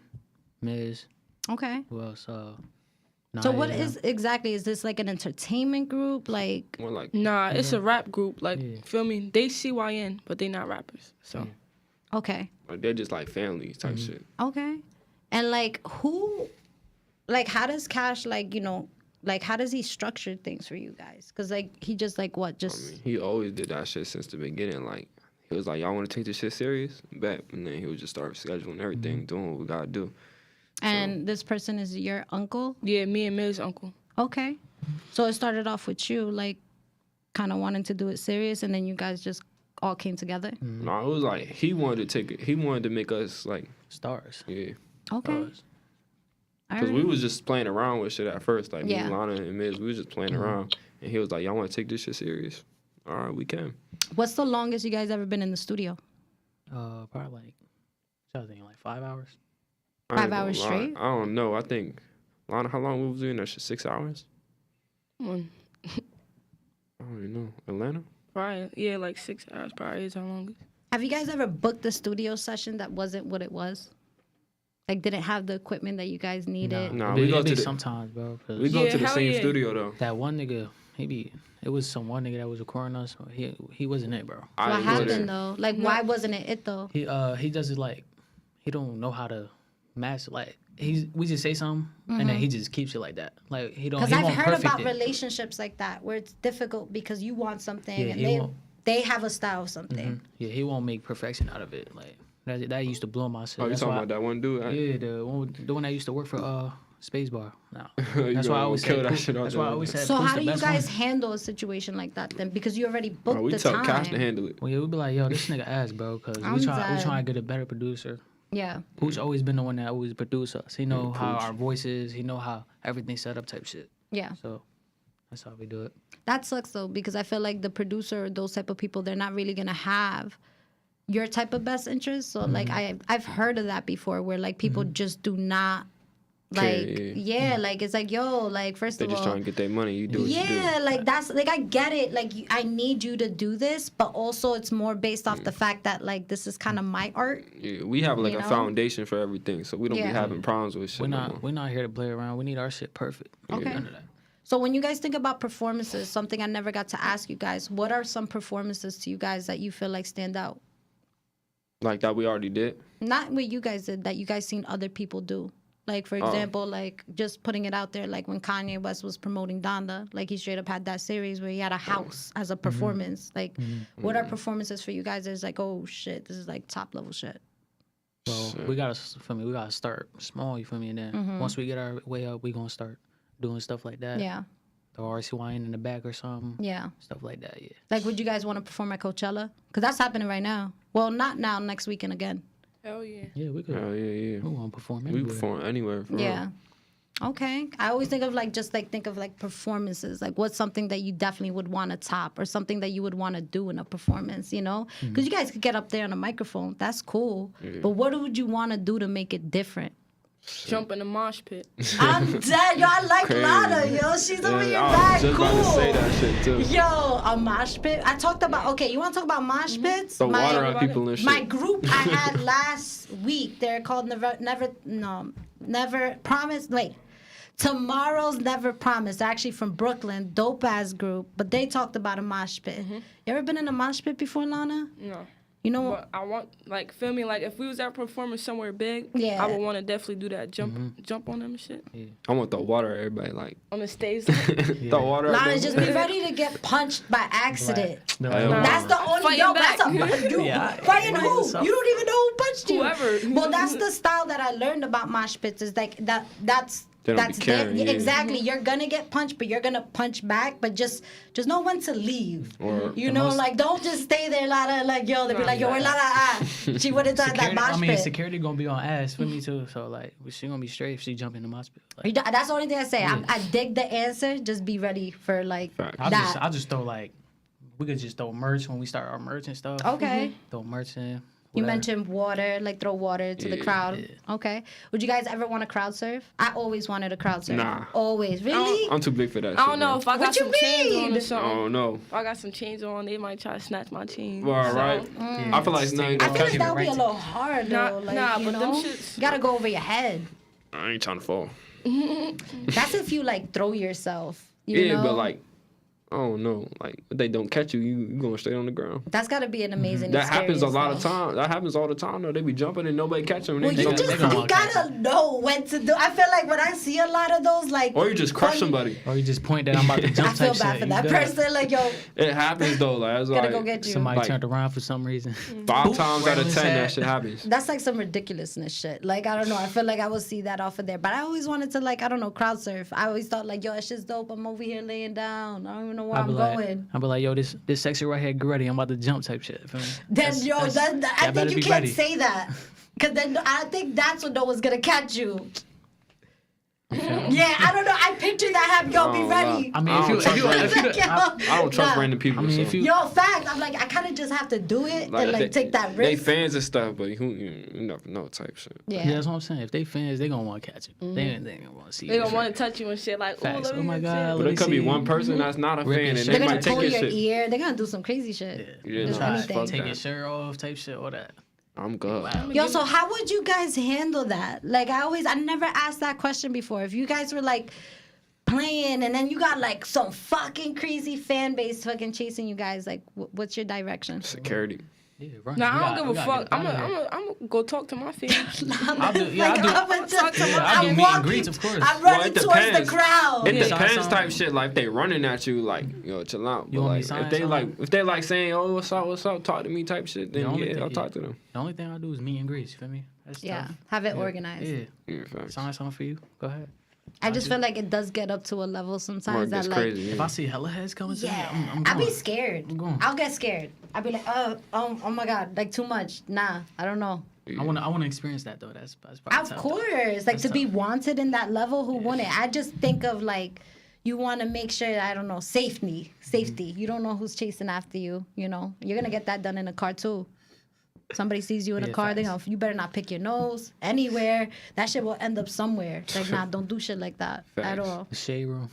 Miz. Okay. Who else? So what Naya. is exactly, is this like an entertainment group? Like, More like Nah, it's a rap group. Like, Yeah. feel me? They CYN, but they not rappers. So okay. they're just like family type Mm-hmm. shit. Okay. And like who, like how does Cash, like, you know, like how does he structure things for you guys? Because like he just like what, I just, mean, he always did that shit since the beginning. Like he was like, "Y'all want to take this shit serious?" Bet, and then he would just start scheduling everything, Mm-hmm. doing what we gotta do. and this person is your uncle? yeah, me and Miz uncle. Okay. So it started off with you, like kind of wanting to do it serious, and then you guys just all came together? No, it was like he wanted to take it. He wanted to make us like, Stars. yeah, Okay. Stars. because we was just playing around with shit at first. Like Yeah. me, Lana, and Miz, we was just playing around, and he was like, "Y'all want to take this shit serious?" All right, we can. What's the longest you guys ever been in the studio? Probably like, I was thinking like 5 hours. I ain't 5 gonna hours lie. straight? I don't know. I think Lana, how long we was doing that shit? 6 hours? One. I don't even know. Atlanta? Probably, yeah, like 6 hours probably is how long it is. Have you guys ever booked a studio session that wasn't what it was? Like didn't have the equipment that you guys needed? Nah, It we be- go it be to the sometimes, bro. 'cause we go Yeah, to the hell same yeah. studio though. that one nigga, it was some one nigga that was recording us. He wasn't it, bro. I What didn't go there. happened though? Like why wasn't it though? He does it like he don't know how to match. Like we just say something and then he just keeps it like that. Like he don't. Because He I've won't heard perfect about it. relationships like that where it's difficult because you want something Yeah, and he won't. they have a style of something. Yeah, he won't make perfection out of it. Like that used to blow my shit. Oh, you That's talking why- about that one dude? Yeah, the one that used to work for Spacebar. No, You that's why I gonna always kill said. that Pooh- shit out That's there why I like always that. said. So Pooh's how the do you best guys one. handle a situation like that then? Because you already booked Bro, we the tell time. Cash to handle it. Well, yeah, we be like, yo, this nigga ass, bro, because I'm we dead. try to get a better producer. Yeah. Pooh's always been the one that always produce us. He know how Pooch. our voices. He know how everything's set up type shit. Yeah. So that's how we do it. That sucks though because I feel like the producer, those type of people, they're not really gonna have your type of best interest. So like I've heard of that before where like people just do not like Yeah. like it's like yo like first They of just all trying to get their money. You do what you do. yeah like that's like I get it like I need you to do this but also it's more based off the fact that like this is kind of my art. Yeah, we have like You a know? foundation for everything, so we don't Yeah. be having problems with shit. We're no not more. we're not here to play around. We need our shit perfect. Okay. None of that. So when you guys think about performances, something I never got to ask you guys, what are some performances to you guys that you feel like stand out? Like that we already did. Not what you guys did, that you guys seen other people do. Like, for example, like, just putting it out there, like, when Kanye West was promoting Donda, like, he straight up had that series where he had a house as a performance. Like, what are performances for you guys? It's like, oh, shit, this is, like, top-level shit. So we gotta start small, you feel me? And then once we get our way up, we gonna start doing stuff like that. Yeah. Throw rcyn in the back or something. Yeah. Stuff like that, yeah. Like, would you guys want to perform at Coachella? Because that's happening right now. Well, not now, next weekend again. Hell yeah. Yeah, we could. Oh yeah. We want to perform We anywhere. perform anywhere. For Yeah. Okay. I always think of like performances. Like, what's something that you definitely would want to top, or something that you would want to do in a performance, you know? Because you guys could get up there on a microphone. That's cool. But what would you want to do to make it different? Jump in the mosh pit. I'm dead. Yo, I like Crazy. Lana, yo. She's over here I back. was just Cool. about to say that shit too. Yo, a mosh pit. I talked about, okay, you want to talk about mosh pits? Throw water on people and shit. My group I had last week, they're called Never Promise. Wait. Tomorrow's Never Promise. They're actually from Brooklyn. Dope ass group. But they talked about a mosh pit. You ever been in a mosh pit before, Lana? No. You know But I want, like, feel me? Like, if we was at performing somewhere big, Yeah. I would want to definitely do that. Jump on them and shit. I want the water at everybody like On the stage. throw water. at Lana, them. just be ready to get punched by accident. They're Hell like, no. That's the only Fighting yo. back. That's a Yeah, fighting who? so- You don't even know who punched you. Whoever. Well, that's the style that I learned about mosh pits. Is like that's They don't be that's caring, yeah. exactly. You're gonna get punched, but you're gonna punch back. But just know when to leave. Or You know, like, don't just stay there, Lana. Like, yo, they be like, yo, where Lana at? She would have done that mosh pit. security gonna be on ass for me too. So like, she gonna be straight if she jump in the mosh pit. Like, That's the only thing I say. I dig the answer. Just be ready for like Facts. that. I'll just throw like, we could just throw merch when we start our merch and stuff. Okay. Throw merch in. You whatever. mentioned water, like throw water to the crowd. Yeah. Okay. Would you guys ever want to crowd surf? I always wanted to crowd surf. Nah. Always. Really? I'm too big for that. I don't know if I got What you some chains on or mean? something. I don't know. If I got some chains on, they might try to snatch my chains. Well, So, right. I feel like it's nothing I gonna feel catch like me. that would be a right little hard though. Nah, you but them know? shits- You gotta go over your head. I ain't trying to fall. That's if you like throw yourself. You Yeah, know? but like, I don't know. Like, if they don't catch you, you going straight on the ground. That's gotta be an amazing That happens a experience, lot of though. time. That happens all the time. Though they be jumping and nobody catch them. Well, you gotta know when to do. I feel like when I see a lot of those, like, Or you just crush funny- somebody. Or you just point that I'm about to jump I feel type bad shit. for You that good. person. Like, yo, It happens though. Like, that's gotta like go get you. Somebody Like- turned around for some reason. 5 times out of Where 10 that was shit happens. That's like some ridiculousness shit. Like, I don't know. I feel like I will see that off of there. But I always wanted to, like, I don't know, crowd surf. I always thought, like, yo, that shit's dope. I'm over here laying down. I don't even know where I'm going. I'll be like, yo, this section right here, get ready. I'm about to jump type shit. Feel me? Then, I better think you be can't ready. say that. Because then I think that's when no one's going to catch you. Yeah, I don't know. I picture that have y'all be Oh, ready. I mean, I if don't trust you, I don't trust Nah. random people. I mean, if so. you, Yo, fact, I'm like, I kind of just have to do it and, like, take that They risk. fans and stuff, but you never know type shit. yeah, that's what I'm saying. If they fans, they gonna want to catch you. They ain't gonna want to see They you. gonna want to touch you and shit like, Facts. let me Oh my get God, shit. But it could be one person that's not a fan, and shit. they They're might going to take pull your your shit. ear. They're going to do some crazy shit. Yeah, Just nah, anything. fuck Take that. your shirt off, type shit, all that. I'm good. Yo, so how would you guys handle that? Like, I never asked that question before. If you guys were like playing and then you got like some fucking crazy fan base fucking chasing you guys, like, what's your direction? Security. Yeah, run. Nah, We I got- don't we give a gotta fuck. get I'm out of here. gonna go talk to my fans. I'll do. Yeah, Like, I'll do. I'm just, I'll do I'm meet and walking, greets, of course. I'm Well, running it towards the depends. crowd. It Yeah. depends Sign type shit. Like if they running at you, like yo, chill out. You But want me like to sign if they like something? if they like saying, oh, what's up, talk to me type shit, The then only yeah, thing- I'll talk to them. The only thing I do is meet and greets. You feel me? That's Yeah, tough. have it organized. Yeah. Yeah, facts. Sign something for you. Go ahead. I just feel like it does get up to a level sometimes Mark that gets like, crazy. If Yeah. I see hella heads coming to me, yeah, I'm I'll going. be scared. I'm going. I'll get scared. I'll be like, oh my God, like too much. Nah, I don't know. I wanna experience that though. That's probably Of tough, course, like That's to be tough. wanted in that level, who wouldn't? I just think of like, you want to make sure, I don't know, safety. Mm-hmm. You don't know who's chasing after you. You know, you're gonna get that done in a car too. Somebody sees you in a Yeah, car, facts. you better not pick your nose anywhere. That shit will end up somewhere. It's like, nah, don't do shit like that at Facts. all. The shade room.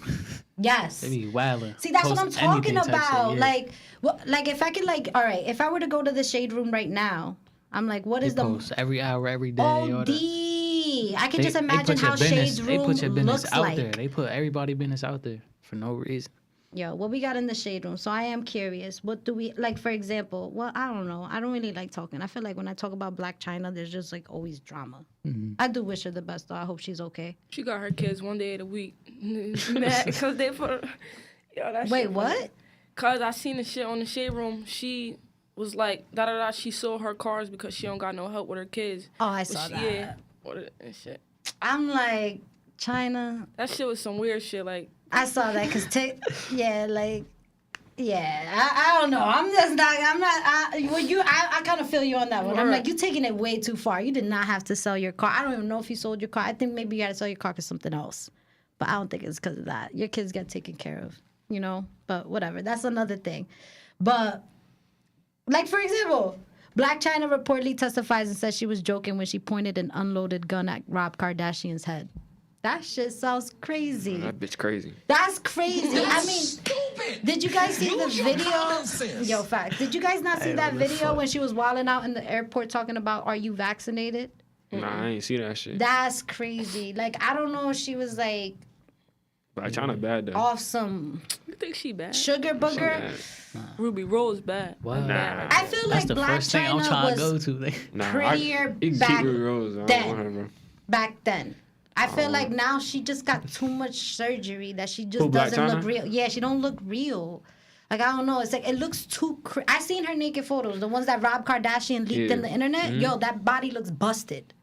Yes. They be wildin'. See, that's what I'm Post talking anything type shit, about. yeah. Like if I could, like, all right, if I were to go to the shade room right now, I'm like, what They is the post every hour, every day. all OD? that. I can just They imagine put your how business- Shade's They room put your business looks out like. there. They put everybody business out there for no reason. Yo, what we got in the shade room? So I am curious. What do we like? For example, well, I don't know. I don't really like talking. I feel like when I talk about Black China, there's just like always drama. I do wish her the best, though. I hope she's okay. She got her kids one day of the week. Mad because they put. Yo, that Wait, shit what? funny. Cause I seen the shit on the shade room. She was like She sold her cars because she don't got no help with her kids. Oh, I saw that. Yeah, and shit. I'm like China. That shit was some weird shit. Like I saw that because I don't know. I kind of feel you on that one. I'm like, you taking it way too far. You did not have to sell your car. I don't even know if you sold your car. I think maybe you got to sell your car for something else. But I don't think it's because of that. Your kids get taken care of, you know? But whatever. That's another thing. But, like, for example, Black China reportedly testifies and says she was joking when she pointed an unloaded gun at Rob Kardashian's head. That shit sounds crazy. That bitch crazy. That's crazy. I mean, did you guys see the video? Yo, fact. Did you guys not see that video when she was wilding out in the airport talking about, are you vaccinated? Nah, I ain't see that shit. That's crazy. Like, I don't know if she was like Black China bad though. off some you think she bad? sugar booger. Ruby Rose bad. What? Nah. I feel That's like the Black first thing I'm China trying to was go to. prettier you can back keep Ruby Rose. I don't then. want her, bro. Back then. I feel like now she just got too much surgery that she just Who, Blac doesn't Chyna? look real. Yeah, she don't look real. Like, I don't know. It's like, it looks too... I seen her naked photos. The ones that Rob Kardashian leaked in the internet. Yo, that body looks busted.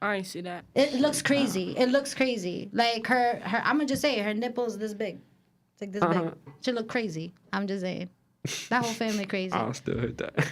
I ain't see that. It looks crazy. It looks crazy. Like, her I'm going to just say, her nipples this big. It's like this big. She look crazy. I'm just saying. That whole family crazy. I'll still hit that.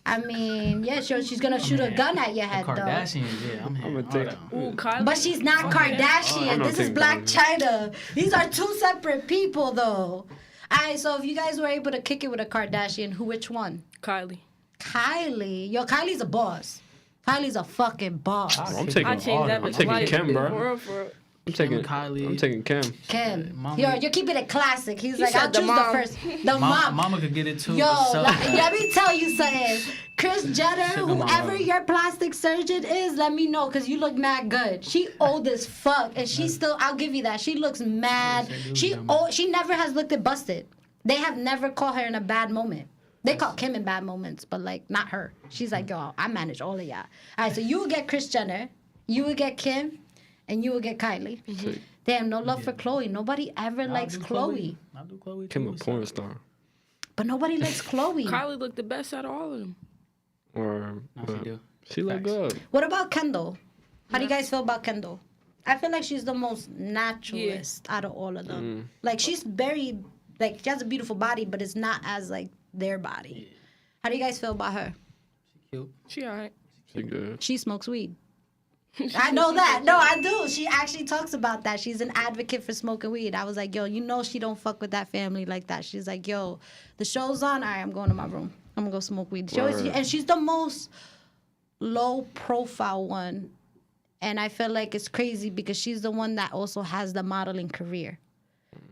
I mean, yeah, she's going to shoot a gun at your head, though. Kardashians, yeah. I'm gonna here. take. Ooh, Kylie. But she's not Kardashian. I'm not This is taking Black Kylie. China. These are two separate people, though. All right, so if you guys were able to kick it with a Kardashian, which one? Kylie. Kylie. Yo, Kylie's a boss. Kylie's a fucking boss. I'm taking. I changed that I'm bitch taking life. Kim, bro. For real, for real. I'm taking Kylie. I'm taking Kim. Kim. Mama- You're keeping it classic. He's like, said I'll the choose the mom. first. The mom. Mama could get it too. Yo, so- let me tell you something. Chris Jenner, Sugar mama. whoever your plastic surgeon is, let me know, because you look mad good. She old as fuck, and she still, I'll give you that. She looks mad. She never has looked at busted. They have never caught her in a bad moment. They caught Kim in bad moments, but, like, not her. She's like, yo, I manage all of y'all. All right, so you would get Kris Jenner, you would get Kim, and you would get Kylie. Damn, no love for Khloe. Nobody ever likes Khloe. I'll do Khloe Kim too, a so- porn star. But nobody likes Khloe. Kylie looked the best out of all of them. Or No, she do. she look Facts. good. What about Kendall? How do you guys feel about Kendall? I feel like she's the most naturalist out of all of them. Like, she's very, like, she has a beautiful body, but it's not as, like, their body. How do you guys feel about her? Cute. She alright. She good. She smokes weed. I know that. No, I do. She actually talks about that. She's an advocate for smoking weed. I was like, yo, you know she don't fuck with that family like that. She's like, yo, the show's on. All right, I'm going to my room. I'm going to go smoke weed. And she's the most low-profile one. And I feel like it's crazy because she's the one that also has the modeling career.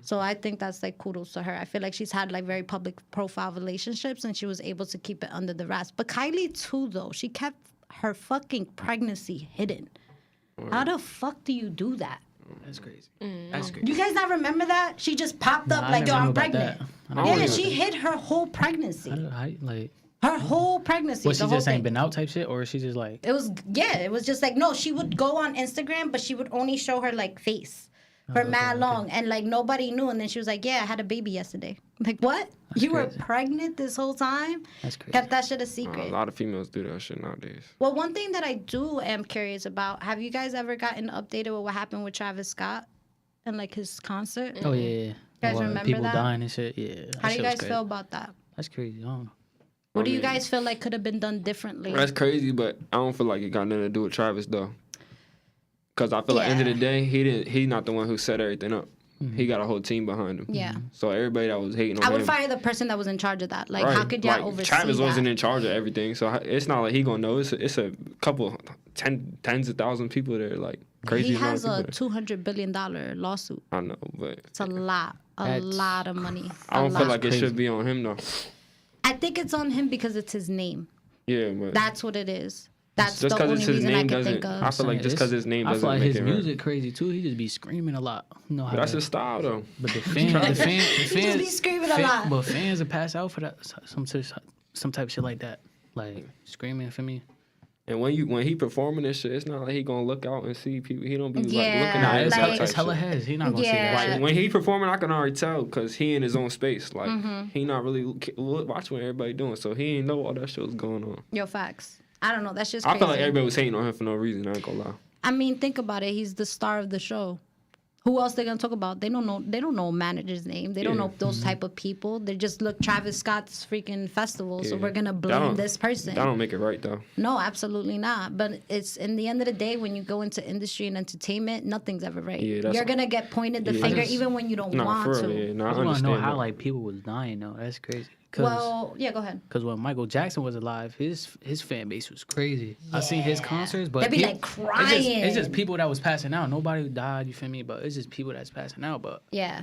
So I think that's, like, kudos to her. I feel like she's had, like, very public profile relationships, and she was able to keep it under the wraps. But Kylie, too, though. She kept her fucking pregnancy hidden. How the fuck do you do that? That's crazy. That's crazy. You guys not remember that? She just popped up I like, yo, never knew I'm about pregnant. that. I never Yeah, knew she about hid her whole pregnancy. like, Her whole pregnancy. was she the whole just ain't thing. been out type shit, or is she just like? It was just like, no, she would go on Instagram, but she would only show her, like, face for mad long. And, like, nobody knew. And then she was like, yeah, I had a baby yesterday. Like, what? You were crazy. pregnant this whole time? That's crazy. Kept that shit a A secret. lot of females do that shit nowadays. Well, one thing that I am curious about, have you guys ever gotten updated with what happened with Travis Scott and, like, his concert? Oh yeah. You guys Well, remember people that? dying and shit. Yeah. that How do you shit was guys crazy. feel about that? That's crazy. I don't know. What do you guys feel like could have been done differently? That's crazy, but I don't feel like it got nothing to do with Travis though. Cause I feel like end of the day, he not the one who set everything up. He got a whole team behind him. Yeah. So everybody that was hating on I him. would fire the person that was in charge of that. Like, how could y'all oversee Travis that? wasn't in charge of everything, so it's not like he gonna know. It's a couple tens of thousand people there, like crazy. He amount has of a people $200 billion lawsuit. there. I know, but It's a lot of money. I don't feel like it Crazy. should be on him though. I think it's on him because it's his name. Yeah, but That's what it is. That's Just the because only it's his reason I name can think doesn't. of. I feel like just because his name I feel doesn't like make his it right. music crazy too. He just be screaming a lot. You know how But that's that- his style though. But the fans, He just be screaming a lot. But fans will pass out for that. Some type of shit like that, like screaming for me. And when he performing this shit, it's not like he gonna look out and see people. He don't be like Yeah, looking Nah, at it's, it. like- it's hella heads. He not gonna see Yeah. that. Like Shit. when he performing, I can already tell because he in his own space. Like Mm-hmm. he not really watching what everybody doing, so he ain't know all that shit was going on. Yo, facts. I don't know. That's just I crazy. felt like everybody was hating on him for no reason. I ain't gonna lie. I mean, think about it. He's the star of the show. Who else they gonna talk about? They don't know. They don't know a manager's name. They don't know those type of people. They just look Travis Scott's freaking festival. So Yeah. we're gonna That blame don't- this person. That don't make it right though. No, absolutely not. But it's in the end of the day, when you go into industry and entertainment, nothing's ever right. Yeah, that's- You're gonna get pointed the Yeah. finger I just- even when you don't Nah, want for to. real. Yeah, nah, I I just want to understand know how that. like people was dying though. That's crazy. Well, yeah, go ahead. Because when Michael Jackson was alive, his fan base was crazy. I seen his concerts, but They be like It's crying. just people that was passing out. Nobody died. You feel me? But it's just people that's passing out. But Yeah.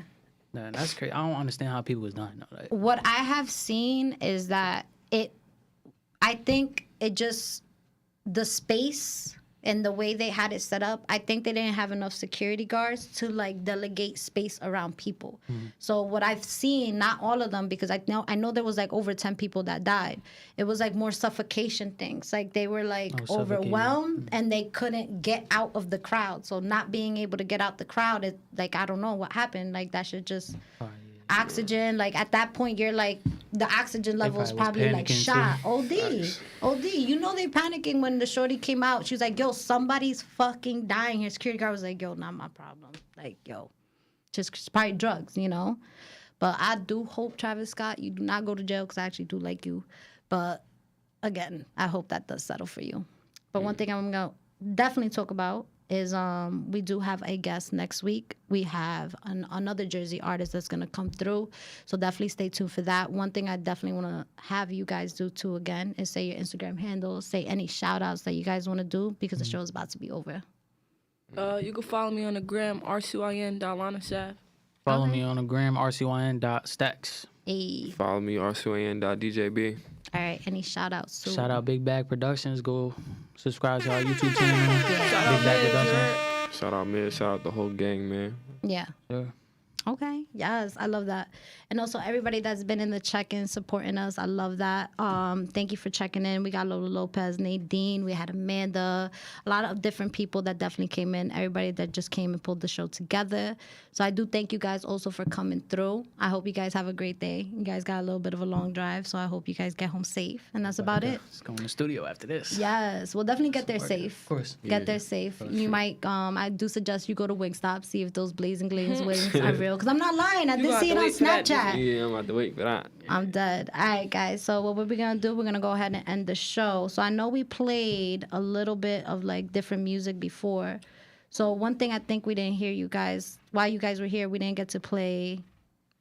nah, that's crazy. I don't understand how people was dying though. Like, What I have seen is that I think it just, the space and the way they had it set up, I think they didn't have enough security guards to like delegate space around people. So what I've seen, not all of them, because I know there was like over 10 people that died. It was like more suffocation things. Like they were like suffocating. overwhelmed and they couldn't get out of the crowd. So not being able to get out the crowd, it like, I don't know what happened. Like that should just oxygen. Like at that point, you're like, the oxygen level is probably was probably like panicking, shot. too. OD. You know they panicking when the shorty came out. She was like, yo, somebody's fucking dying here. Security guard was like, yo, not my problem. Like, yo, just it's probably drugs, you know? But I do hope, Travis Scott, you do not go to jail because I actually do like you. But again, I hope that does settle for you. But one thing I'm going to definitely talk about is we do have a guest next week. We have another Jersey artist that's going to come through. So definitely stay tuned for that. One thing I definitely want to have you guys do too again is say your Instagram handle, say any shout outs that you guys want to do because the show is about to be over. You can follow me on the gram, rcyn.lanasav. follow me on the gram, rcyn.stacks. Hey. Follow me rcyn.djb. All right, any shout outs too? Shout out Big Bag Productions. Go subscribe to our YouTube channel. Yeah. Big Bag Productions. Shout out Miz. Shout out the whole gang, man. Yeah. Yeah. Okay. Yes, I love that. And also everybody that's been in the check-in supporting us. I love that. Thank you for checking in. We got Lola Lopez, Nadine, we had Amanda, a lot of different people that definitely came in. Everybody that just came and pulled the show together. So I do thank you guys also for coming through. I hope you guys have a great day. You guys got a little bit of a long drive, so I hope you guys get home safe. And that's about it. Let's go in the studio after this. Yes, we'll definitely get there safe. Of course. Get there safe. You might, I do suggest you go to Wingstop, see if those Blazing Glaze wings are real. Because I'm not lying. I did gonna see it have on to wait for that, Snapchat. Yeah, I'm about to wait for that. I'm dead. All right, guys. So what we're going to do, we're going to go ahead and end the show. So I know we played a little bit of like different music before. So one thing I think we didn't hear you guys, while you guys were here, we didn't get to play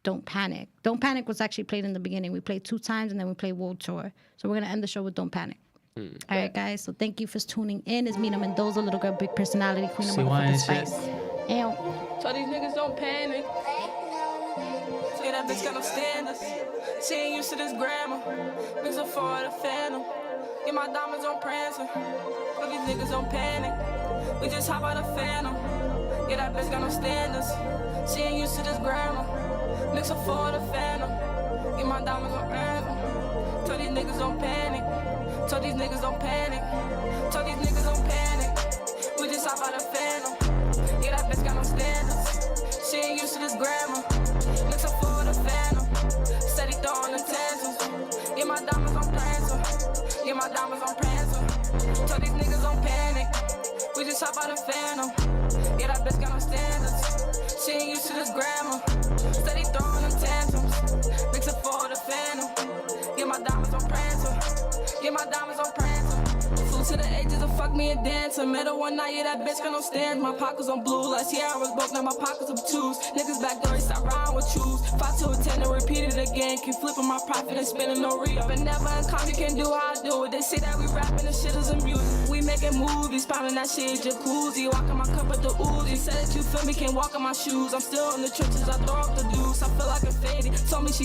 Don't Panic. Don't Panic was actually played in the beginning. We played 2 times and then we played World Tour. So we're going to end the show with Don't Panic. All right, guys. So thank you for tuning in. It's Mina Mendoza, little girl, big personality, queen of See why motherfucking and shit. spice. And So these niggas don't panic. Say that bitch got no standards. She ain't used to this grammar. Mix her for the phantom. Get my diamonds on prancing. But these niggas don't panic. We just hop out the phantom. Yeah, that bitch got no standards. She ain't used to this grammar. Mix her for the phantom. Get my diamonds on prancing. Tell these niggas don't panic. Tell these niggas don't panic. Tell these niggas don't panic. We just hop out the phantom. Yeah, that bitch got no standards. She ain't used to this grammar. Mix her for the phantom. Steady throwing the tantrums. Yeah, my diamonds on prancing. Yeah, my diamonds on prancing. Tell these niggas don't panic. We just hop out the phantom. Yeah, that bitch got no standards. She ain't used to this grammar. Steady throwing the tantrums. Mix her for the phantom. Yeah, my diamonds on prancing. Yeah, my diamonds on prancing. Flew to the ages of fuck me and dance. Met her one night, yeah, that bitch got no stands. My pockets on blue. Last year I was broke, now my pockets of twos. Niggas back door, they stop riding with shoes. 5 to a 10 and repeat it again. Keep flipping my profit and spending no real. But never in calm, you can do how I do it. They say that we rapping and shit is music. We making movies, pounding that shit jacuzzi. Walking my cup at the Uzi. Said that you feel me, can't walk in my shoes. I'm still in the trenches, I throw up the deuce. I feel like a faded. Told me she